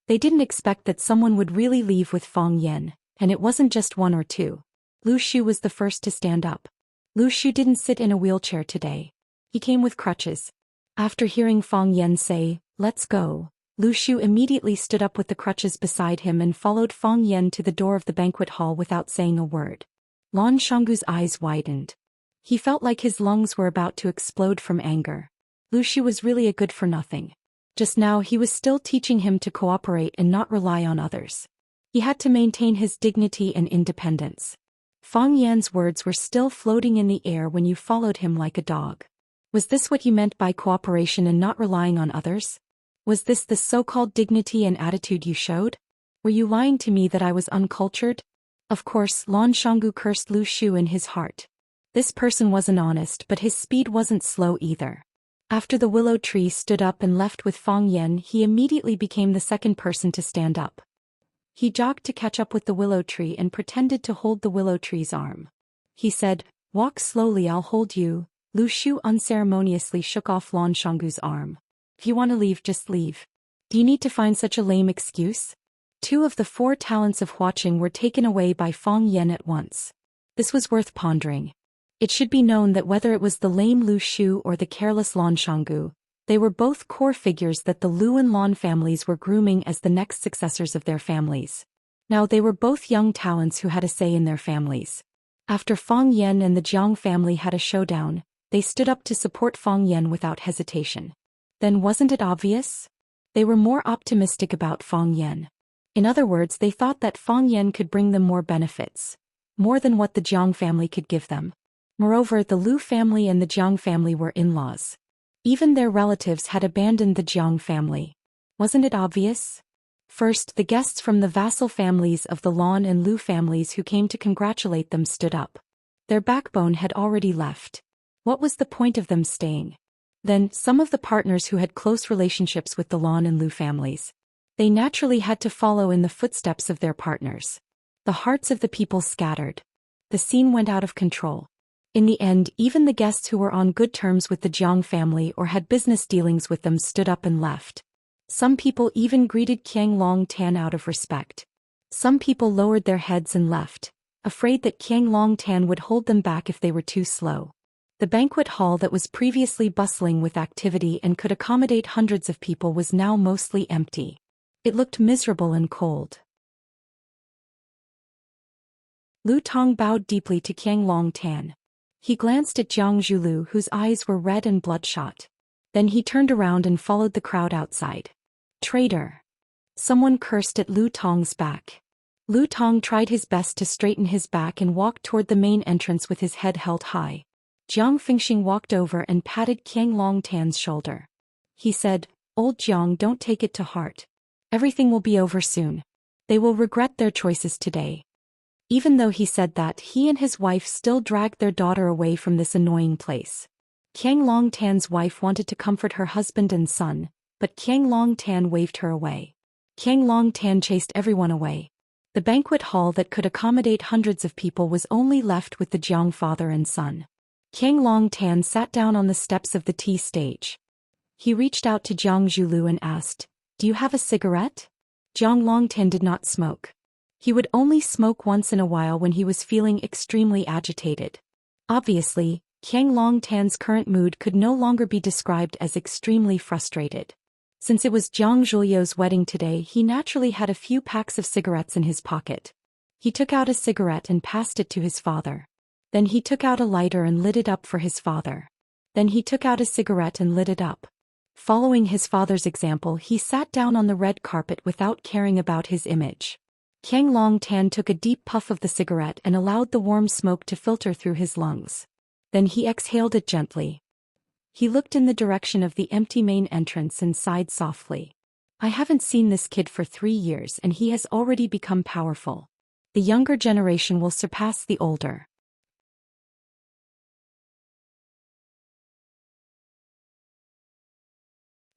They didn't expect that someone would really leave with Fang Yan, and it wasn't just 1 or 2. Lu Shu was the first to stand up. Lu Shu didn't sit in a wheelchair today. He came with crutches. After hearing Fang Yan say, "Let's go," Lu Shu immediately stood up with the crutches beside him and followed Fang Yan to the door of the banquet hall without saying a word. Lan Shanggu's eyes widened. He felt like his lungs were about to explode from anger. Lu Shu was really a good-for-nothing. Just now he was still teaching him to cooperate and not rely on others. He had to maintain his dignity and independence. Fang Yan's words were still floating in the air when you followed him like a dog. Was this what you meant by cooperation and not relying on others? Was this the so-called dignity and attitude you showed? Were you lying to me that I was uncultured? Of course, Lan Shanggu cursed Lu Shu in his heart. This person wasn't honest, but his speed wasn't slow either. After the willow tree stood up and left with Fang Yan, he immediately became the second person to stand up. He jogged to catch up with the willow tree and pretended to hold the willow tree's arm. He said, "Walk slowly, I'll hold you." Lu Shu unceremoniously shook off Lan Shanggu's arm. "If you want to leave, just leave. Do you need to find such a lame excuse?" 2 of the 4 talents of Huaqing were taken away by Fang Yan at once. This was worth pondering. It should be known that whether it was the lame Lu Shu or the careless Lan Shanggu, they were both core figures that the Lu and Lan families were grooming as the next successors of their families. Now they were both young talents who had a say in their families. After Fang Yan and the Jiang family had a showdown, they stood up to support Fang Yan without hesitation. Then wasn't it obvious? They were more optimistic about Fang Yan. In other words, they thought that Fang Yan could bring them more benefits. More than what the Jiang family could give them. Moreover, the Lu family and the Jiang family were in-laws. Even their relatives had abandoned the Jiang family. Wasn't it obvious? First, the guests from the vassal families of the Lan and Lu families who came to congratulate them stood up. Their backbone had already left. What was the point of them staying? Then, some of the partners who had close relationships with the Lan and Lu families. They naturally had to follow in the footsteps of their partners. The hearts of the people scattered. The scene went out of control. In the end, even the guests who were on good terms with the Jiang family or had business dealings with them stood up and left. Some people even greeted Qiang Longtan out of respect. Some people lowered their heads and left, afraid that Qiang Longtan would hold them back if they were too slow. The banquet hall that was previously bustling with activity and could accommodate hundreds of people was now mostly empty. It looked miserable and cold. Lu Tong bowed deeply to Qiang Longtan. He glanced at Jiang Zhulu, whose eyes were red and bloodshot. Then he turned around and followed the crowd outside. Traitor! Someone cursed at Lu Tong's back. Lu Tong tried his best to straighten his back and walked toward the main entrance with his head held high. Jiang Fengxing walked over and patted Qiang Longtan's shoulder. He said, "Old Jiang, don't take it to heart. Everything will be over soon. They will regret their choices today." Even though he said that, he and his wife still dragged their daughter away from this annoying place. Qiang Longtan's wife wanted to comfort her husband and son, but Qiang Longtan waved her away. Qiang Longtan chased everyone away. The banquet hall that could accommodate hundreds of people was only left with the Jiang father and son. Qiang Longtan sat down on the steps of the tea stage. He reached out to Jiang Zhulu and asked, "Do you have a cigarette?" Jiang Longtan did not smoke. He would only smoke once in a while when he was feeling extremely agitated. Obviously, Qiang Longtan's current mood could no longer be described as extremely frustrated. Since it was Jiang Zhuliu's wedding today, he naturally had a few packs of cigarettes in his pocket. He took out a cigarette and passed it to his father. Then he took out a lighter and lit it up for his father. Then he took out a cigarette and lit it up. Following his father's example, he sat down on the red carpet without caring about his image. Qiang Longtan took a deep puff of the cigarette and allowed the warm smoke to filter through his lungs. Then he exhaled it gently. He looked in the direction of the empty main entrance and sighed softly. I haven't seen this kid for 3 years and he has already become powerful. The younger generation will surpass the older.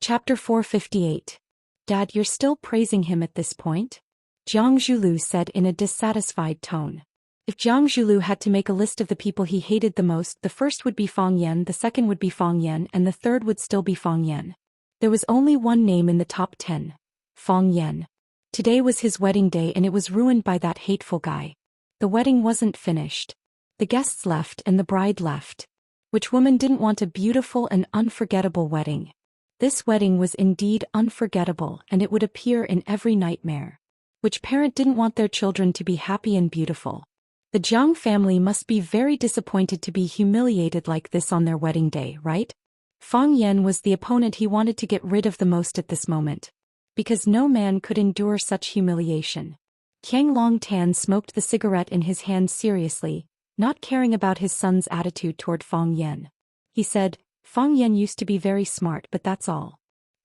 Chapter 458. Dad, you're still praising him at this point? Jiang Zhulu said in a dissatisfied tone. If Jiang Zhulu had to make a list of the people he hated the most, the first would be Fang Yan, the second would be Fang Yan, and the third would still be Fang Yan. There was only one name in the top 10. Fang Yan. Today was his wedding day and it was ruined by that hateful guy. The wedding wasn't finished. The guests left and the bride left. Which woman didn't want a beautiful and unforgettable wedding? This wedding was indeed unforgettable and it would appear in every nightmare. Which parent didn't want their children to be happy and beautiful? The Jiang family must be very disappointed to be humiliated like this on their wedding day, right? Fang Yan was the opponent he wanted to get rid of the most at this moment. Because no man could endure such humiliation. Qiang Longtan smoked the cigarette in his hand seriously, not caring about his son's attitude toward Fang Yan. He said, Fang Yan used to be very smart, but that's all.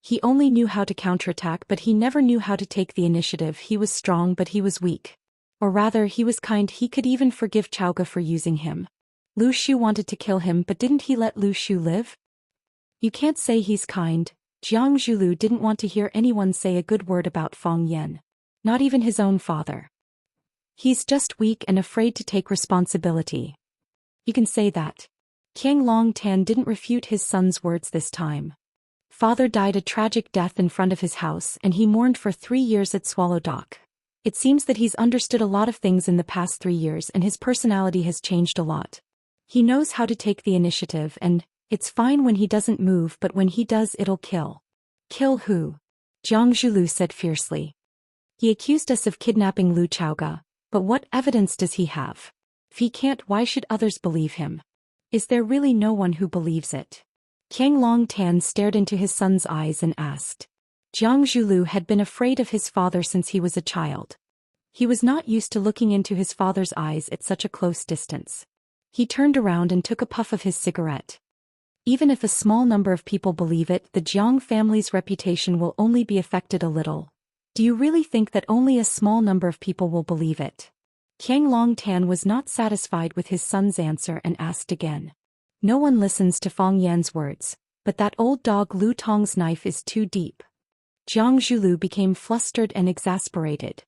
He only knew how to counterattack, but he never knew how to take the initiative. He was strong, but he was weak. Or rather, he was kind. He could even forgive Chaoga for using him. Lu Shu wanted to kill him, but didn't he let Lu Shu live? You can't say he's kind. Jiang Zhulu didn't want to hear anyone say a good word about Fang Yan. Not even his own father. He's just weak and afraid to take responsibility. You can say that. Qiang Longtan didn't refute his son's words this time. Father died a tragic death in front of his house and he mourned for 3 years at Swallow Dock. It seems that he's understood a lot of things in the past 3 years and his personality has changed a lot. He knows how to take the initiative and it's fine when he doesn't move, but when he does it'll kill. Kill who? Jiang Zhulu said fiercely. He accused us of kidnapping Lu Chaoga, but what evidence does he have? If he can't, why should others believe him? Is there really no one who believes it? Qiang Longtan stared into his son's eyes and asked. Jiang Zhulu had been afraid of his father since he was a child. He was not used to looking into his father's eyes at such a close distance. He turned around and took a puff of his cigarette. Even if a small number of people believe it, the Jiang family's reputation will only be affected a little. Do you really think that only a small number of people will believe it? Qiang Longtan was not satisfied with his son's answer and asked again. No one listens to Fang Yan's words, but that old dog Lu Tong's knife is too deep. Jiang Zhulu became flustered and exasperated.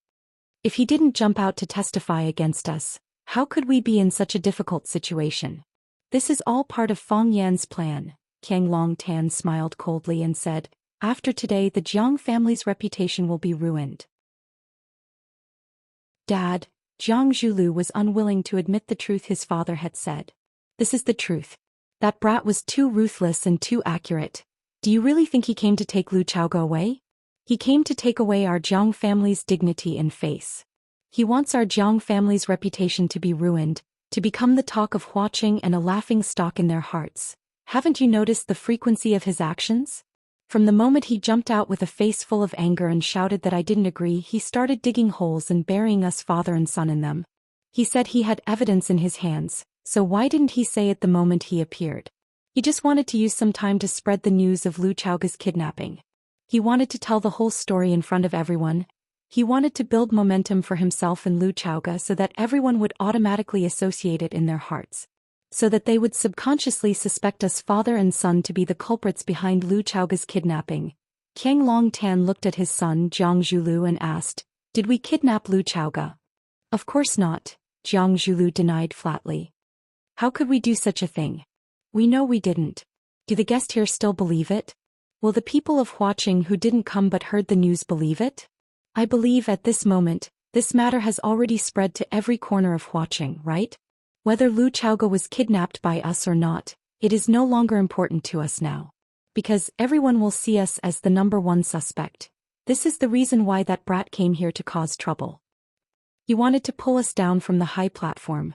If he didn't jump out to testify against us, how could we be in such a difficult situation? This is all part of Fang Yan's plan. Qiang Longtan smiled coldly and said, after today the Jiang family's reputation will be ruined. Dad, Jiang Zhulu was unwilling to admit the truth his father had said. This is the truth. That brat was too ruthless and too accurate. Do you really think he came to take Lu Chaoga away? He came to take away our Jiang family's dignity and face. He wants our Jiang family's reputation to be ruined, to become the talk of Huaqing and a laughing stock in their hearts. Haven't you noticed the frequency of his actions? From the moment he jumped out with a face full of anger and shouted that I didn't agree, he started digging holes and burying us father and son in them. He said he had evidence in his hands, so why didn't he say it the moment he appeared? He just wanted to use some time to spread the news of Lu Chaoga's kidnapping. He wanted to tell the whole story in front of everyone. He wanted to build momentum for himself and Lu Chaoga so that everyone would automatically associate it in their hearts. So that they would subconsciously suspect us father and son to be the culprits behind Lu Chaoga's kidnapping. Qiang Longtan looked at his son Jiang Zhulu and asked, did we kidnap Lu Chaoga? Of course not, Jiang Zhulu denied flatly. How could we do such a thing? We know we didn't. Do the guests here still believe it? Will the people of Huaqing who didn't come but heard the news believe it? I believe at this moment, This matter has already spread to every corner of Huaqing, right? Whether Lu Chaoge was kidnapped by us or not, it is no longer important to us now. Because everyone will see us as the #1 suspect. This is the reason why that brat came here to cause trouble. He wanted to pull us down from the high platform.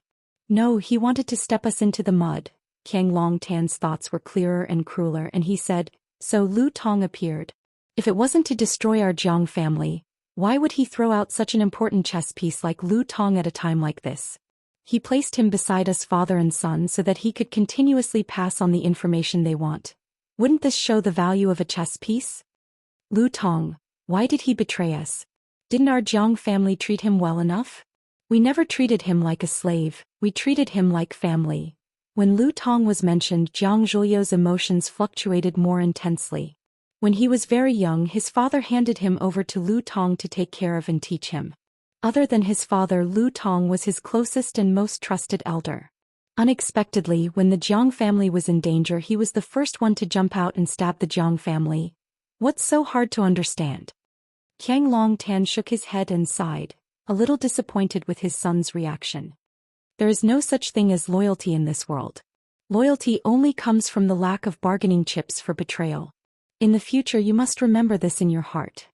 No, he wanted to step us into the mud. Qiang Longtan's thoughts were clearer and crueler, and he said, so Lu Tong appeared. If it wasn't to destroy our Jiang family, why would he throw out such an important chess piece like Lu Tong at a time like this? He placed him beside us father and son so that he could continuously pass on the information they want. Wouldn't this show the value of a chess piece? Lu Tong, why did he betray us? Didn't our Jiang family treat him well enough? We never treated him like a slave, we treated him like family. When Lu Tong was mentioned, Jiang Zhuo's emotions fluctuated more intensely. When he was very young, his father handed him over to Lu Tong to take care of and teach him. Other than his father, Lu Tong was his closest and most trusted elder. Unexpectedly, when the Jiang family was in danger, he was the first one to jump out and stab the Jiang family. What's so hard to understand? Qiang Longtan shook his head and sighed, a little disappointed with his son's reaction. There is no such thing as loyalty in this world. Loyalty only comes from the lack of bargaining chips for betrayal. In the future, you must remember this in your heart.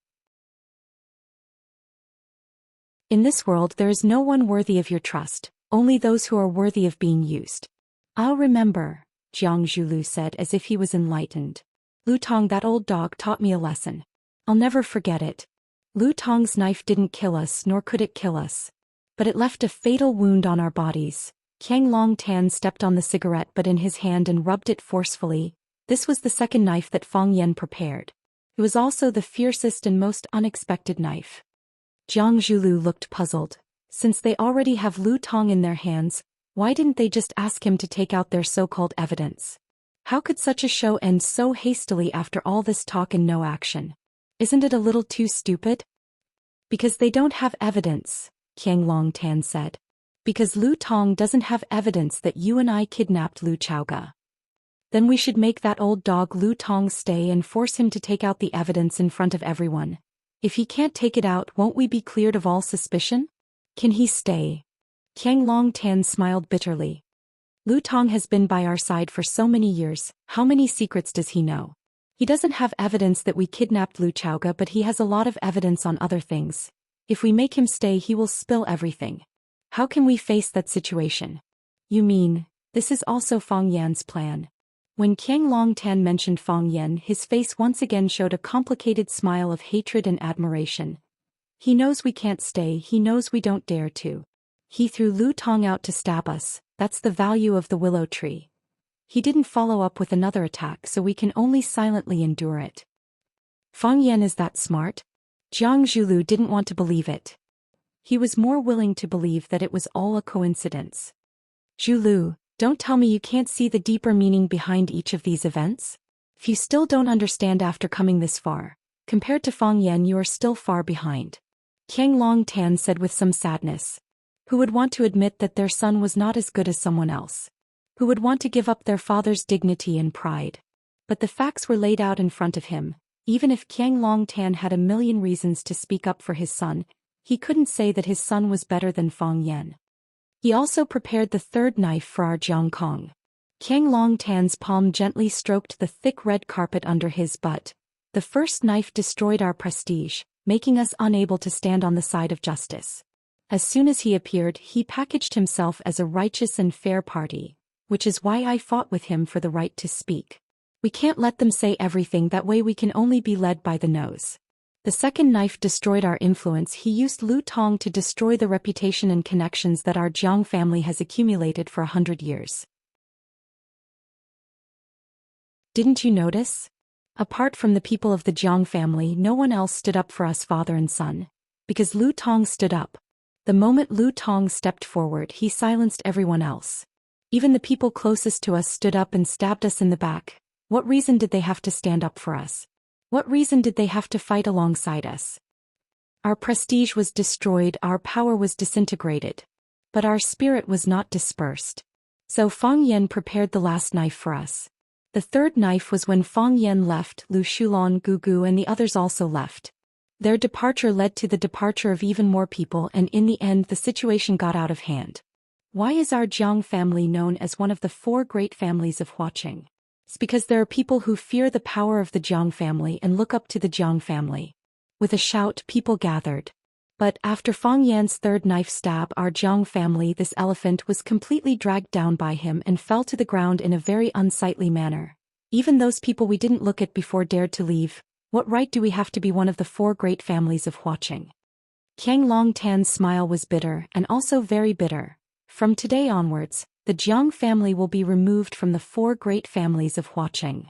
In this world, there is no one worthy of your trust, only those who are worthy of being used. I'll remember, Jiang Zhulu said as if he was enlightened. Lu Tong, that old dog, taught me a lesson. I'll never forget it. Lu Tong's knife didn't kill us, nor could it kill us. But it left a fatal wound on our bodies. Qiang Longtan stepped on the cigarette butt in his hand and rubbed it forcefully. This was the second knife that Fang Yan prepared. It was also the fiercest and most unexpected knife. Jiang Zhulu looked puzzled. Since they already have Lu Tong in their hands, why didn't they just ask him to take out their so-called evidence? How could such a show end so hastily after all this talk and no action? Isn't it a little too stupid? Because they don't have evidence, Qiang Longtan said. Because Lu Tong doesn't have evidence that you and I kidnapped Lu Chaoge. Then we should make that old dog Lu Tong stay and force him to take out the evidence in front of everyone. If he can't take it out, won't we be cleared of all suspicion? Can he stay? Qiang Longtan smiled bitterly. Lu Tong has been by our side for so many years, how many secrets does he know? He doesn't have evidence that we kidnapped Lu Chaoge, but he has a lot of evidence on other things. If we make him stay, he will spill everything. How can we face that situation? You mean, this is also Fang Yan's plan? When Qiang Longtan mentioned Fang Yan, his face once again showed a complicated smile of hatred and admiration. He knows we can't stay, he knows we don't dare to. He threw Lu Tong out to stab us, that's the value of the willow tree. He didn't follow up with another attack, so we can only silently endure it. Fang Yan is that smart? Jiang Zhulu didn't want to believe it. He was more willing to believe that it was all a coincidence. Zhulu, don't tell me you can't see the deeper meaning behind each of these events? If you still don't understand after coming this far, compared to Fang Yan, you are still far behind. Qiang Longtan said with some sadness. Who would want to admit that their son was not as good as someone else? Who would want to give up their father's dignity and pride? But the facts were laid out in front of him. Even if Qiang Longtan had a million reasons to speak up for his son, he couldn't say that his son was better than Fang Yan. He also prepared the third knife for our Jiang Kong. Qiang Longtan's palm gently stroked the thick red carpet under his butt. The first knife destroyed our prestige, making us unable to stand on the side of justice. As soon as he appeared, he packaged himself as a righteous and fair party, which is why I fought with him for the right to speak. We can't let them say everything, that way we can only be led by the nose. The second knife destroyed our influence. He used Lu Tong to destroy the reputation and connections that our Jiang family has accumulated for 100 years. Didn't you notice? Apart from the people of the Jiang family, no one else stood up for us father and son. Because Lu Tong stood up. The moment Lu Tong stepped forward, he silenced everyone else. Even the people closest to us stood up and stabbed us in the back. What reason did they have to stand up for us? What reason did they have to fight alongside us? Our prestige was destroyed, our power was disintegrated. But our spirit was not dispersed. So Fang Yan prepared the last knife for us. The third knife was when Fang Yan left, Lu Shulan, Gugu and the others also left. Their departure led to the departure of even more people, and in the end the situation got out of hand. Why is our Jiang family known as one of the 4 great families of Huaqing? It's because there are people who fear the power of the Jiang family and look up to the Jiang family. With a shout, people gathered. But after Fang Yan's 3rd knife stab our Jiang family, this elephant was completely dragged down by him and fell to the ground in a very unsightly manner. Even those people we didn't look at before dared to leave. What right do we have to be one of the 4 great families of Huaqing? Qiang Longtan's smile was bitter, and also very bitter. From today onwards, the Jiang family will be removed from the 4 great families of Huaqing.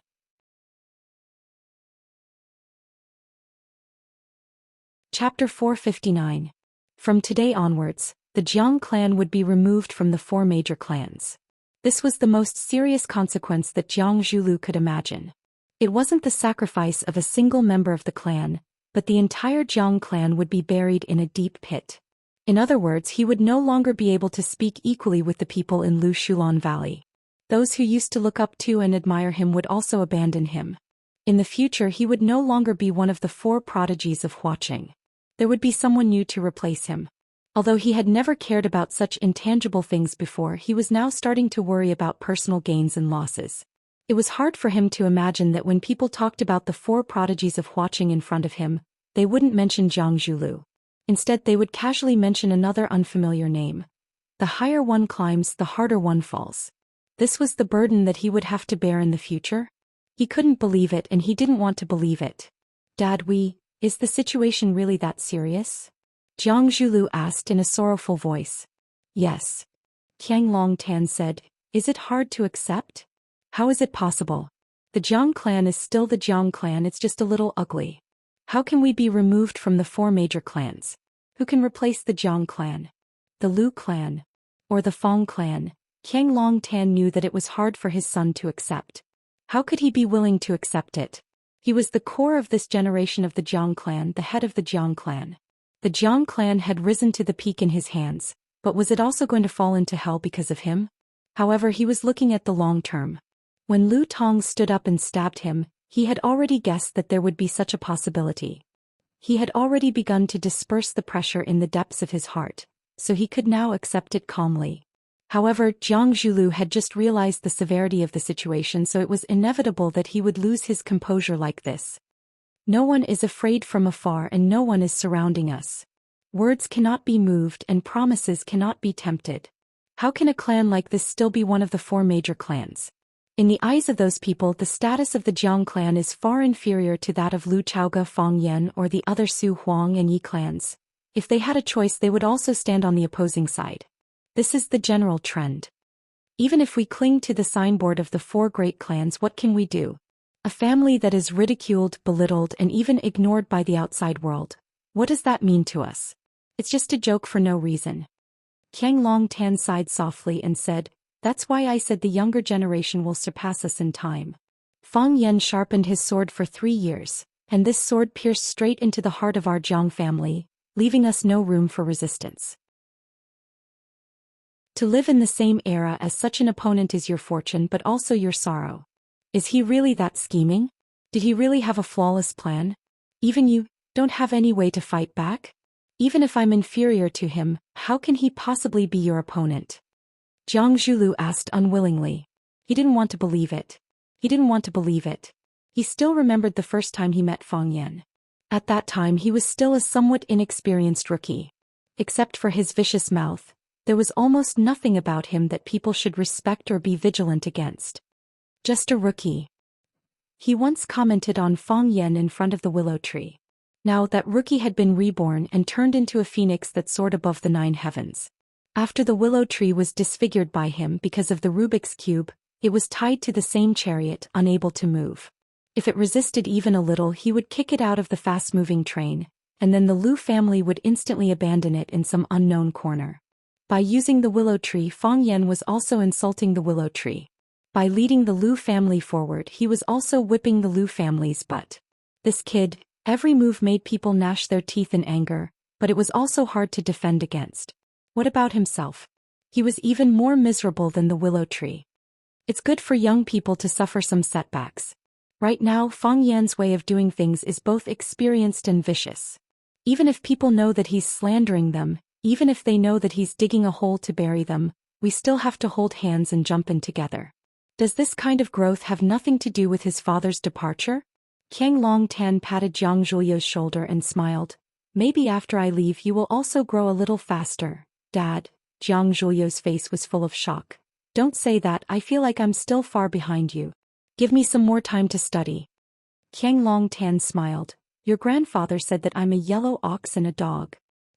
Chapter 459. From today onwards, the Jiang clan would be removed from the 4 major clans. This was the most serious consequence that Jiang Zhulu could imagine. It wasn't the sacrifice of a single member of the clan, but the entire Jiang clan would be buried in a deep pit. In other words, he would no longer be able to speak equally with the people in Lu Shulan Valley. Those who used to look up to and admire him would also abandon him. In the future, he would no longer be one of the 4 prodigies of Huaqing. There would be someone new to replace him. Although he had never cared about such intangible things before, he was now starting to worry about personal gains and losses. It was hard for him to imagine that when people talked about the 4 prodigies of Huaqing in front of him, they wouldn't mention Jiang Zhulu. Instead, they would casually mention another unfamiliar name. The higher one climbs, the harder one falls. This was the burden that he would have to bear in the future? He couldn't believe it, and he didn't want to believe it. Dad, is the situation really that serious? Jiang Zhulu asked in a sorrowful voice. Yes. Qiang Longtan said, is it hard to accept? How is it possible? The Jiang clan is still the Jiang clan, it's just a little ugly. How can we be removed from the 4 major clans? Who can replace the Jiang clan? The Lu clan? Or the Fang clan? Qiang Longtan knew that it was hard for his son to accept. How could he be willing to accept it? He was the core of this generation of the Jiang clan, the head of the Jiang clan. The Jiang clan had risen to the peak in his hands, but was it also going to fall into hell because of him? However, he was looking at the long term. When Lu Tong stood up and stabbed him, he had already guessed that there would be such a possibility. He had already begun to disperse the pressure in the depths of his heart, so he could now accept it calmly. However, Jiang Zhulu had just realized the severity of the situation, so it was inevitable that he would lose his composure like this. No one is afraid from afar, and no one is surrounding us. Words cannot be moved and promises cannot be tempted. How can a clan like this still be one of the 4 major clans? In the eyes of those people, the status of the Jiang clan is far inferior to that of Lu Chaoga, Fang Yan, or the other Su Huang and Yi clans. If they had a choice, they would also stand on the opposing side. This is the general trend. Even if we cling to the signboard of the 4 great clans, what can we do? A family that is ridiculed, belittled, and even ignored by the outside world. What does that mean to us? It's just a joke for no reason. Qiang Longtan sighed softly and said, that's why I said the younger generation will surpass us in time. Fang Yan sharpened his sword for 3 years, and this sword pierced straight into the heart of our Jiang family, leaving us no room for resistance. To live in the same era as such an opponent is your fortune but also your sorrow. Is he really that scheming? Did he really have a flawless plan? Even you don't have any way to fight back? Even if I'm inferior to him, how can he possibly be your opponent? Jiang Zhulu asked unwillingly. He didn't want to believe it. He didn't want to believe it. He still remembered the first time he met Fang Yan. At that time he was still a somewhat inexperienced rookie. Except for his vicious mouth, there was almost nothing about him that people should respect or be vigilant against. Just a rookie. He once commented on Fang Yan in front of the willow tree. Now that rookie had been reborn and turned into a phoenix that soared above the 9 heavens. After the willow tree was disfigured by him because of the Rubik's Cube, it was tied to the same chariot, unable to move. If it resisted even a little, he would kick it out of the fast-moving train, and then the Lu family would instantly abandon it in some unknown corner. By using the willow tree, Fang Yan was also insulting the willow tree. By leading the Lu family forward, he was also whipping the Lu family's butt. This kid, every move made people gnash their teeth in anger, but it was also hard to defend against. What about himself? He was even more miserable than the willow tree. It's good for young people to suffer some setbacks. Right now, Fang Yan's way of doing things is both experienced and vicious. Even if people know that he's slandering them, even if they know that he's digging a hole to bury them, we still have to hold hands and jump in together. Does this kind of growth have nothing to do with his father's departure? Qiang Longtan patted Jiang Zhuliu's shoulder and smiled. Maybe after I leave you will also grow a little faster, Dad. Jiang Zhuliu's face was full of shock. Don't say that, I feel like I'm still far behind you. Give me some more time to study. Qiang Longtan smiled. Your grandfather said that I'm a yellow ox and a dog.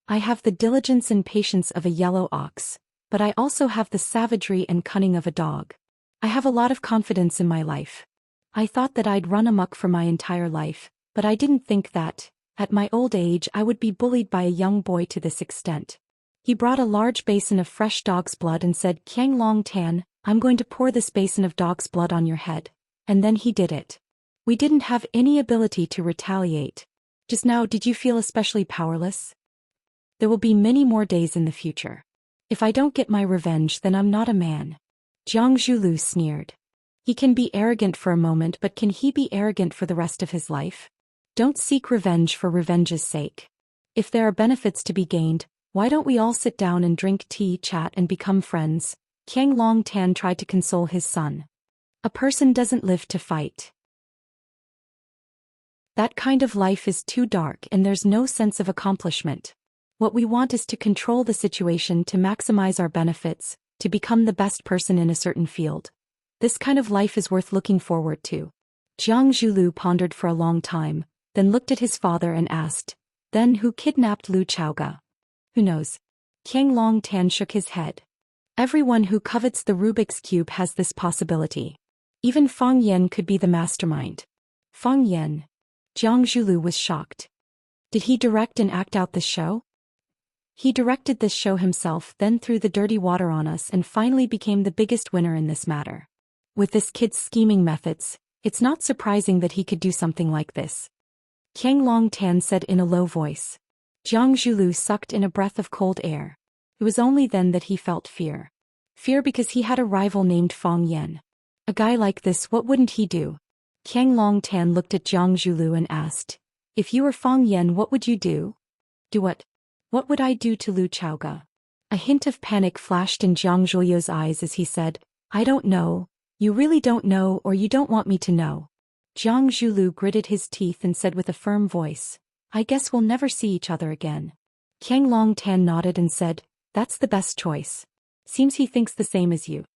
I have the diligence and patience of a yellow ox, but I also have the savagery and cunning of a dog. I have a lot of confidence in my life. I thought that I'd run amok for my entire life, but I didn't think that, at my old age, I would be bullied by a young boy to this extent. He brought a large basin of fresh dog's blood and said, Qiang Longtan, I'm going to pour this basin of dog's blood on your head. And then he did it. We didn't have any ability to retaliate. Just now, did you feel especially powerless? There will be many more days in the future. If I don't get my revenge, then I'm not a man. Jiang Zhulu sneered. He can be arrogant for a moment, but can he be arrogant for the rest of his life? Don't seek revenge for revenge's sake. If there are benefits to be gained, why don't we all sit down and drink tea, chat, and become friends? Qiang Longtan tried to console his son. A person doesn't live to fight. That kind of life is too dark and there's no sense of accomplishment. What we want is to control the situation to maximize our benefits, to become the best person in a certain field. This kind of life is worth looking forward to. Jiang Zhulu pondered for a long time, then looked at his father and asked, Then who kidnapped Lu Chaoga? Who knows? Qiang Longtan shook his head. Everyone who covets the Rubik's Cube has this possibility. Even Fang Yan could be the mastermind. Fang Yan. Jiang Zhulu was shocked. Did he direct and act out this show? He directed this show himself, then threw the dirty water on us and finally became the biggest winner in this matter. With this kid's scheming methods, it's not surprising that he could do something like this. Qiang Longtan said in a low voice. Jiang Zhulu sucked in a breath of cold air. It was only then that he felt fear. Fear because he had a rival named Fang Yan. A guy like this, what wouldn't he do? Qiang Longtan looked at Jiang Zhulu and asked, If you were Fang Yan, what would you do? Do what? What would I do to Lu Chaoga? A hint of panic flashed in Jiang Zhuliu's eyes as he said, I don't know. You really don't know, or you don't want me to know. Jiang Zhulu gritted his teeth and said with a firm voice, I guess we'll never see each other again. Qiang Longtan nodded and said, That's the best choice. Seems he thinks the same as you.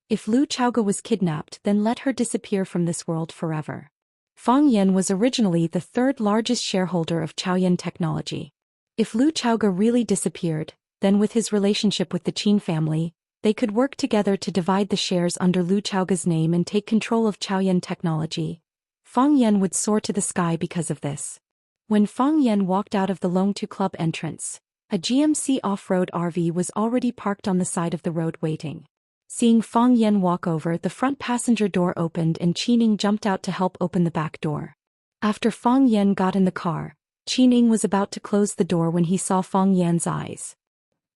If Lu Chaoga was kidnapped, then let her disappear from this world forever. Fang Yan was originally the third largest shareholder of Chaoyan Technology. If Lu Chaoga really disappeared, then with his relationship with the Qin family, they could work together to divide the shares under Lu Chaoga's name and take control of Chaoyan Technology. Fang Yan would soar to the sky because of this. When Fang Yan walked out of the Longtu Club entrance, a GMC off-road RV was already parked on the side of the road waiting. Seeing Fang Yan walk over, the front passenger door opened and Qining jumped out to help open the back door. After Fang Yan got in the car, Qining was about to close the door when he saw Fang Yan's eyes.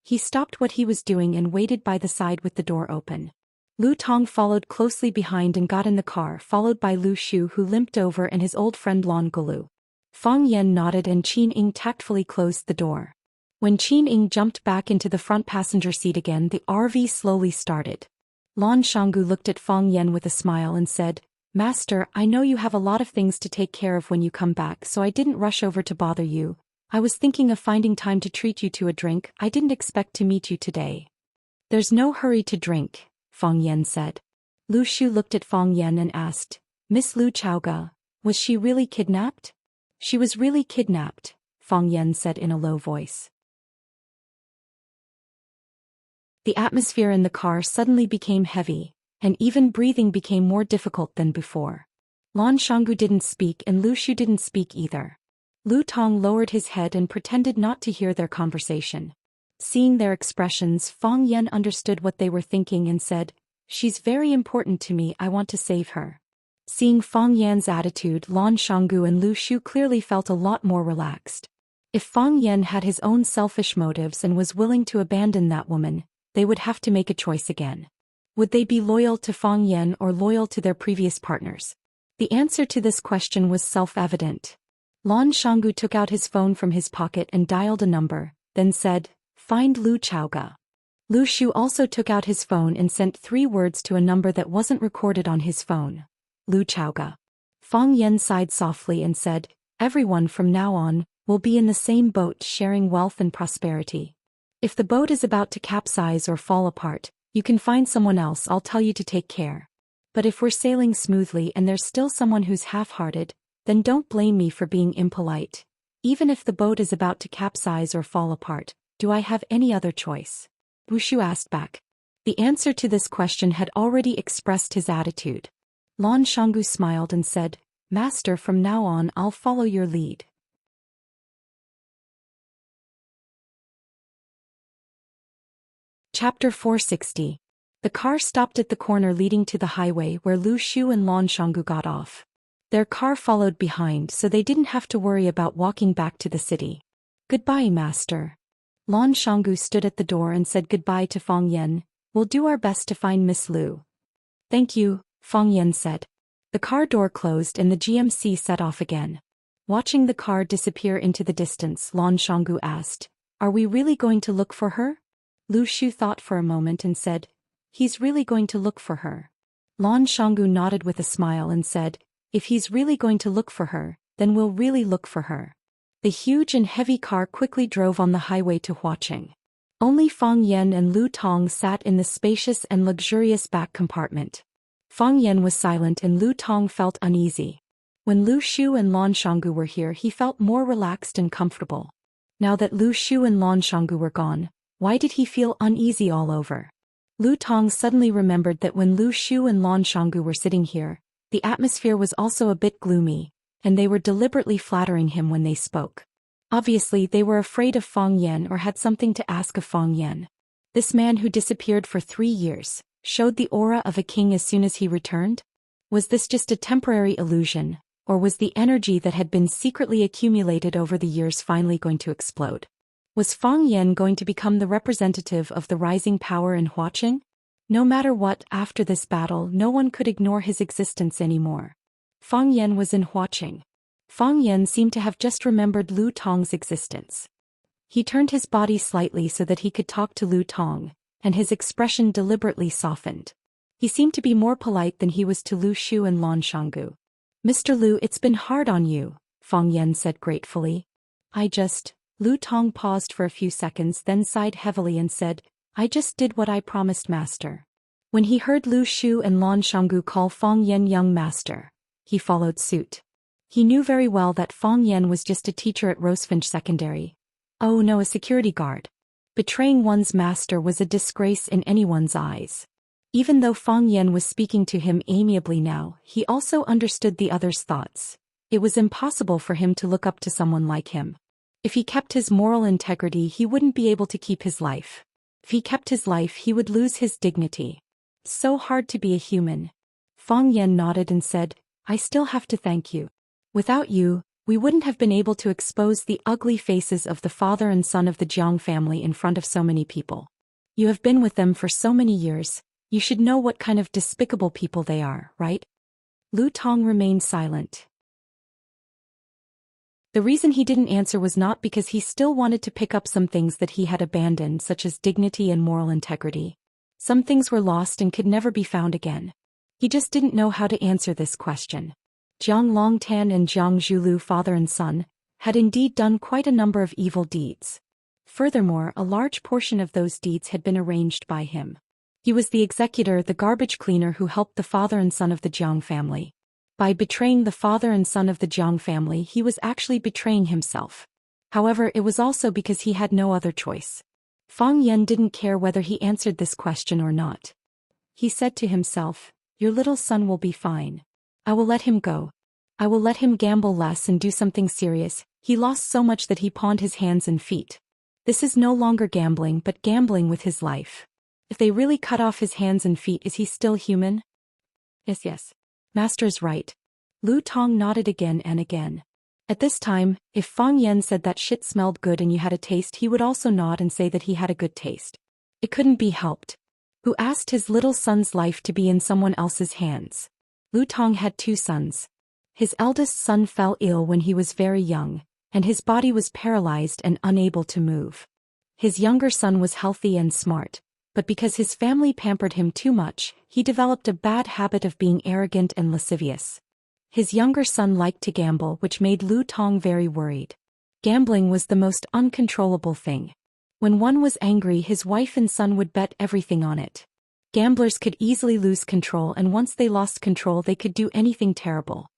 He stopped what he was doing and waited by the side with the door open. Lu Tong followed closely behind and got in the car, followed by Lu Shu, who limped over, and his old friend Lan Gulu. Fang Yan nodded and Qining tactfully closed the door. When Qining jumped back into the front passenger seat again, the RV slowly started. Lan Shanggu looked at Fang Yan with a smile and said, Master, I know you have a lot of things to take care of when you come back, so I didn't rush over to bother you. I was thinking of finding time to treat you to a drink. I didn't expect to meet you today. There's no hurry to drink, Fang Yan said. Lu Shu looked at Fang Yan and asked, Miss Lu Chaoga, was she really kidnapped? She was really kidnapped, Fang Yan said in a low voice. The atmosphere in the car suddenly became heavy, and even breathing became more difficult than before. Lan Shanggu didn't speak and Lu Shu didn't speak either. Lu Tong lowered his head and pretended not to hear their conversation. Seeing their expressions, Fang Yan understood what they were thinking and said, She's very important to me, I want to save her. Seeing Fang Yan's attitude, Lan Shanggu and Lu Shu clearly felt a lot more relaxed. If Fang Yan had his own selfish motives and was willing to abandon that woman, they would have to make a choice again. Would they be loyal to Fang Yan or loyal to their previous partners? The answer to this question was self-evident. Lan Shanggu took out his phone from his pocket and dialed a number, then said, "Find Lu Chaoga." Lu Shu also took out his phone and sent 3 words to a number that wasn't recorded on his phone. Lu Chaoga. Fang Yan sighed softly and said, "Everyone from now on will be in the same boat sharing wealth and prosperity. If the boat is about to capsize or fall apart, you can find someone else. I'll tell you to take care. But if we're sailing smoothly and there's still someone who's half-hearted, then don't blame me for being impolite. Even if the boat is about to capsize or fall apart, do I have any other choice?" Wushu asked back. The answer to this question had already expressed his attitude. Lan Shanggu smiled and said, "Master, from now on I'll follow your lead." Chapter 460. The car stopped at the corner leading to the highway where Lu Shu and Lan Shanggu got off. Their car followed behind so they didn't have to worry about walking back to the city. "Goodbye, master." Lan Shanggu stood at the door and said goodbye to Fang Yan. "We'll do our best to find Miss Lu." "Thank you," Fang Yan said. The car door closed and the GMC set off again. Watching the car disappear into the distance, Lan Shanggu asked, "Are we really going to look for her?" Lu Shu thought for a moment and said, "He's really going to look for her." Lan Shanggu nodded with a smile and said, "If he's really going to look for her, then we'll really look for her." The huge and heavy car quickly drove on the highway to Huaqing. Only Fang Yan and Lu Tong sat in the spacious and luxurious back compartment. Fang Yan was silent and Lu Tong felt uneasy. When Lu Shu and Lan Shanggu were here, he felt more relaxed and comfortable. Now that Lu Shu and Lan Shanggu were gone, why did he feel uneasy all over? Lu Tong suddenly remembered that when Lu Shu and Lan Shanggu were sitting here, the atmosphere was also a bit gloomy, and they were deliberately flattering him when they spoke. Obviously, they were afraid of Fang Yan or had something to ask of Fang Yan. This man who disappeared for 3 years showed the aura of a king as soon as he returned? Was this just a temporary illusion, or was the energy that had been secretly accumulated over the years finally going to explode? Was Fang Yan going to become the representative of the rising power in Huaqing? No matter what, after this battle, no one could ignore his existence anymore. Fang Yan was in Huaqing. Fang Yan seemed to have just remembered Lu Tong's existence. He turned his body slightly so that he could talk to Lu Tong, and his expression deliberately softened. He seemed to be more polite than he was to Lu Shu and Lan Shanggu. "Mr. Lu, it's been hard on you," Fang Yan said gratefully. Lu Tong paused for a few seconds, then sighed heavily and said, "I just did what I promised, master." When he heard Lu Shu and Lan Shanggu call Fang Yan young master, he followed suit. He knew very well that Fang Yan was just a teacher at Rosefinch Secondary. Oh no, a security guard. Betraying one's master was a disgrace in anyone's eyes. Even though Fang Yan was speaking to him amiably now, he also understood the other's thoughts. It was impossible for him to look up to someone like him. If he kept his moral integrity, he wouldn't be able to keep his life. If he kept his life, he would lose his dignity. So hard to be a human. Fang Yan nodded and said, "I still have to thank you. Without you, we wouldn't have been able to expose the ugly faces of the father and son of the Jiang family in front of so many people. You have been with them for so many years, you should know what kind of despicable people they are, right?" Lu Tong remained silent. The reason he didn't answer was not because he still wanted to pick up some things that he had abandoned, such as dignity and moral integrity. Some things were lost and could never be found again. He just didn't know how to answer this question. Jiang Longtan and Jiang Zhulu, father and son, had indeed done quite a number of evil deeds. Furthermore, a large portion of those deeds had been arranged by him. He was the executor, the garbage cleaner who helped the father and son of the Jiang family. By betraying the father and son of the Jiang family, he was actually betraying himself. However, it was also because he had no other choice. Fang Yan didn't care whether he answered this question or not. He said to himself, "Your little son will be fine. I will let him go. I will let him gamble less and do something serious." He lost so much that he pawned his hands and feet. This is no longer gambling, but gambling with his life. If they really cut off his hands and feet, is he still human? Yes. Master's right. Lu Tong nodded again and again. At this time, if Fang Yan said that shit smelled good and you had a taste, he would also nod and say that he had a good taste. It couldn't be helped. Who asked his little son's life to be in someone else's hands? Lu Tong had two sons. His eldest son fell ill when he was very young, and his body was paralyzed and unable to move. His younger son was healthy and smart, but because his family pampered him too much, he developed a bad habit of being arrogant and lascivious. His younger son liked to gamble, which made Lu Tong very worried. Gambling was the most uncontrollable thing. When one was angry, his wife and son would bet everything on it. Gamblers could easily lose control, and once they lost control they could do anything terrible.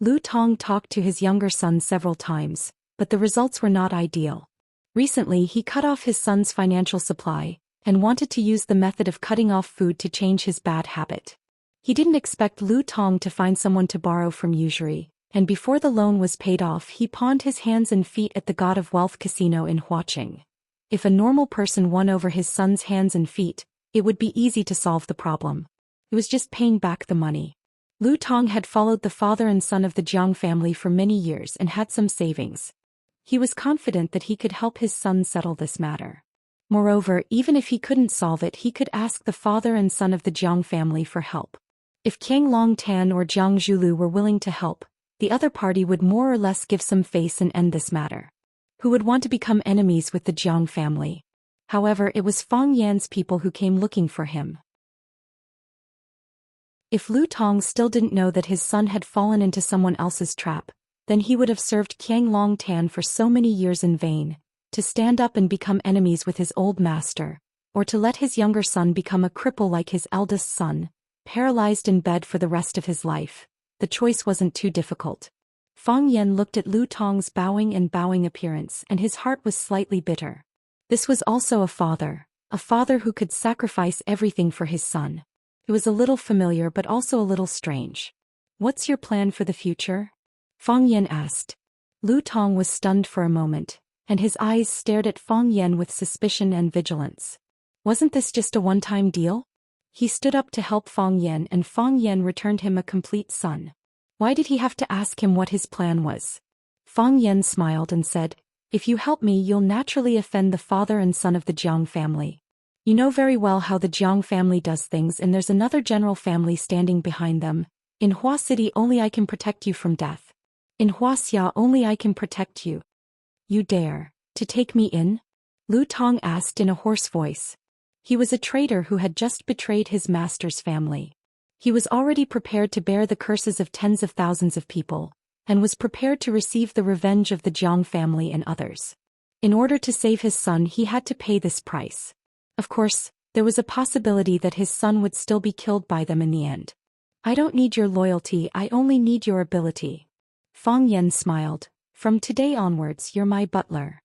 Lu Tong talked to his younger son several times, but the results were not ideal. Recently he cut off his son's financial supply, and wanted to use the method of cutting off food to change his bad habit. He didn't expect Lu Tong to find someone to borrow from usury, and before the loan was paid off he pawned his hands and feet at the God of Wealth casino in Huaqing. If a normal person won over his son's hands and feet, it would be easy to solve the problem. It was just paying back the money. Lu Tong had followed the father and son of the Jiang family for many years and had some savings. He was confident that he could help his son settle this matter. Moreover, even if he couldn't solve it, he could ask the father and son of the Jiang family for help. If Qiang Longtan or Jiang Zhulu were willing to help, the other party would more or less give some face and end this matter. Who would want to become enemies with the Jiang family? However, it was Fang Yan's people who came looking for him. If Lu Tong still didn't know that his son had fallen into someone else's trap, then he would have served Qiang Longtan for so many years in vain, to stand up and become enemies with his old master, or to let his younger son become a cripple like his eldest son, paralyzed in bed for the rest of his life. The choice wasn't too difficult. Fang Yan looked at Lu Tong's bowing appearance, and his heart was slightly bitter. This was also a father who could sacrifice everything for his son. It was a little familiar but also a little strange. "What's your plan for the future?" Fang Yan asked. Lu Tong was stunned for a moment, and his eyes stared at Fang Yan with suspicion and vigilance. Wasn't this just a one-time deal? He stood up to help Fang Yan, and Fang Yan returned him a complete son. Why did he have to ask him what his plan was? Fang Yan smiled and said, "If you help me, you'll naturally offend the father and son of the Jiang family. You know very well how the Jiang family does things, and there's another general family standing behind them. In Hua City only I can protect you from death. In Wuxia only I can protect you. You dare to take me in?" Lu Tong asked in a hoarse voice. He was a traitor who had just betrayed his master's family. He was already prepared to bear the curses of tens of thousands of people, and was prepared to receive the revenge of the Jiang family and others. In order to save his son, he had to pay this price. Of course, there was a possibility that his son would still be killed by them in the end. "I don't need your loyalty, I only need your ability." Fang Yan smiled. "From today onwards, you're my butler."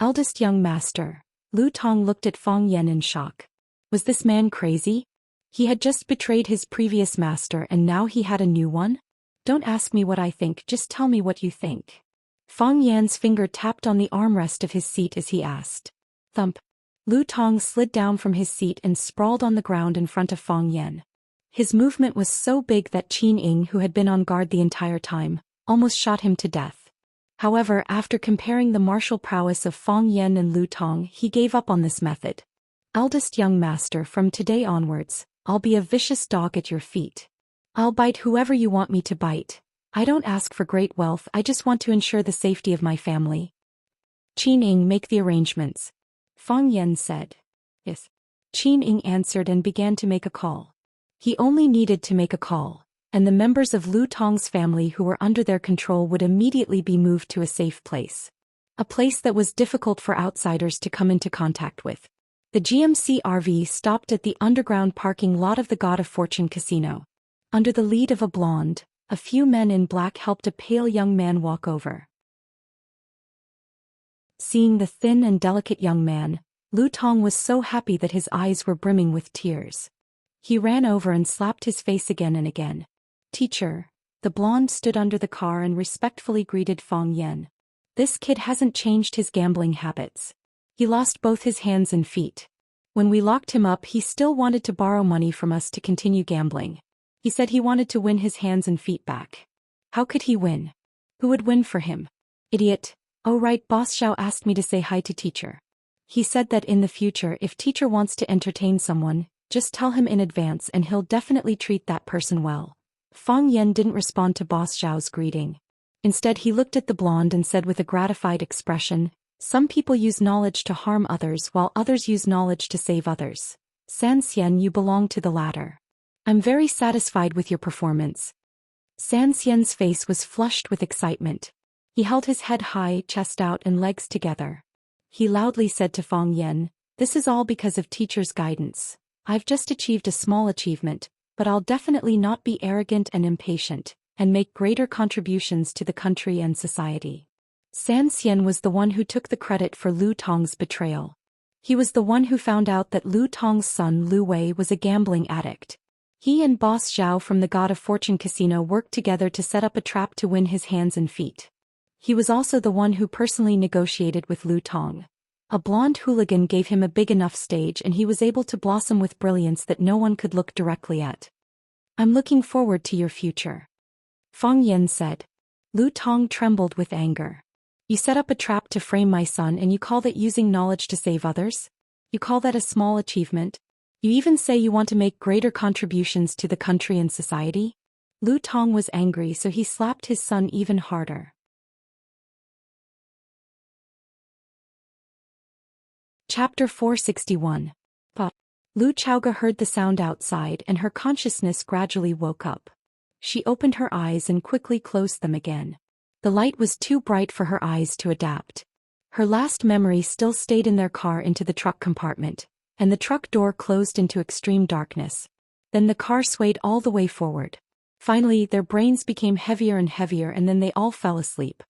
Eldest young master. Lu Tong looked at Fang Yan in shock. Was this man crazy? He had just betrayed his previous master and now he had a new one? "Don't ask me what I think, just tell me what you think." Fang Yan's finger tapped on the armrest of his seat as he asked. Thump. Lu Tong slid down from his seat and sprawled on the ground in front of Fang Yan. His movement was so big that Qin Ying, who had been on guard the entire time, almost shot him to death. However, after comparing the martial prowess of Fang Yan and Lu Tong, he gave up on this method. "Eldest young master, from today onwards, I'll be a vicious dog at your feet. I'll bite whoever you want me to bite. I don't ask for great wealth, I just want to ensure the safety of my family." "Qin Ying, make the arrangements," Fang Yan said. "Yes." Qin Ying answered and began to make a call. He only needed to make a call, and the members of Lu Tong's family who were under their control would immediately be moved to a safe place. A place that was difficult for outsiders to come into contact with. The GMC RV stopped at the underground parking lot of the God of Fortune casino. Under the lead of a blonde, a few men in black helped a pale young man walk over. Seeing the thin and delicate young man, Lu Tong was so happy that his eyes were brimming with tears. He ran over and slapped his face again and again. "Teacher." The blonde stood under the car and respectfully greeted Fang Yan. "This kid hasn't changed his gambling habits. He lost both his hands and feet. When we locked him up, he still wanted to borrow money from us to continue gambling. He said he wanted to win his hands and feet back. How could he win? Who would win for him? Idiot. Oh right, Boss Xiao asked me to say hi to teacher. He said that in the future, if teacher wants to entertain someone, just tell him in advance and he'll definitely treat that person well." Fang Yen didn't respond to Boss Zhao's greeting. Instead he looked at the blonde and said with a gratified expression, "Some people use knowledge to harm others while others use knowledge to save others. San Xian, you belong to the latter. I'm very satisfied with your performance." San Xian's face was flushed with excitement. He held his head high, chest out and legs together. He loudly said to Fang Yen, "This is all because of teacher's guidance. I've just achieved a small achievement, but I'll definitely not be arrogant and impatient, and make greater contributions to the country and society." San Xian was the one who took the credit for Lu Tong's betrayal. He was the one who found out that Lu Tong's son Lu Wei was a gambling addict. He and Boss Zhao from the God of Fortune Casino worked together to set up a trap to win his hands and feet. He was also the one who personally negotiated with Lu Tong. A blonde hooligan gave him a big enough stage and he was able to blossom with brilliance that no one could look directly at. "I'm looking forward to your future," Fang Yen said. Lu Tong trembled with anger. "You set up a trap to frame my son and you call that using knowledge to save others? You call that a small achievement? You even say you want to make greater contributions to the country and society?" Lu Tong was angry, so he slapped his son even harder. Chapter 461. But Lu Chaoga heard the sound outside and her consciousness gradually woke up. She opened her eyes and quickly closed them again. The light was too bright for her eyes to adapt. Her last memory still stayed in their car into the truck compartment, and the truck door closed into extreme darkness. Then the car swayed all the way forward. Finally, their brains became heavier and heavier and then they all fell asleep.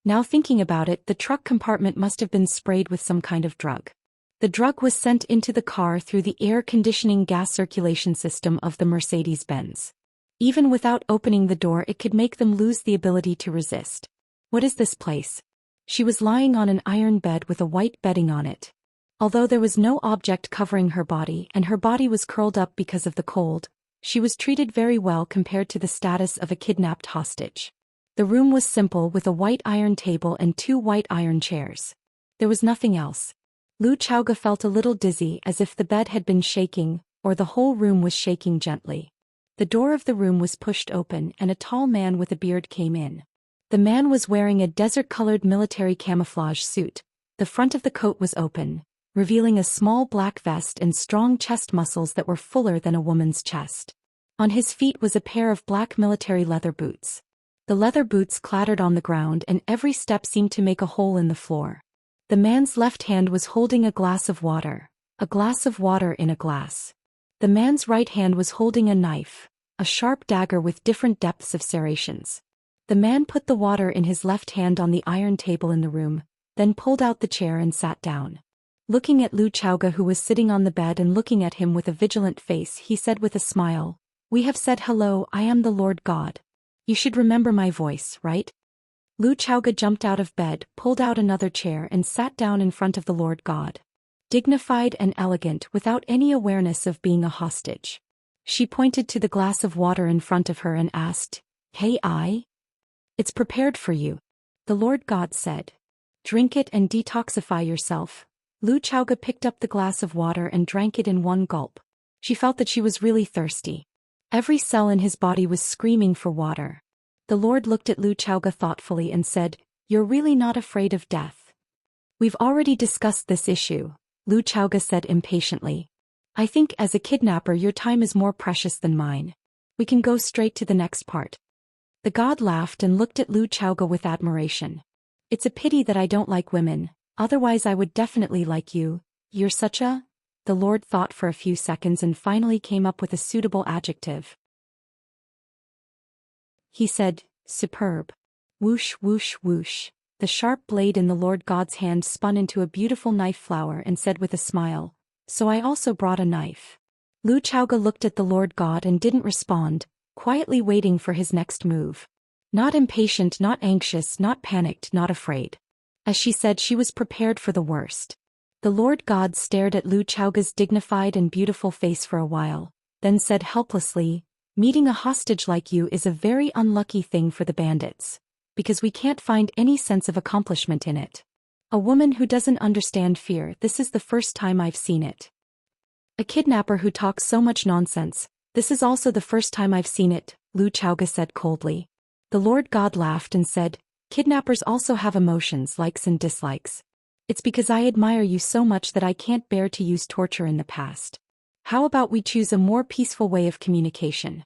Now thinking about it, the truck compartment must have been sprayed with some kind of drug. The drug was sent into the car through the air conditioning gas circulation system of the Mercedes-Benz. Even without opening the door, it could make them lose the ability to resist. What is this place? She was lying on an iron bed with a white bedding on it. Although there was no object covering her body and her body was curled up because of the cold, she was treated very well compared to the status of a kidnapped hostage. The room was simple with a white iron table and 2 white iron chairs. There was nothing else. Lu Chaoga felt a little dizzy as if the bed had been shaking, or the whole room was shaking gently. The door of the room was pushed open and a tall man with a beard came in. The man was wearing a desert-colored military camouflage suit. The front of the coat was open, revealing a small black vest and strong chest muscles that were fuller than a woman's chest. On his feet was a pair of black military leather boots. The leather boots clattered on the ground and every step seemed to make a hole in the floor. The man's left hand was holding a glass of water in a glass. The man's right hand was holding a knife, a sharp dagger with different depths of serrations. The man put the water in his left hand on the iron table in the room, then pulled out the chair and sat down. Looking at Lu Chaoga, who was sitting on the bed and looking at him with a vigilant face, he said with a smile, "We have said hello, I am the Lord God. You should remember my voice, right?" Lu Chaoga jumped out of bed, pulled out another chair and sat down in front of the Lord God. Dignified and elegant without any awareness of being a hostage. She pointed to the glass of water in front of her and asked, "Hey, it's prepared for you," the Lord God said. "Drink it and detoxify yourself." Lu Chaoga picked up the glass of water and drank it in one gulp. She felt that she was really thirsty. Every cell in his body was screaming for water. The Lord looked at Lu Chaoga thoughtfully and said, "You're really not afraid of death?" "We've already discussed this issue," Lu Chaoga said impatiently. "I think as a kidnapper your time is more precious than mine. We can go straight to the next part." The god laughed and looked at Lu Chaoga with admiration. "It's a pity that I don't like women, otherwise I would definitely like you. You're such a..." The Lord thought for a few seconds and finally came up with a suitable adjective. He said, "Superb." Whoosh, whoosh, whoosh. The sharp blade in the Lord God's hand spun into a beautiful knife flower and said with a smile, "So I also brought a knife." Lu Chaoga looked at the Lord God and didn't respond, quietly waiting for his next move. Not impatient, not anxious, not panicked, not afraid. As she said, she was prepared for the worst. The Lord God stared at Lu Chaoga's dignified and beautiful face for a while, then said helplessly, "Meeting a hostage like you is a very unlucky thing for the bandits, because we can't find any sense of accomplishment in it. A woman who doesn't understand fear, this is the first time I've seen it. A kidnapper who talks so much nonsense, This is also the first time I've seen it, Lu Chaoga said coldly. The Lord God laughed and said, kidnappers also have emotions, likes and dislikes. It's because I admire you so much that I can't bear to use torture in the past. How about we choose a more peaceful way of communication?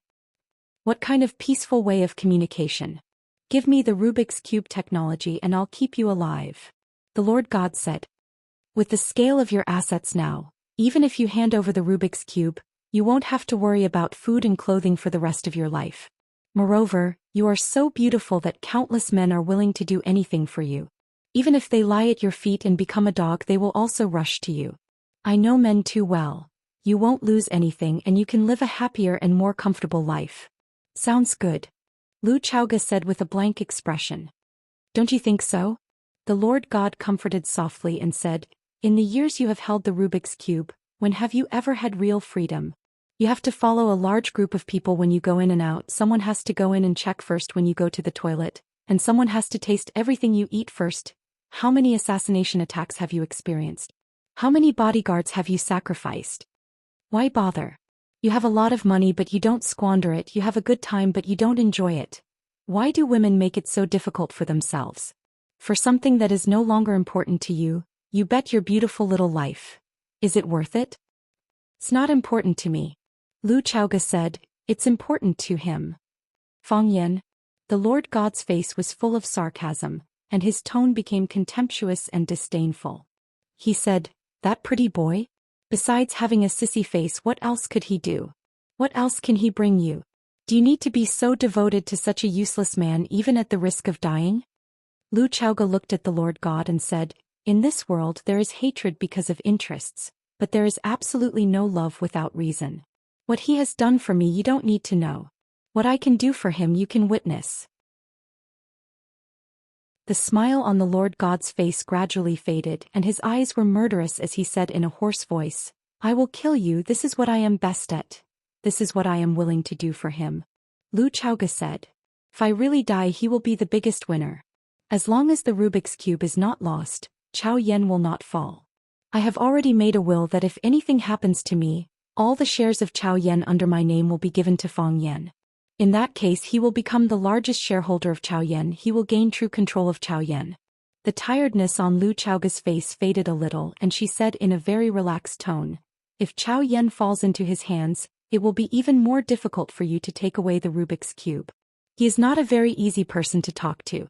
What kind of peaceful way of communication? Give me the Rubik's Cube technology and I'll keep you alive. The Lord God said. With the scale of your assets now, even if you hand over the Rubik's Cube, you won't have to worry about food and clothing for the rest of your life. Moreover, you are so beautiful that countless men are willing to do anything for you. Even if they lie at your feet and become a dog, they will also rush to you. I know men too well. You won't lose anything and you can live a happier and more comfortable life. Sounds good. Lu Chaoga said with a blank expression. Don't you think so? The Lord God comforted softly and said, in the years you have held the Rubik's Cube, when have you ever had real freedom? You have to follow a large group of people when you go in and out. Someone has to go in and check first when you go to the toilet, and someone has to taste everything you eat first. How many assassination attacks have you experienced? How many bodyguards have you sacrificed? Why bother? You have a lot of money but you don't squander it. You have a good time but you don't enjoy it. Why do women make it so difficult for themselves? For something that is no longer important to you, you bet your beautiful little life. Is it worth it? It's not important to me. Lu Chaoga said, it's important to him. Fang Yan. The Lord God's face was full of sarcasm, and his tone became contemptuous and disdainful. He said, that pretty boy? Besides having a sissy face, what else could he do? What else can he bring you? Do you need to be so devoted to such a useless man even at the risk of dying? Lu Chaoga looked at the Lord God and said, in this world there is hatred because of interests, but there is absolutely no love without reason. What he has done for me you don't need to know. What I can do for him you can witness. The smile on the Lord God's face gradually faded and his eyes were murderous as he said in a hoarse voice, I will kill you. This is what I am best at. This is what I am willing to do for him. Lu Chaoga said. If I really die he will be the biggest winner. As long as the Rubik's Cube is not lost, Chao Yan will not fall. I have already made a will that if anything happens to me, all the shares of Chao Yan under my name will be given to Fang Yan. In that case he will become the largest shareholder of Chao Yan. He will gain true control of Chao Yan. The tiredness on Lu Chaoga's face faded a little and she said in a very relaxed tone, if Chao Yan falls into his hands, it will be even more difficult for you to take away the Rubik's Cube. He is not a very easy person to talk to.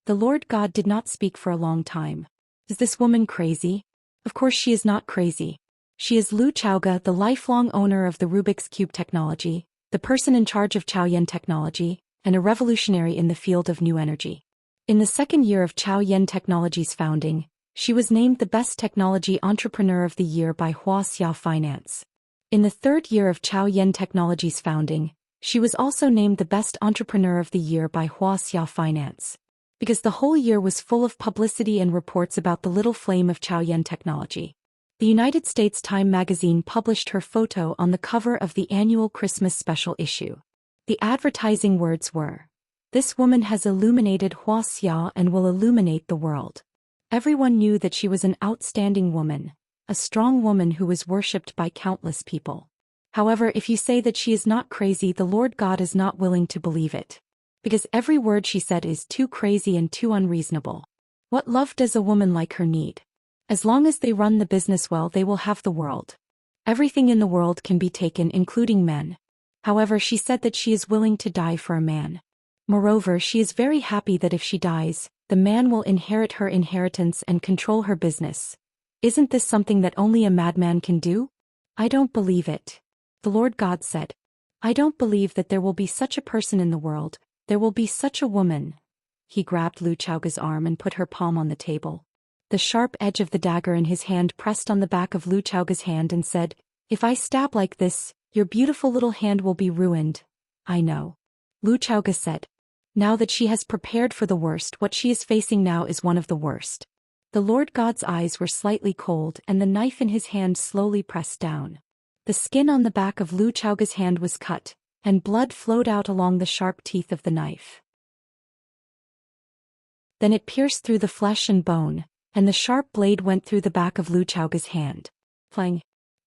The Lord God did not speak for a long time. Is this woman crazy? Of course she is not crazy. She is Lu Chaoga, the lifelong owner of the Rubik's Cube technology, the person in charge of Chao Yan technology, and a revolutionary in the field of new energy. In the second year of Chao Yan Technology's founding, she was named the Best Technology Entrepreneur of the Year by Wuxia Finance. In the third year of Chao Yan Technology's founding, she was also named the Best Entrepreneur of the Year by Wuxia Finance. Because the whole year was full of publicity and reports about the little flame of Chao Yan Technology. The United States Time magazine published her photo on the cover of the annual Christmas special issue. The advertising words were, "This woman has illuminated Wuxia and will illuminate the world." Everyone knew that she was an outstanding woman, a strong woman who was worshipped by countless people. However, if you say that she is not crazy, the Lord God is not willing to believe it. Because every word she said is too crazy and too unreasonable. What love does a woman like her need? As long as they run the business well, they will have the world. Everything in the world can be taken, including men. However, she said that she is willing to die for a man. Moreover, she is very happy that if she dies, the man will inherit her inheritance and control her business. Isn't this something that only a madman can do? I don't believe it. The Lord God said. I don't believe that there will be such a person in the world. There will be such a woman. He grabbed Lu Chaoga's arm and put her palm on the table. The sharp edge of the dagger in his hand pressed on the back of Lu Chaoga's hand and said, "If I stab like this, your beautiful little hand will be ruined." I know. Lu Chaoga said. Now that she has prepared for the worst, what she is facing now is one of the worst. The Lord God's eyes were slightly cold and the knife in his hand slowly pressed down. The skin on the back of Lu Chaoga's hand was cut, and blood flowed out along the sharp teeth of the knife. Then it pierced through the flesh and bone, and the sharp blade went through the back of Lu Chaoga's hand. Clang!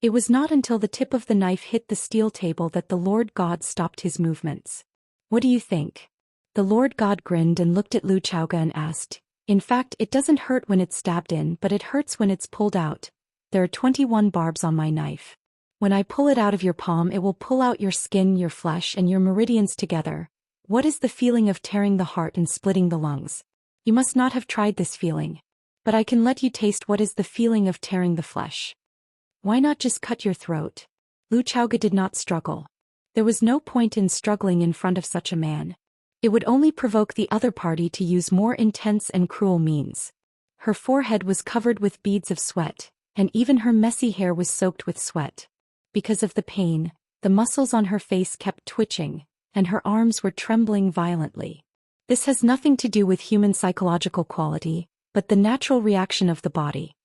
It was not until the tip of the knife hit the steel table that the Lord God stopped his movements. What do you think? The Lord God grinned and looked at Lu Chaoge and asked, in fact, it doesn't hurt when it's stabbed in, but it hurts when it's pulled out. There are 21 barbs on my knife. When I pull it out of your palm, it will pull out your skin, your flesh, and your meridians together. What is the feeling of tearing the heart and splitting the lungs? You must not have tried this feeling. But I can let you taste what is the feeling of tearing the flesh. Why not just cut your throat? Lu Chaoge did not struggle. There was no point in struggling in front of such a man. It would only provoke the other party to use more intense and cruel means. Her forehead was covered with beads of sweat, and even her messy hair was soaked with sweat. Because of the pain, the muscles on her face kept twitching, and her arms were trembling violently. This has nothing to do with human psychological quality, but the natural reaction of the body.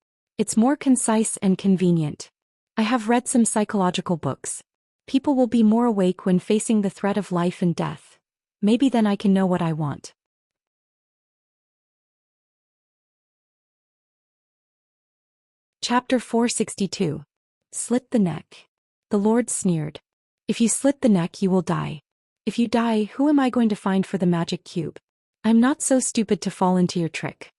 It's more concise and convenient. I have read some psychological books. People will be more awake when facing the threat of life and death. Maybe then I can know what I want. Chapter 462. Slit the neck. The Lord sneered. If you slit the neck, you will die. If you die, who am I going to find for the magic cube? I'm not so stupid to fall into your trick.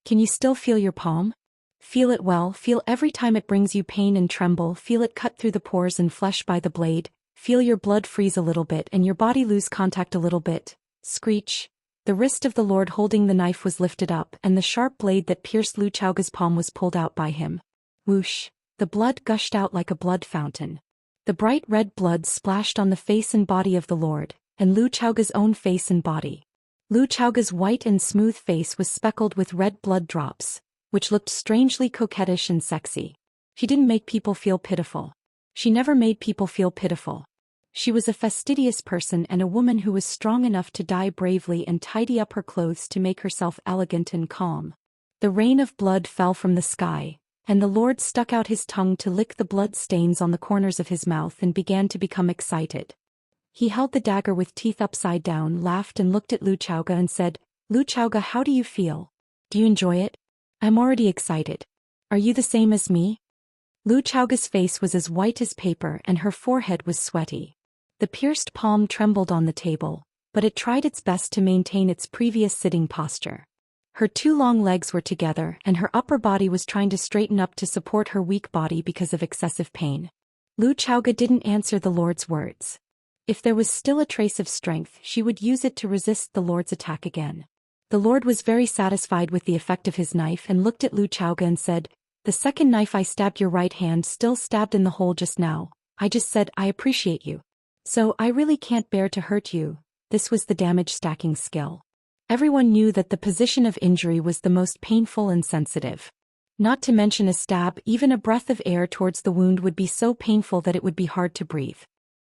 Can you still feel your palm? Feel it well, feel every time it brings you pain and tremble, feel it cut through the pores and flesh by the blade, feel your blood freeze a little bit and your body lose contact a little bit. Screech. The wrist of the Lord holding the knife was lifted up and the sharp blade that pierced Lu Chaoge's palm was pulled out by him. Whoosh. The blood gushed out like a blood fountain. The bright red blood splashed on the face and body of the Lord, and Lu Chaoge's own face and body. Lu Chaoge's white and smooth face was speckled with red blood drops, which looked strangely coquettish and sexy. She didn't make people feel pitiful. She never made people feel pitiful. She was a fastidious person and a woman who was strong enough to die bravely and tidy up her clothes to make herself elegant and calm. The rain of blood fell from the sky, and the Lord stuck out his tongue to lick the blood stains on the corners of his mouth and began to become excited. He held the dagger with teeth upside down, laughed and looked at Lu Chaoge and said, Lu Chaoge, how do you feel? Do you enjoy it? I'm already excited. Are you the same as me? Lu Chaoge's face was as white as paper and her forehead was sweaty. The pierced palm trembled on the table, but it tried its best to maintain its previous sitting posture. Her two long legs were together and her upper body was trying to straighten up to support her weak body because of excessive pain. Lu Chaoge didn't answer the Lord's words. If there was still a trace of strength, she would use it to resist the Lord's attack again. The Lord was very satisfied with the effect of his knife and looked at Lu Chaoge and said, The second knife I stabbed your right hand still stabbed in the hole just now. I just said I appreciate you. So I really can't bear to hurt you. This was the damage stacking skill. Everyone knew that the position of injury was the most painful and sensitive. Not to mention a stab, even a breath of air towards the wound would be so painful that it would be hard to breathe.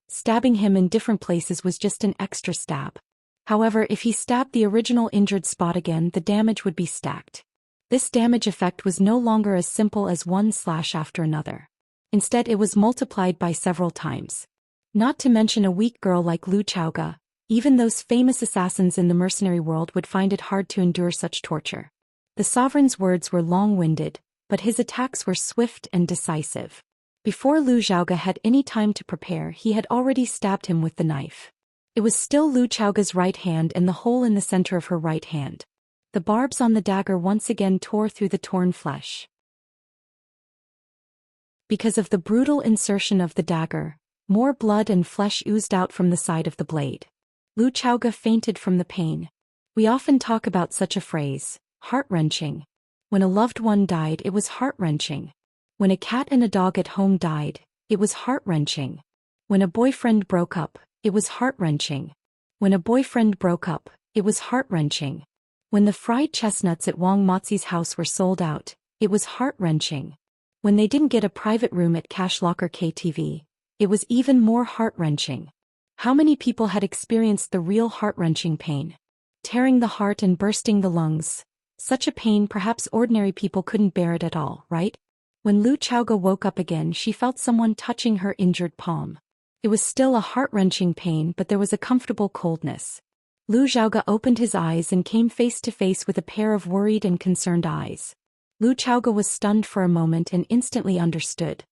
Stabbing him in different places was just an extra stab. However, if he stabbed the original injured spot again, the damage would be stacked. This damage effect was no longer as simple as one slash after another. Instead, it was multiplied by several times. Not to mention a weak girl like Lu Chaoge, even those famous assassins in the mercenary world would find it hard to endure such torture. The sovereign's words were long-winded, but his attacks were swift and decisive. Before Lu Chaoge had any time to prepare, he had already stabbed him with the knife. It was still Lu Chaoge's right hand and the hole in the center of her right hand. The barbs on the dagger once again tore through the torn flesh. Because of the brutal insertion of the dagger, more blood and flesh oozed out from the side of the blade. Lu Chaoge fainted from the pain. We often talk about such a phrase, heart-wrenching. When a loved one died, it was heart-wrenching. When a cat and a dog at home died, it was heart-wrenching. When a boyfriend broke up, it was heart-wrenching. When a boyfriend broke up, it was heart-wrenching. When the fried chestnuts at Wang Mozi's house were sold out, it was heart-wrenching. When they didn't get a private room at Cash Locker KTV, it was even more heart-wrenching. How many people had experienced the real heart-wrenching pain? Tearing the heart and bursting the lungs. Such a pain perhaps ordinary people couldn't bear it at all, right? When Lu Chaoge woke up again, she felt someone touching her injured palm. It was still a heart-wrenching pain, but there was a comfortable coldness. Lu Chaoge opened his eyes and came face to face with a pair of worried and concerned eyes. Lu Chaoge was stunned for a moment and instantly understood.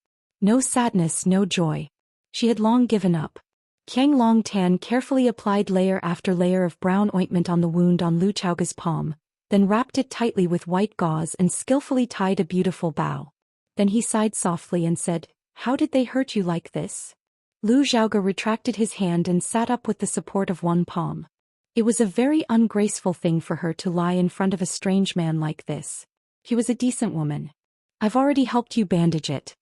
No sadness, no joy. She had long given up. Qiang Longtan carefully applied layer after layer of brown ointment on the wound on Lu Chaoga's palm, then wrapped it tightly with white gauze and skillfully tied a beautiful bow. Then he sighed softly and said, "How did they hurt you like this?" Lu Xiaoga retracted his hand and sat up with the support of one palm. It was a very ungraceful thing for her to lie in front of a strange man like this. He was a decent woman. "I've already helped you bandage it.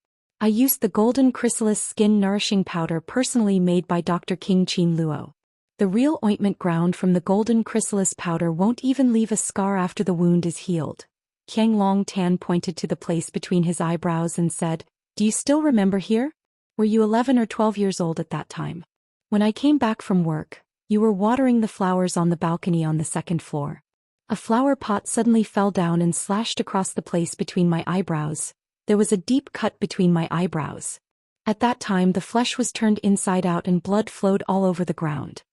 I used the golden chrysalis skin nourishing powder personally made by Dr. King Qin Luo. The real ointment ground from the golden chrysalis powder won't even leave a scar after the wound is healed." Qiang Longtan pointed to the place between his eyebrows and said, "Do you still remember here? Were you 11 or 12 years old at that time? When I came back from work, you were watering the flowers on the balcony on the second floor. A flower pot suddenly fell down and slashed across the place between my eyebrows. There was a deep cut between my eyebrows. At that time the flesh was turned inside out and blood flowed all over the ground.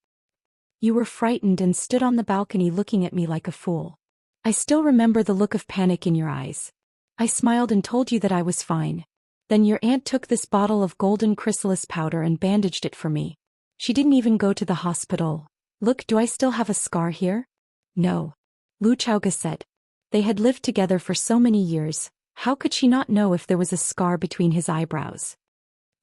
You were frightened and stood on the balcony looking at me like a fool. I still remember the look of panic in your eyes. I smiled and told you that I was fine. Then your aunt took this bottle of golden chrysalis powder and bandaged it for me. She didn't even go to the hospital. Look, do I still have a scar here?" "No." Lu Chaoga said. They had lived together for so many years. How could she not know if there was a scar between his eyebrows?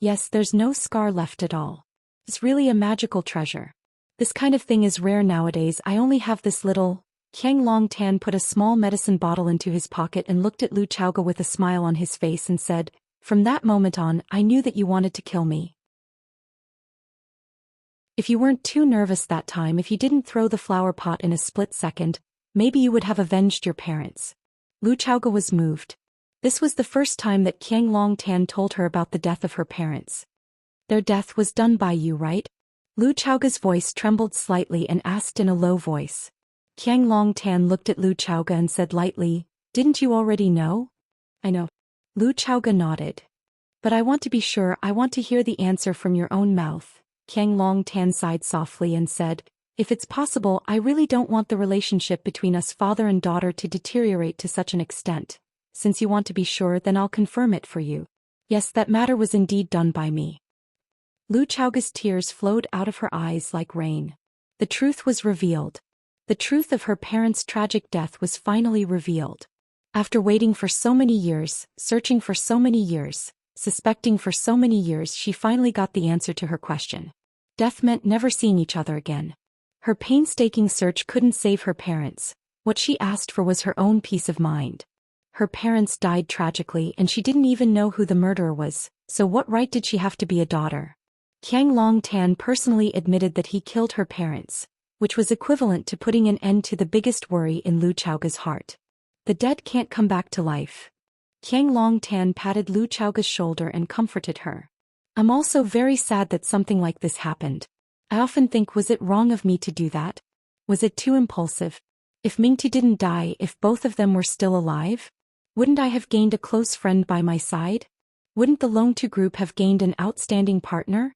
"Yes, there's no scar left at all. It's really a magical treasure. This kind of thing is rare nowadays. I only have this little." Qiang Longtan put a small medicine bottle into his pocket and looked at Lu Chaoga with a smile on his face and said, "From that moment on, I knew that you wanted to kill me. If you weren't too nervous that time, if you didn't throw the flower pot in a split second, maybe you would have avenged your parents." Lu Chaoga was moved. This was the first time that Qiang Longtan told her about the death of her parents. "Their death was done by you, right?" Lu Chaoga's voice trembled slightly and asked in a low voice. Qiang Longtan looked at Lu Chaoga and said lightly, "Didn't you already know?" "I know." Lu Chaoga nodded. "But I want to be sure. I want to hear the answer from your own mouth." Qiang Longtan sighed softly and said, "If it's possible, I really don't want the relationship between us father and daughter to deteriorate to such an extent. Since you want to be sure, then I'll confirm it for you. Yes, that matter was indeed done by me." Lu Chaoga's tears flowed out of her eyes like rain. The truth was revealed. The truth of her parents' tragic death was finally revealed. After waiting for so many years, searching for so many years, suspecting for so many years, she finally got the answer to her question. Death meant never seeing each other again. Her painstaking search couldn't save her parents. What she asked for was her own peace of mind. Her parents died tragically and she didn't even know who the murderer was, so what right did she have to be a daughter? Qiang Longtan personally admitted that he killed her parents, which was equivalent to putting an end to the biggest worry in Lu Chaoga's heart. The dead can't come back to life. Qiang Longtan patted Lu Chaoga's shoulder and comforted her. "I'm also very sad that something like this happened. I often think, was it wrong of me to do that? Was it too impulsive? If Mingtu didn't die, if both of them were still alive, wouldn't I have gained a close friend by my side? Wouldn't the Longtu group have gained an outstanding partner?"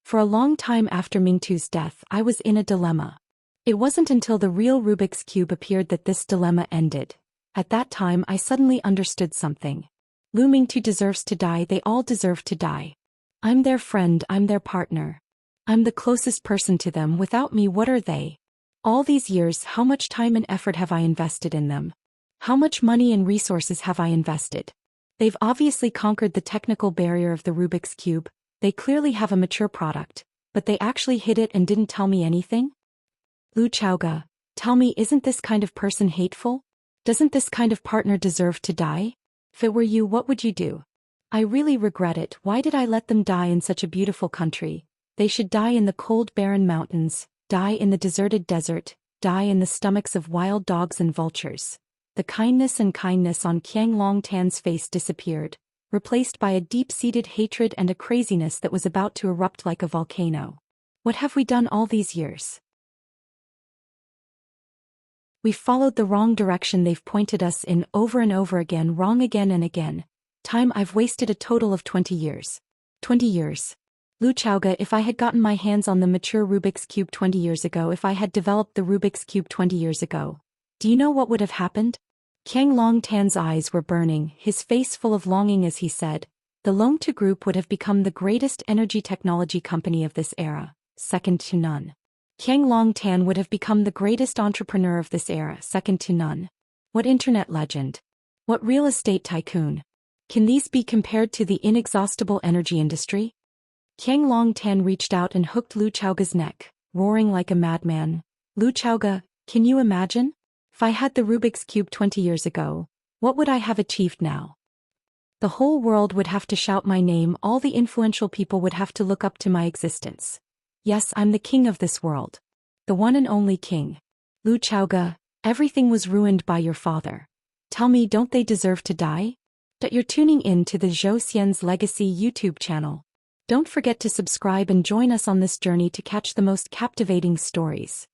For a long time after Mingtu's death, I was in a dilemma. It wasn't until the real Rubik's Cube appeared that this dilemma ended. At that time I suddenly understood something. Lu Mingtu deserves to die, they all deserve to die. I'm their friend, I'm their partner. I'm the closest person to them. Without me, what are they? All these years, how much time and effort have I invested in them? How much money and resources have I invested? They've obviously conquered the technical barrier of the Rubik's Cube. They clearly have a mature product, but they actually hid it and didn't tell me anything? Lu Chaoga, tell me, isn't this kind of person hateful? Doesn't this kind of partner deserve to die? If it were you, what would you do? I really regret it. Why did I let them die in such a beautiful country? They should die in the cold barren mountains, die in the deserted desert, die in the stomachs of wild dogs and vultures. The kindness on Qiang Longtan's face disappeared, replaced by a deep-seated hatred and a craziness that was about to erupt like a volcano. What have we done all these years? We followed the wrong direction they've pointed us in over and over again, wrong again and again. Time I've wasted a total of 20 years. 20 years. Lu Chaoga, if I had gotten my hands on the mature Rubik's Cube 20 years ago, if I had developed the Rubik's Cube 20 years ago, do you know what would have happened? Qiang Longtan's eyes were burning, his face full of longing as he said, The Longtu Group would have become the greatest energy technology company of this era, second to none. Qiang Longtan would have become the greatest entrepreneur of this era, second to none. What internet legend? What real estate tycoon? Can these be compared to the inexhaustible energy industry? Qiang Longtan reached out and hooked Lu Chaoga's neck, roaring like a madman. Lu Chaoga, can you imagine? If I had the Rubik's Cube 20 years ago, what would I have achieved now? The whole world would have to shout my name, all the influential people would have to look up to my existence. Yes, I'm the king of this world. The one and only king. Lu Chaoga, everything was ruined by your father. Tell me, don't they deserve to die? That you're tuning in to the Zhou Xian's Legacy YouTube channel. Don't forget to subscribe and join us on this journey to catch the most captivating stories.